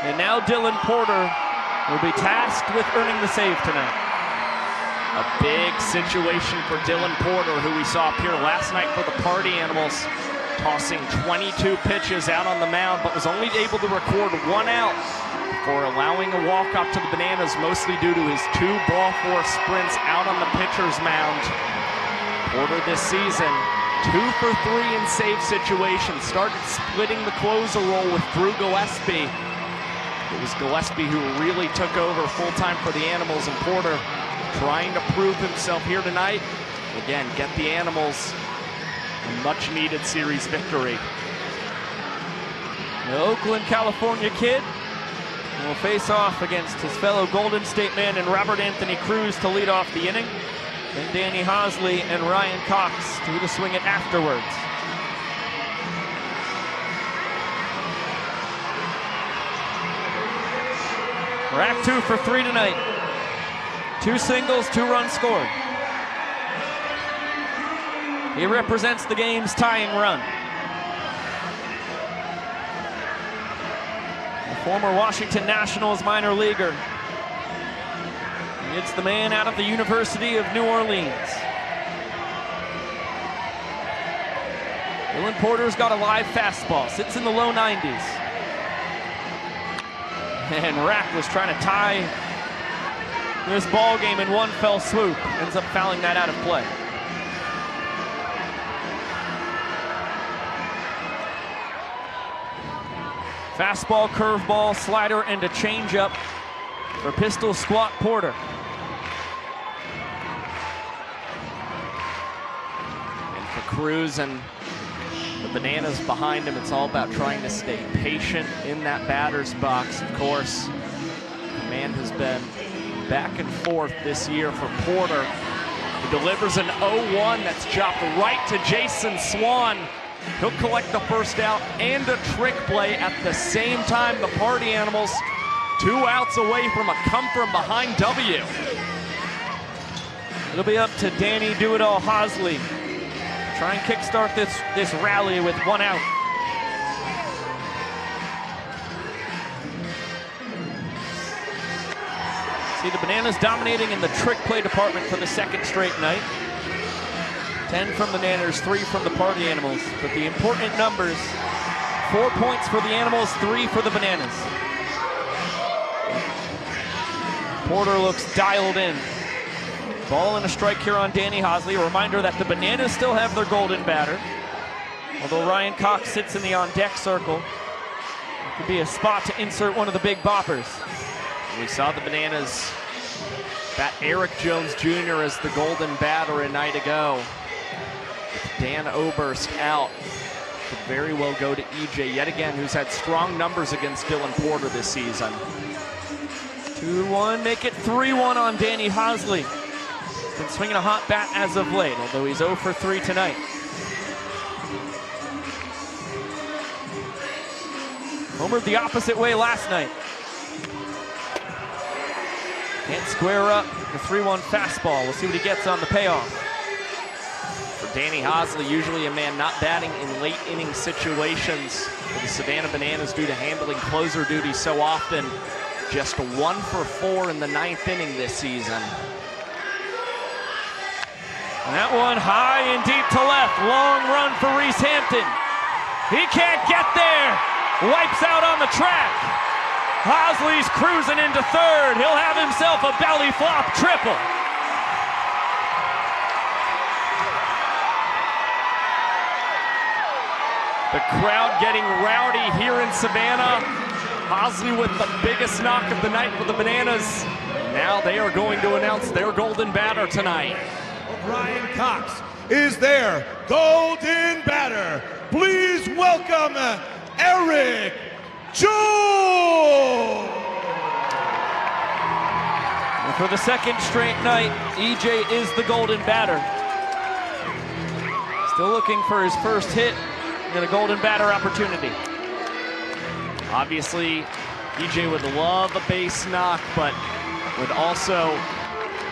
And now Dylan Porter will be tasked with earning the save tonight. A big situation for Dylan Porter, who we saw appear last night for the Party Animals, tossing 22 pitches out on the mound, but was only able to record 1 out before allowing a walk-off to the Bananas, mostly due to his 2 ball-4 sprints out on the pitcher's mound. Porter this season, 2 for 3 in save situations. Started splitting the closer role with Drew Gillespie. It was Gillespie who really took over full-time for the Animals, and Porter trying to prove himself here tonight. Again, get the Animals a much-needed series victory. The Oakland, California kid will face off against his fellow Golden State man and Robert Anthony Cruz to lead off the inning. Then Danny Hosley and Ryan Cox do the swing it afterwards. Rack 2 for 3 tonight. 2 singles, 2 runs scored. He represents the game's tying run. The former Washington Nationals minor leaguer. It's the man out of the University of New Orleans. Dylan Porter's got a live fastball, sits in the low 90s. And Rack was trying to tie this ball game in one fell swoop. Ends up fouling that out of play. Fastball, curveball, slider, and a changeup for Pistol Squat Porter. Cruz and the Bananas behind him. It's all about trying to stay patient in that batter's box. Of course, command has been back and forth this year for Porter, who delivers an 0-1 that's chopped right to Jason Swan. He'll collect the first out and a trick play at the same time. The Party Animals 2 outs away from a come-from-behind W. It'll be up to Danny Do-It-All Hosley. Try and kickstart this rally with 1 out. See the Bananas dominating in the trick play department for the 2nd straight night. 10 from the Nanners, 3 from the Party Animals. But the important numbers, 4 points for the Animals, 3 for the Bananas. Porter looks dialed in. Ball and a strike here on Danny Hosley. A reminder that the Bananas still have their golden batter. Although Ryan Cox sits in the on-deck circle, it could be a spot to insert one of the big boppers. We saw the Bananas bat Eric Jones Jr. as the golden batter a night ago. With Dan Oberst out, could very well go to EJ yet again, who's had strong numbers against Dylan Porter this season. 2-1, make it 3-1 on Danny Hosley. Been swinging a hot bat as of late, although he's 0 for 3 tonight. Homered the opposite way last night. Can't square up the 3-1 fastball. We'll see what he gets on the payoff. For Danny Hosley, usually a man not batting in late inning situations for the Savannah Bananas due to handling closer duties so often. Just 1 for 4 in the 9th inning this season. And that one high and deep to left. Long run for Reese Hampton. He can't get there. Wipes out on the track. Hosley's cruising into third. He'll have himself a belly flop triple. The crowd getting rowdy here in Savannah. Hosley with the biggest knock of the night for the Bananas. Now they are going to announce their golden batter tonight. Brian Cox is their golden batter. Please welcome Eric Joe. And for the second straight night, EJ is the golden batter. Still looking for his first hit and a golden batter opportunity. Obviously, EJ would love a base knock, but would also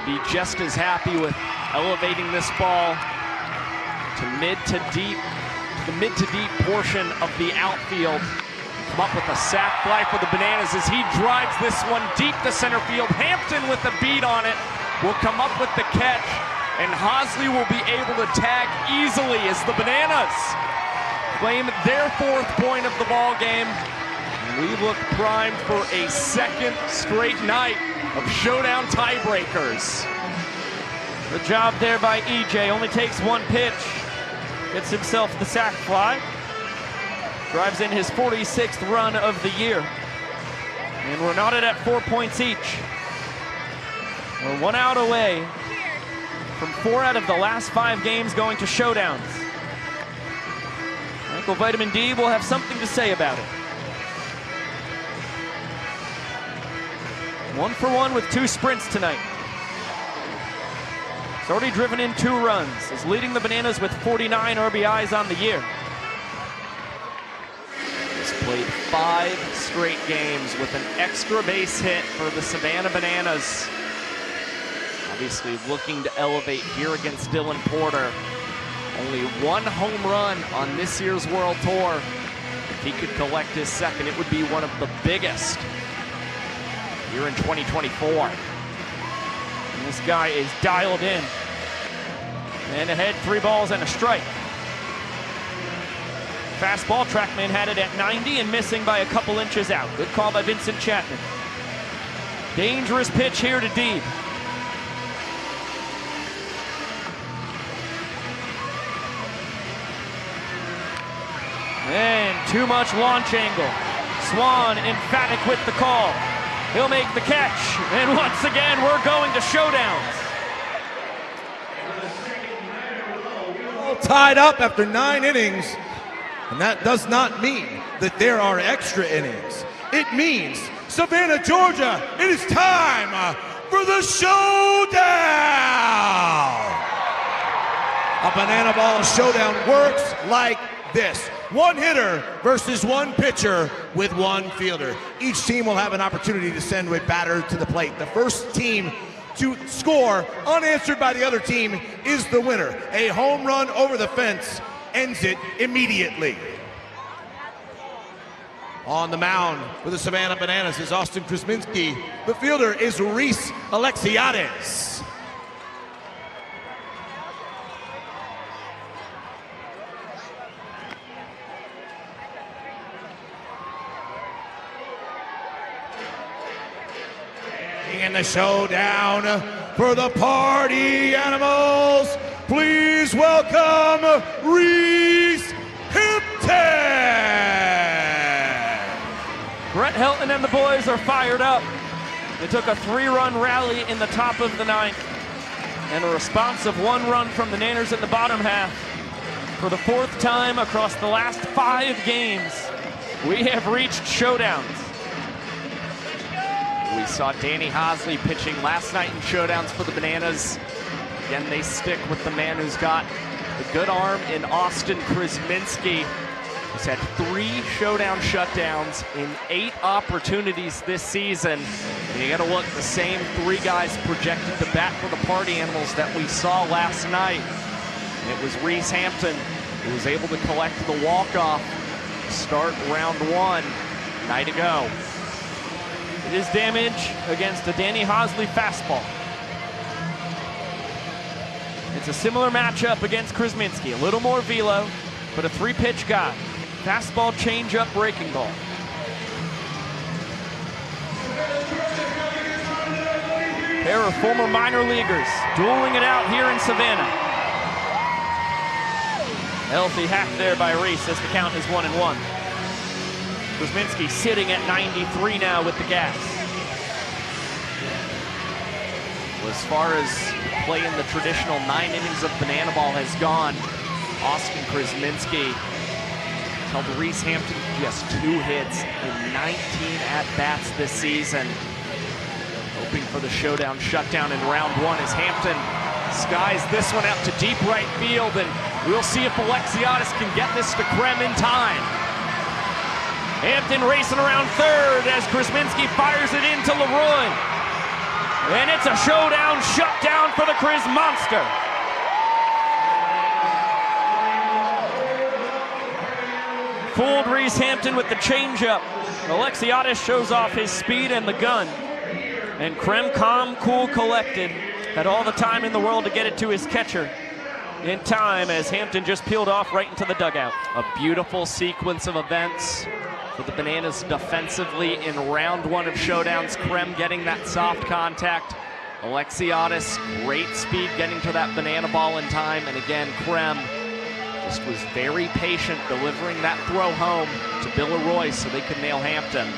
be just as happy with elevating this ball to the mid to deep portion of the outfield. Come up with a sac fly for the Bananas as he drives this one deep to center field. Hampton with the beat on it will come up with the catch, and Hosley will be able to tag easily as the Bananas claim their 4th point of the ball game. We look primed for a second straight night of showdown tiebreakers. Good job there by EJ. Only takes 1 pitch. Gets himself the sac fly. Drives in his 46th run of the year. And we're knotted at 4 points each. We're 1 out away from 4 out of the last 5 games going to showdowns. Michael Vitamin D will have something to say about it. 1 for 1 with 2 sprints tonight. He's already driven in 2 runs. He's leading the Bananas with 49 RBIs on the year. He's played 5 straight games with an extra base hit for the Savannah Bananas. Obviously looking to elevate here against Dylan Porter. Only 1 home run on this year's World Tour. If he could collect his second, it would be one of the biggest here in 2024. And this guy is dialed in. And ahead, 3 balls and a strike. Fastball, TrackMan had it at 90 and missing by a couple inches out. Good call by Vincent Chapman. Dangerous pitch here to Deeb. And too much launch angle. Swan emphatic with the call. He'll make the catch. And once again, we're going to showdowns. All tied up after 9 innings. And that does not mean that there are extra innings. It means, Savannah, Georgia, it is time for the showdown. A banana ball showdown works like this. 1 hitter versus 1 pitcher with 1 fielder. Each team will have an opportunity to send a batter to the plate. The first team to score unanswered by the other team is the winner. A home run over the fence ends it immediately. On the mound for the Savannah Bananas is Austin Krasminski. The fielder is Reese Alexiades. In the showdown for the party animals, please welcome Reese Hampton. Brett Helton and the boys are fired up. They took a 3-run rally in the top of the 9th and a response of 1 run from the Nanners in the bottom half. For the 4th time across the last 5 games, we have reached showdowns. We saw Danny Hosley pitching last night in showdowns for the Bananas. Again, they stick with the man who's got the good arm in Austin Krasminski. He's had 3 showdown shutdowns in 8 opportunities this season. And you got to look, the same 3 guys projected to bat for the Party Animals that we saw last night. And it was Reese Hampton who was able to collect the walk-off to start round 1 night ago. It is damage against a Danny Hosley fastball. It's a similar matchup against Krasminski. A little more velo, but a 3-pitch guy. Fastball, changeup, breaking ball. Pair of former minor leaguers dueling it out here in Savannah. Healthy hack there by Reese as the count is 1-1. Krasminski sitting at 93 now with the gas. Well, as far as playing the traditional 9 innings of banana ball has gone, Austin Krasminski held Reese Hampton just 2 hits in 19 at-bats this season. Hoping for the showdown shutdown in round 1 as Hampton skies this one out to deep right field, and we'll see if Alexiadis can get this to Krem in time. Hampton racing around third as Krasminski fires it into Leroy. And it's a showdown shutdown for the Kriz Monster. Fooled Reese Hampton with the changeup. Alexiadis shows off his speed and the gun. And Krem, calm, cool, collected, had all the time in the world to get it to his catcher in time as Hampton just peeled off right into the dugout. A beautiful sequence of events for the Bananas defensively in round 1 of showdowns. Krem getting that soft contact. Alexiadis, great speed getting to that banana ball in time. And again, Krem just was very patient delivering that throw home to Bill Leroy so they could nail Hampton.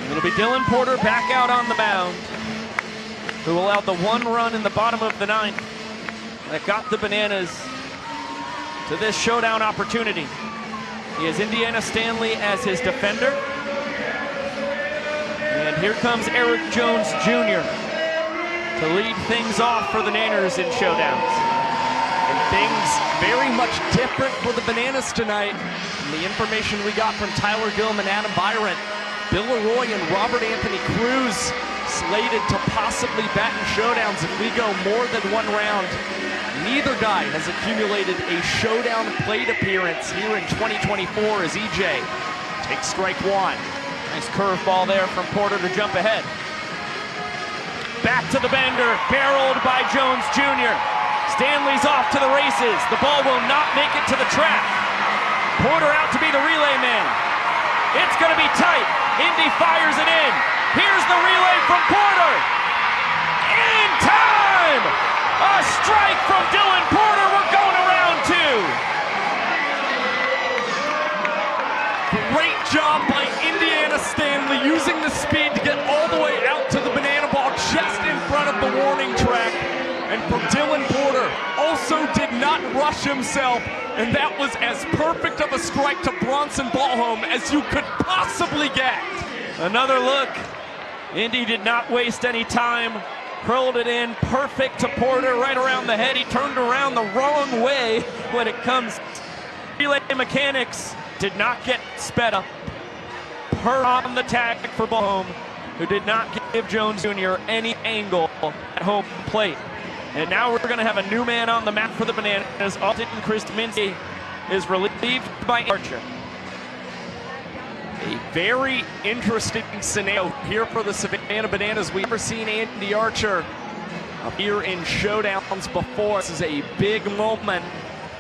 It'll be Dylan Porter back out on the mound, who allowed the 1 run in the bottom of the 9th that got the Bananas to this showdown opportunity. He has Indiana Stanley as his defender. And here comes Eric Jones Jr. to lead things off for the Nanners in showdowns. And things very much different for the Bananas tonight. And the information we got from Tyler Gillum and Adam Byron, Bill Leroy and Robert Anthony Cruz slated to possibly bat in showdowns if we go more than 1 round. Neither guy has accumulated a showdown plate appearance here in 2024 as EJ takes strike 1. Nice curveball there from Porter to jump ahead. Back to the bender, barreled by Jones Jr. Stanley's off to the races. The ball will not make it to the track. Porter out to be the relay man. It's going to be tight. Indy fires it in. Here's the relay from Porter. In time! A strike from Dylan Porter. We're going to round 2. Great job by Indiana Stanley using the speed to get all the way out to the banana ball just in front of the warning track. And for Dylan Porter, also did not rush himself, and that was as perfect of a strike to Bronson Ballholm as you could possibly get. Another look. Indy did not waste any time. Curled it in, perfect to Porter, right around the head. He turned around the wrong way when it comes. Relay mechanics did not get sped up. On the tag for Ballholm, who did not give Jones Jr. any angle at home plate. And now we're going to have a new man on the mat for the Bananas. Austin Krasminski is relieved by Archer. A very interesting scenario here for the Savannah Bananas. We've never seen Andy Archer appear in showdowns before. This is a big moment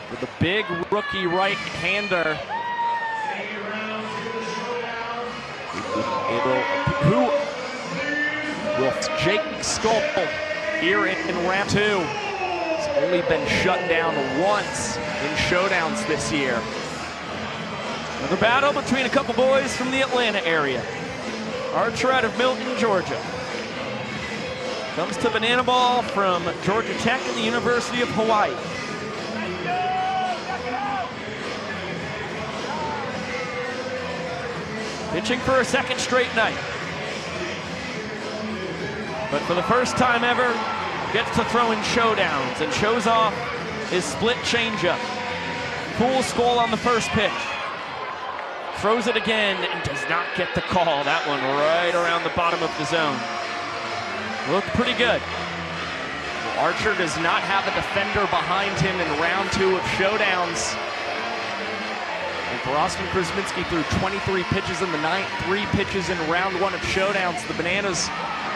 for the big rookie right-hander. Who will Jake Skull here in round 2? He's only been shut down once in showdowns this year. Another battle between a couple boys from the Atlanta area. Archer out of Milton, Georgia. Comes to banana ball from Georgia Tech and the University of Hawaii. Pitching for a second straight night. But for the first time ever, gets to throw in showdowns and shows off his split changeup. Fools Skol on the first pitch. Throws it again and does not get the call. That one right around the bottom of the zone. Looked pretty good. Well, Archer does not have a defender behind him in round 2 of showdowns. And for Austin Krasminski threw 23 pitches in the ninth, 3 pitches in round 1 of showdowns. The Bananas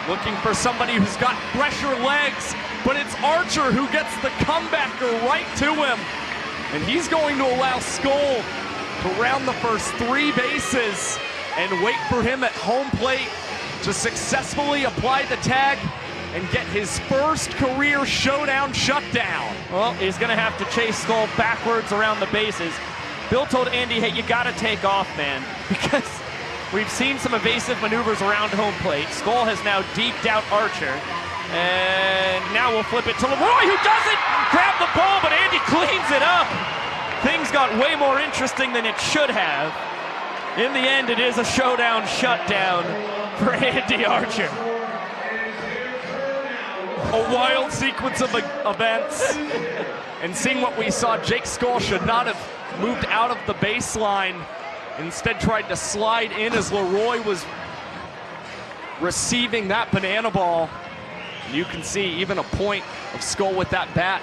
looking for somebody who's got fresher legs, but it's Archer who gets the comebacker right to him. And he's going to allow Skol to round the first 3 bases and wait for him at home plate to successfully apply the tag and get his first career showdown shutdown. Well, he's gonna have to chase Skol backwards around the bases. Bill told Andy, hey, you gotta take off, man, because we've seen some evasive maneuvers around home plate. Skol has now deked out Archer. And now we'll flip it to Leroy, who doesn't grab the ball, but Andy cleans it up. Things got way more interesting than it should have. In the end, it is a showdown shutdown for Andy Archer. A wild sequence of events. And seeing what we saw, Jake Skol should not have moved out of the baseline. Instead tried to slide in as Leroy was receiving that banana ball. You can see even a point of Skol with that bat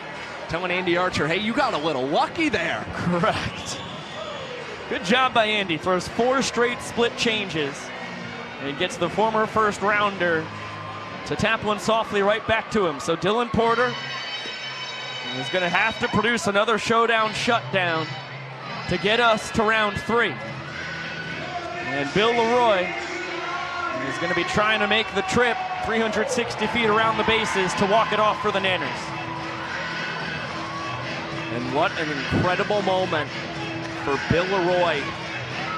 telling Andy Archer, hey, you got a little lucky there. Correct. Good job by Andy. Throws 4 straight split changes. And gets the former first rounder to tap one softly right back to him. So Dylan Porter is going to have to produce another showdown shutdown to get us to round 3. And Bill Leroy is going to be trying to make the trip 360 feet around the bases to walk it off for the Nanners. And what an incredible moment for Bill Leroy,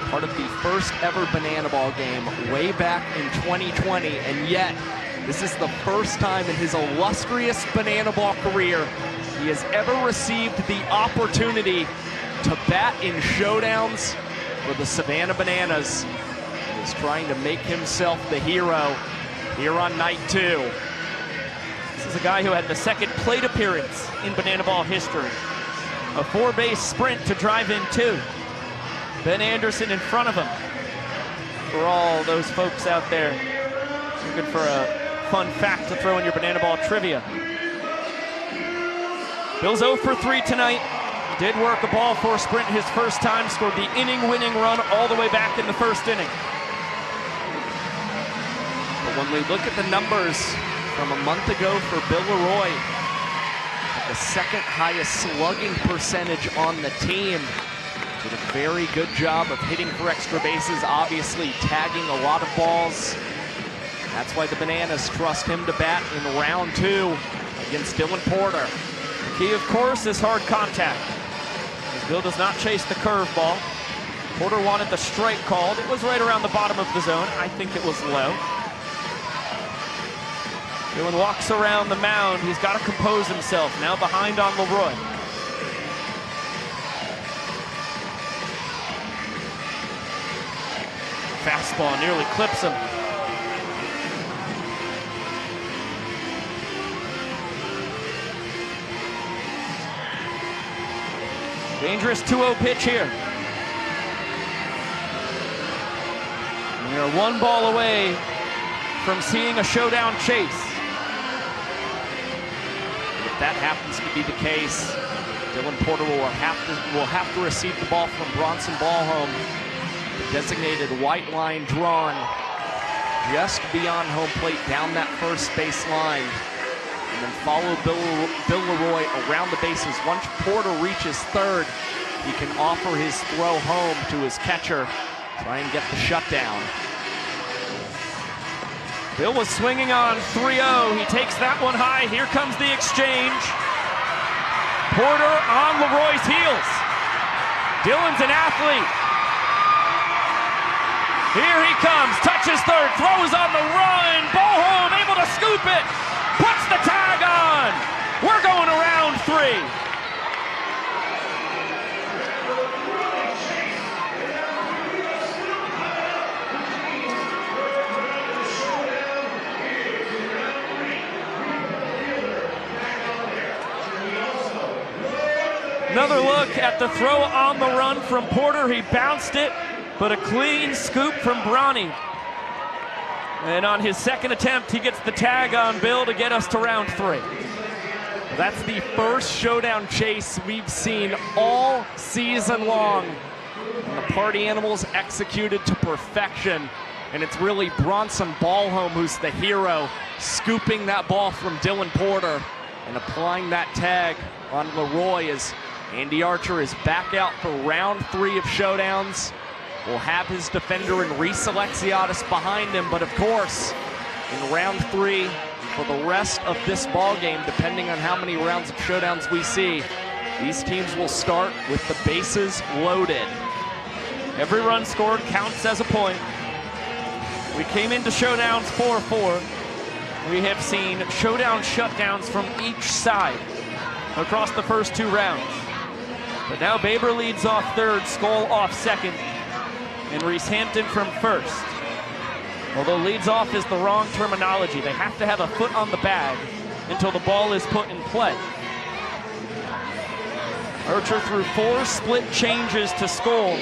part of the first ever banana ball game way back in 2020, and yet this is the first time in his illustrious banana ball career he has ever received the opportunity to bat in showdowns for the Savannah Bananas. He is trying to make himself the hero here on night 2. This is a guy who had the second plate appearance in banana ball history. A 4-base sprint to drive in 2. Ben Anderson in front of him. For all those folks out there looking for a fun fact to throw in your banana ball trivia. Bill's 0 for 3 tonight. Did work a ball 4 sprint his first time, scored the inning-winning run all the way back in the first inning. But when we look at the numbers from a month ago for Bill Leroy, the second highest slugging percentage on the team, did a very good job of hitting for extra bases, obviously tagging a lot of balls. That's why the Bananas trust him to bat in round 2 against Dylan Porter. The key, of course, is hard contact. As Bill does not chase the curveball. Porter wanted the strike called. It was right around the bottom of the zone. I think it was low. Dylan walks around the mound. He's got to compose himself. Now behind on Leroy. Fastball nearly clips him. Dangerous 2-0 pitch here. We are 1 ball away from seeing a showdown chase. If that happens to be the case, Dylan Porter will have to receive the ball from Bronson Ballhome. The designated white line drawn just beyond home plate down that first base line. And then follow Bill Leroy around the bases. Once Porter reaches third, he can offer his throw home to his catcher, try and get the shutdown. Bill was swinging on 3-0. He takes that one high. Here comes the exchange. Porter on Leroy's heels. Dylan's an athlete. Here he comes, touches third, throws on the run. Ballhome able to scoop it. puts the tag on. We're going to round 3. Another look at the throw on the run from Porter. He bounced it, but a clean scoop from Bronny. And on his second attempt, he gets the tag on Bill to get us to round 3. That's the first showdown chase we've seen all season long. And the Party Animals executed to perfection. And it's really Bronson Ballholm who's the hero, scooping that ball from Dylan Porter and applying that tag on Leroy as Andy Archer is back out for round 3 of showdowns. Will have his defender in Reese Alexiadis behind him, but of course, in round 3, for the rest of this ball game, depending on how many rounds of showdowns we see, these teams will start with the bases loaded. Every run scored counts as a point. We came into showdowns 4-4. We have seen showdown shutdowns from each side across the first 2 rounds. But now Baber leads off third, Skoll off second, and Reese Hampton from first. Although leads off is the wrong terminology. They have to have a foot on the bag until the ball is put in play. Archer threw 4 split changes to Skoll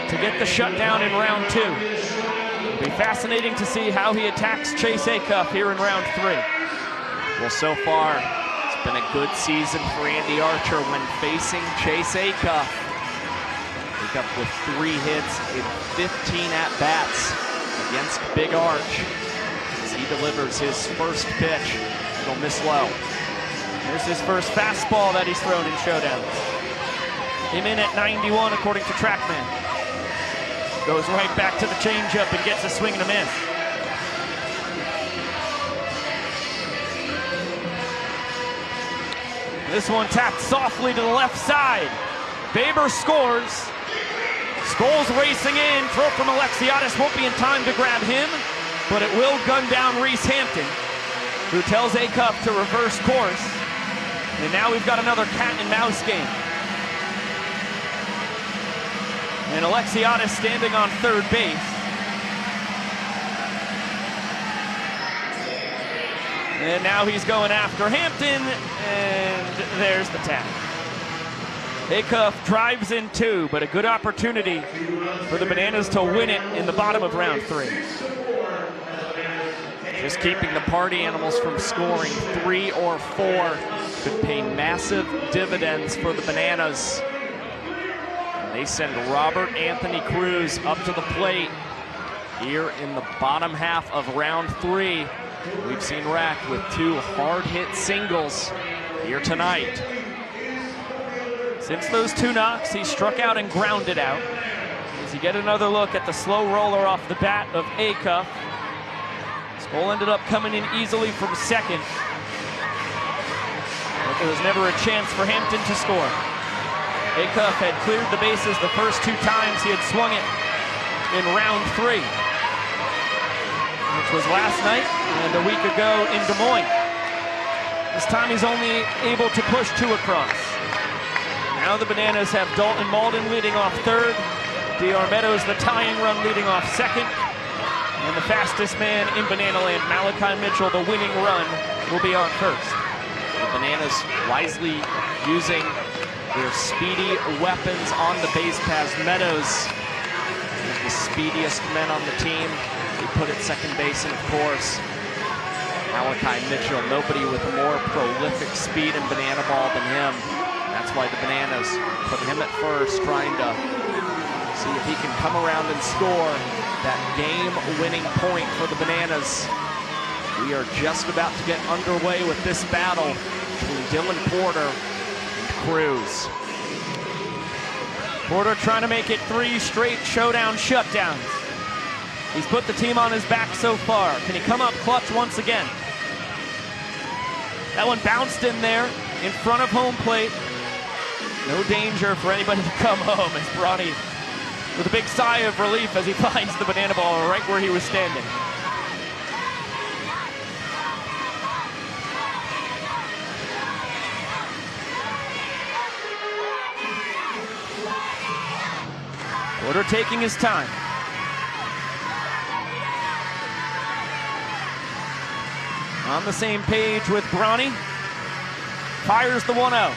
to get the shutdown in round 2. It'll be fascinating to see how he attacks Chase Acuff here in round 3. Well, so far, it's been a good season for Andy Archer when facing Chase Acuff. Acuff with 3 hits in 15 at-bats against Big Arch. As he delivers his first pitch, it'll miss low. Here's his first fastball that he's thrown in showdowns. Came in at 91 according to TrackMan. Goes right back to the changeup and gets a swing and a miss. This one tapped softly to the left side. Baber scores. Skoll's racing in. Throw from Alexiadis won't be in time to grab him, but it will gun down Reese Hampton, who tells Acuff to reverse course. And now we've got another cat and mouse game. And Alexiadis standing on third base. And now he's going after Hampton, and there's the tag. Acuff drives in 2, but a good opportunity for the Bananas to win it in the bottom of round 3. Just keeping the Party Animals from scoring 3 or 4 could pay massive dividends for the Bananas. And they send Robert Anthony Cruz up to the plate here in the bottom half of round 3. We've seen Rack with 2 hard-hit singles here tonight. Since those 2 knocks, he struck out and grounded out. As you get another look at the slow roller off the bat of Acuff. Skoll ended up coming in easily from second. But there was never a chance for Hampton to score. Acuff had cleared the bases the first 2 times he had swung it in round 3. Which was last night and a week ago in Des Moines. This time he's only able to push 2 across. Now the Bananas have Dalton Malden leading off third, D.R. Meadows the tying run leading off second, and the fastest man in Banana Land, Malachi Mitchell, the winning run, will be on first. The Bananas wisely using their speedy weapons on the base paths. Meadows is the speediest man on the team. He put at second base, and of course, Malachi Mitchell, nobody with more prolific speed in banana ball than him. That's why the Bananas put him at first, trying to see if he can come around and score that game-winning point for the Bananas. We are just about to get underway with this battle between Dylan Porter and Cruz. Porter trying to make it 3 straight showdown shutdowns. He's put the team on his back so far. Can he come up clutch once again? That one bounced in there in front of home plate. No danger for anybody to come home as Bronny with a big sigh of relief as he finds the banana ball right where he was standing. Porter taking his time. On the same page with Bronny. Fires the 1-0.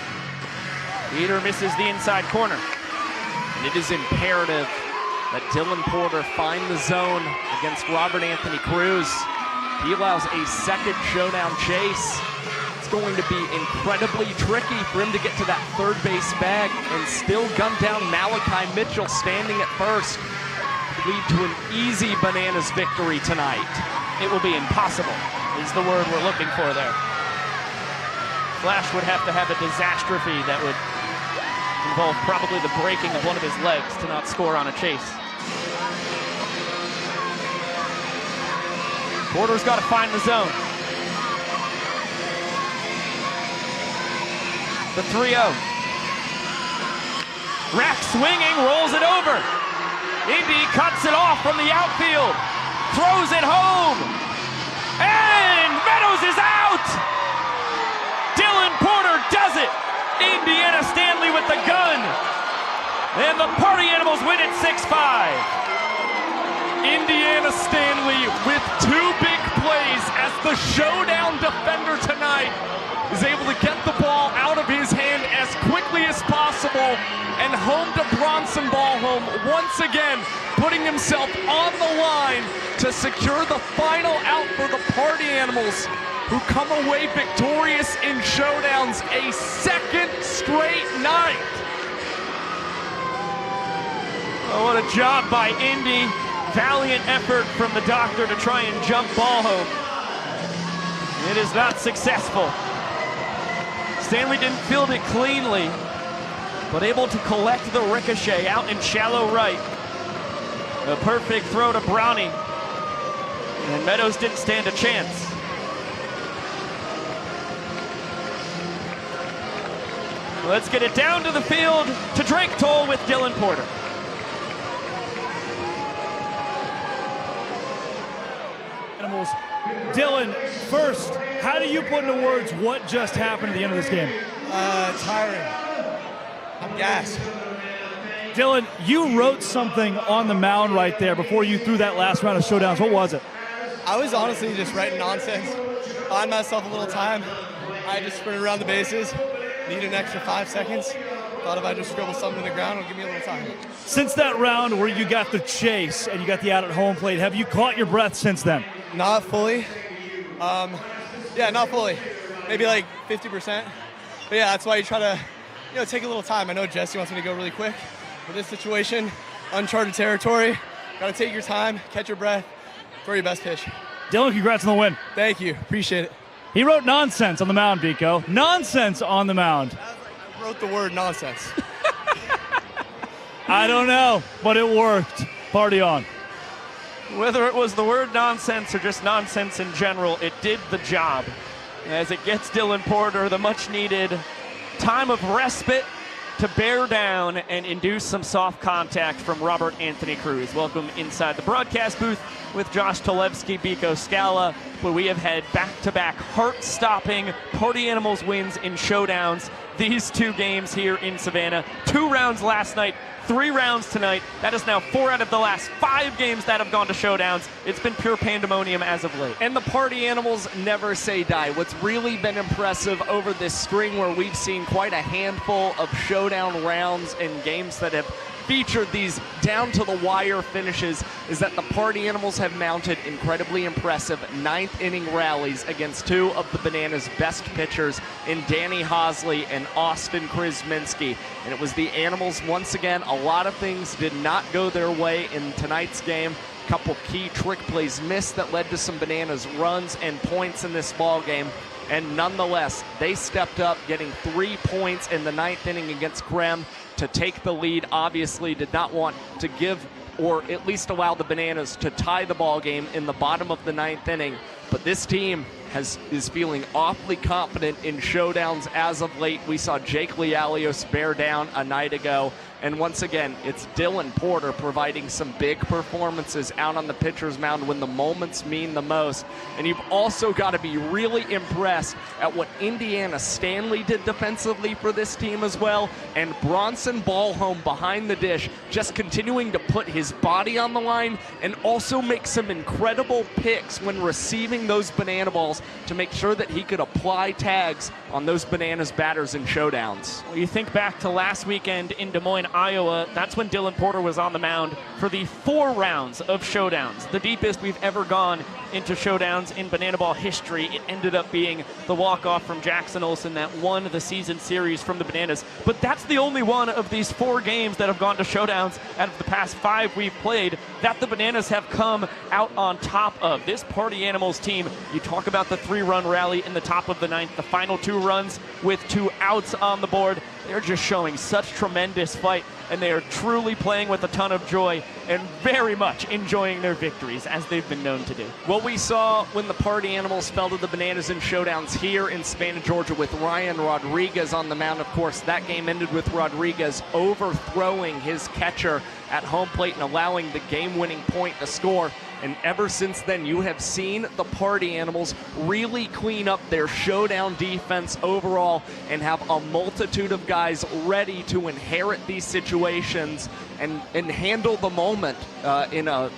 Peter misses the inside corner. And it is imperative that Dylan Porter find the zone against Robert Anthony Cruz. He allows a second showdown chase. It's going to be incredibly tricky for him to get to that third base bag and still gun down Malachi Mitchell standing at first. Could lead to an easy Bananas victory tonight. It will be impossible, is the word we're looking for there. Flash would have to have a disastrophe that would involve probably the breaking of one of his legs to not score on a chase. Porter's got to find the zone. The 3-0. Rack swinging, rolls it over. Indy cuts it off from the outfield. Throws it home. And Meadows is out! Dylan Porter does it! Indiana Stanley with the gun. And the Party Animals win it 6-5. Indiana Stanley with two big plays as the showdown defender tonight is able to get the ball out of his hand as quickly as possible and home to Bronson Ballhome once again, putting himself on the line to secure the final out for the Party Animals, who come away victorious in showdowns a second straight night. Oh, what a job by Indy. Valiant effort from the doctor to try and jump Ballhome. It is not successful. Stanley didn't field it cleanly, but able to collect the ricochet out in shallow right. A perfect throw to Brownie. And Meadows didn't stand a chance. Let's get it down to the field to Drake Toll with Dylan Porter. Animals. Dylan, first, how do you put into words what just happened at the end of this game? Tiring. I'm gassed. Dylan, you wrote something on the mound right there before you threw that last round of showdowns. What was it? I was honestly just writing nonsense. Buying myself a little time. I just sprinted around the bases. Need an extra 5 seconds. Thought if I just scribble something to the ground, it'll give me a little time. Since that round where you got the chase and you got the out at home plate, have you caught your breath since then? Not fully. Yeah, not fully. Maybe like 50%. But yeah, that's why you try to, take a little time. I know Jesse wants me to go really quick. For this situation, uncharted territory. Got to take your time, catch your breath, throw your best pitch. Dylan, congrats on the win. Thank you. Appreciate it. He wrote nonsense on the mound, Biko. Nonsense on the mound. I wrote the word nonsense. I don't know, but it worked. Party on. Whether it was the word nonsense or just nonsense in general, it did the job. As it gets Dylan Porter the much-needed time of respite to bear down and induce some soft contact from Robert Anthony Cruz. Welcome inside the broadcast booth with Josh Talevsky, Biko Scala, where we have had back-to-back heart-stopping Party Animals wins in showdowns. These two games here in Savannah. 2 rounds last night, 3 rounds tonight. That is now 4 out of the last 5 games that have gone to showdowns. It's been pure pandemonium as of late. And the Party Animals never say die. What's really been impressive over this string where we've seen quite a handful of showdown rounds and games that have featured these down-to-the-wire finishes is that the Party Animals have mounted incredibly impressive 9th inning rallies against 2 of the Bananas' best pitchers in Danny Hosley and Austin Krizminski. And it was the Animals, once again, a lot of things did not go their way in tonight's game. A couple key trick plays missed that led to some Bananas runs and points in this ball game. And nonetheless, they stepped up, getting 3 points in the 9th inning against Krem to take the lead. Obviously did not want to give or at least allow the Bananas to tie the ball game in the bottom of the 9th inning. But this team is feeling awfully confident in showdowns as of late. We saw Jake Lialios bear down a night ago. And once again, it's Dylan Porter providing some big performances out on the pitcher's mound when the moments mean the most. And you've also got to be really impressed at what Indiana Stanley did defensively for this team as well. And Bronson Ballholm behind the dish, just continuing to put his body on the line and also make some incredible picks when receiving those banana balls to make sure that he could apply tags on those Bananas batters in showdowns. Well, you think back to last weekend in Des Moines, Iowa, that's when Dylan Porter was on the mound for the 4 rounds of showdowns, the deepest we've ever gone into showdowns in banana ball history. It ended up being the walk-off from Jackson Olsen that won the season series from the Bananas. But that's the only one of these 4 games that have gone to showdowns out of the past 5 we've played that the Bananas have come out on top of. This Party Animals team, you talk about the 3-run rally in the top of the 9th, the final 2 runs with 2 outs on the board. They're just showing such tremendous fight, and they are truly playing with a ton of joy and very much enjoying their victories, as they've been known to do. What we saw when the Party Animals fell to the Bananas in showdowns here in Savannah, Georgia, with Ryan Rodriguez on the mound, of course, that game ended with Rodriguez overthrowing his catcher at home plate and allowing the game-winning point to score. And ever since then, you have seen the Party Animals really clean up their showdown defense overall and have a multitude of guys ready to inherit these situations and handle the moment in a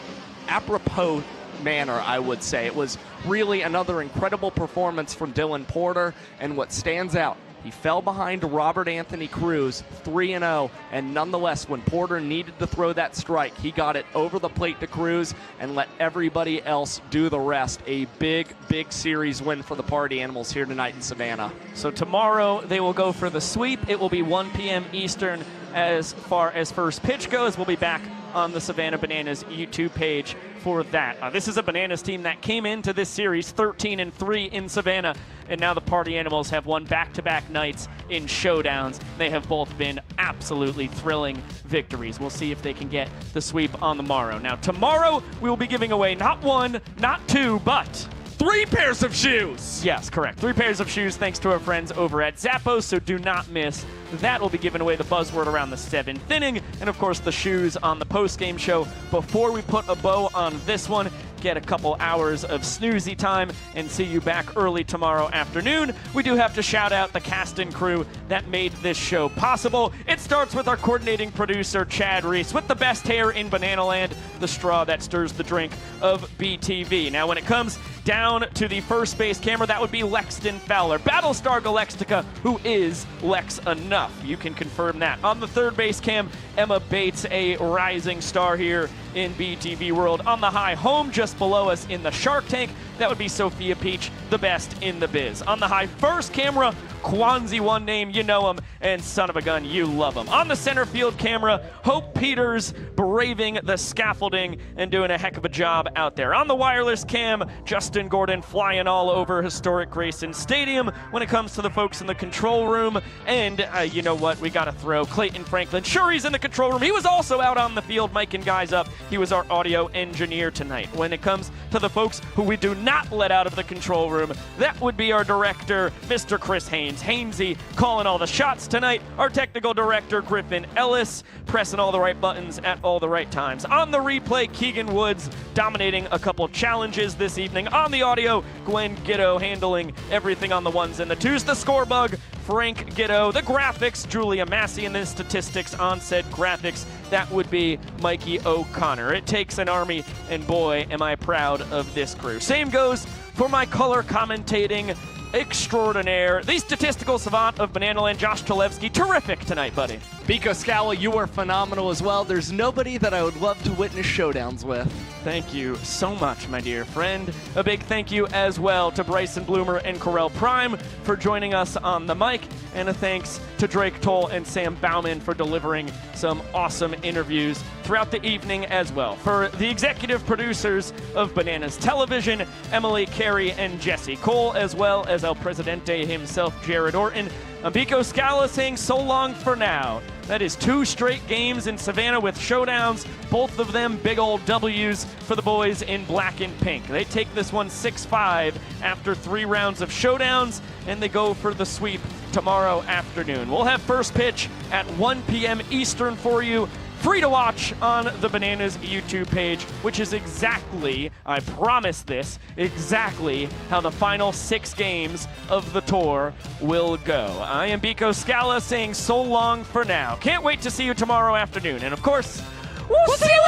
apropos manner, I would say. It was really another incredible performance from Dylan Porter, and what stands out, he fell behind Robert Anthony Cruz 3-0, and nonetheless, when Porter needed to throw that strike, he got it over the plate to Cruz and let everybody else do the rest. A big, big series win for the Party Animals here tonight in Savannah. So tomorrow they will go for the sweep. It will be 1 p.m. Eastern as far as first pitch goes. We'll be back on the Savannah Bananas YouTube page for that. This is a Bananas team that came into this series 13-3 in Savannah, and now the Party Animals have won back-to-back nights in showdowns. They have both been absolutely thrilling victories. We'll see if they can get the sweep on the morrow. Now, tomorrow we will be giving away not 1, not 2, but 3 pairs of shoes! Yes, correct. 3 pairs of shoes thanks to our friends over at Zappos, so do not miss. That will be giving away the buzzword around the 7th inning, and of course the shoes on the post-game show. Before we put a bow on this one, get a couple hours of snoozy time and see you back early tomorrow afternoon. We do have to shout out the cast and crew that made this show possible. It starts with our coordinating producer, Chad Reese, with the best hair in Banana Land, the straw that stirs the drink of BTV. Now, when it comes down to the first base camera, that would be Lexton Fowler, Battlestar Galactica, who is Lex enough. You can confirm that. On the third base cam, Emma Bates, a rising star here in BTV world. On the high home, just below us in the Shark Tank, that would be Sophia Peach, the best in the biz. On the high first camera, Kwanzi, one name, you know him, and son of a gun, you love him. On the center field camera, Hope Peters braving the scaffolding and doing a heck of a job out there. On the wireless cam, Justin Gordon flying all over historic Grayson Stadium when it comes to the folks in the control room. And you know what, we gotta throw Clayton Franklin. Sure, he's in the control room. He was also out on the field miking guys up. He was our audio engineer tonight. When it comes to the folks who we do not let out of the control room, that would be our director, Mr. Chris Haynes. Hainsey calling all the shots tonight. Our technical director, Griffin Ellis, pressing all the right buttons at all the right times. On the replay, Keegan Woods dominating a couple challenges this evening. On the audio, Gwen Giddo handling everything on the 1s and the 2s. The score bug, Frank Giddo. The graphics, Julia Massey, and the statistics on said graphics, that would be Mikey O'Connor. It takes an army, and boy, am I proud of this crew. Same goes for my color commentating extraordinaire, the statistical savant of Banana Land, Josh Talevsky. Terrific tonight, buddy. Biko Scala, you are phenomenal as well. There's nobody that I would love to witness showdowns with. Thank you so much, my dear friend. A big thank you as well to Bryson Bloomer and Corel Prime for joining us on the mic, and a thanks to Drake Toll and Sam Bauman for delivering some awesome interviews throughout the evening as well. For the executive producers of Bananas Television, Emily Carey and Jesse Cole, as well as El Presidente himself, Jared Orton, I'm Biko Scala saying so long for now. That is 2 straight games in Savannah with showdowns, both of them big old W's for the boys in black and pink. They take this one 6-5 after 3 rounds of showdowns, and they go for the sweep tomorrow afternoon. We'll have first pitch at 1 p.m. Eastern for you. Free to watch on the Bananas YouTube page, which is exactly, I promise this, exactly how the final 6 games of the tour will go. I am Biko Scala saying so long for now. Can't wait to see you tomorrow afternoon. And of course, we'll see you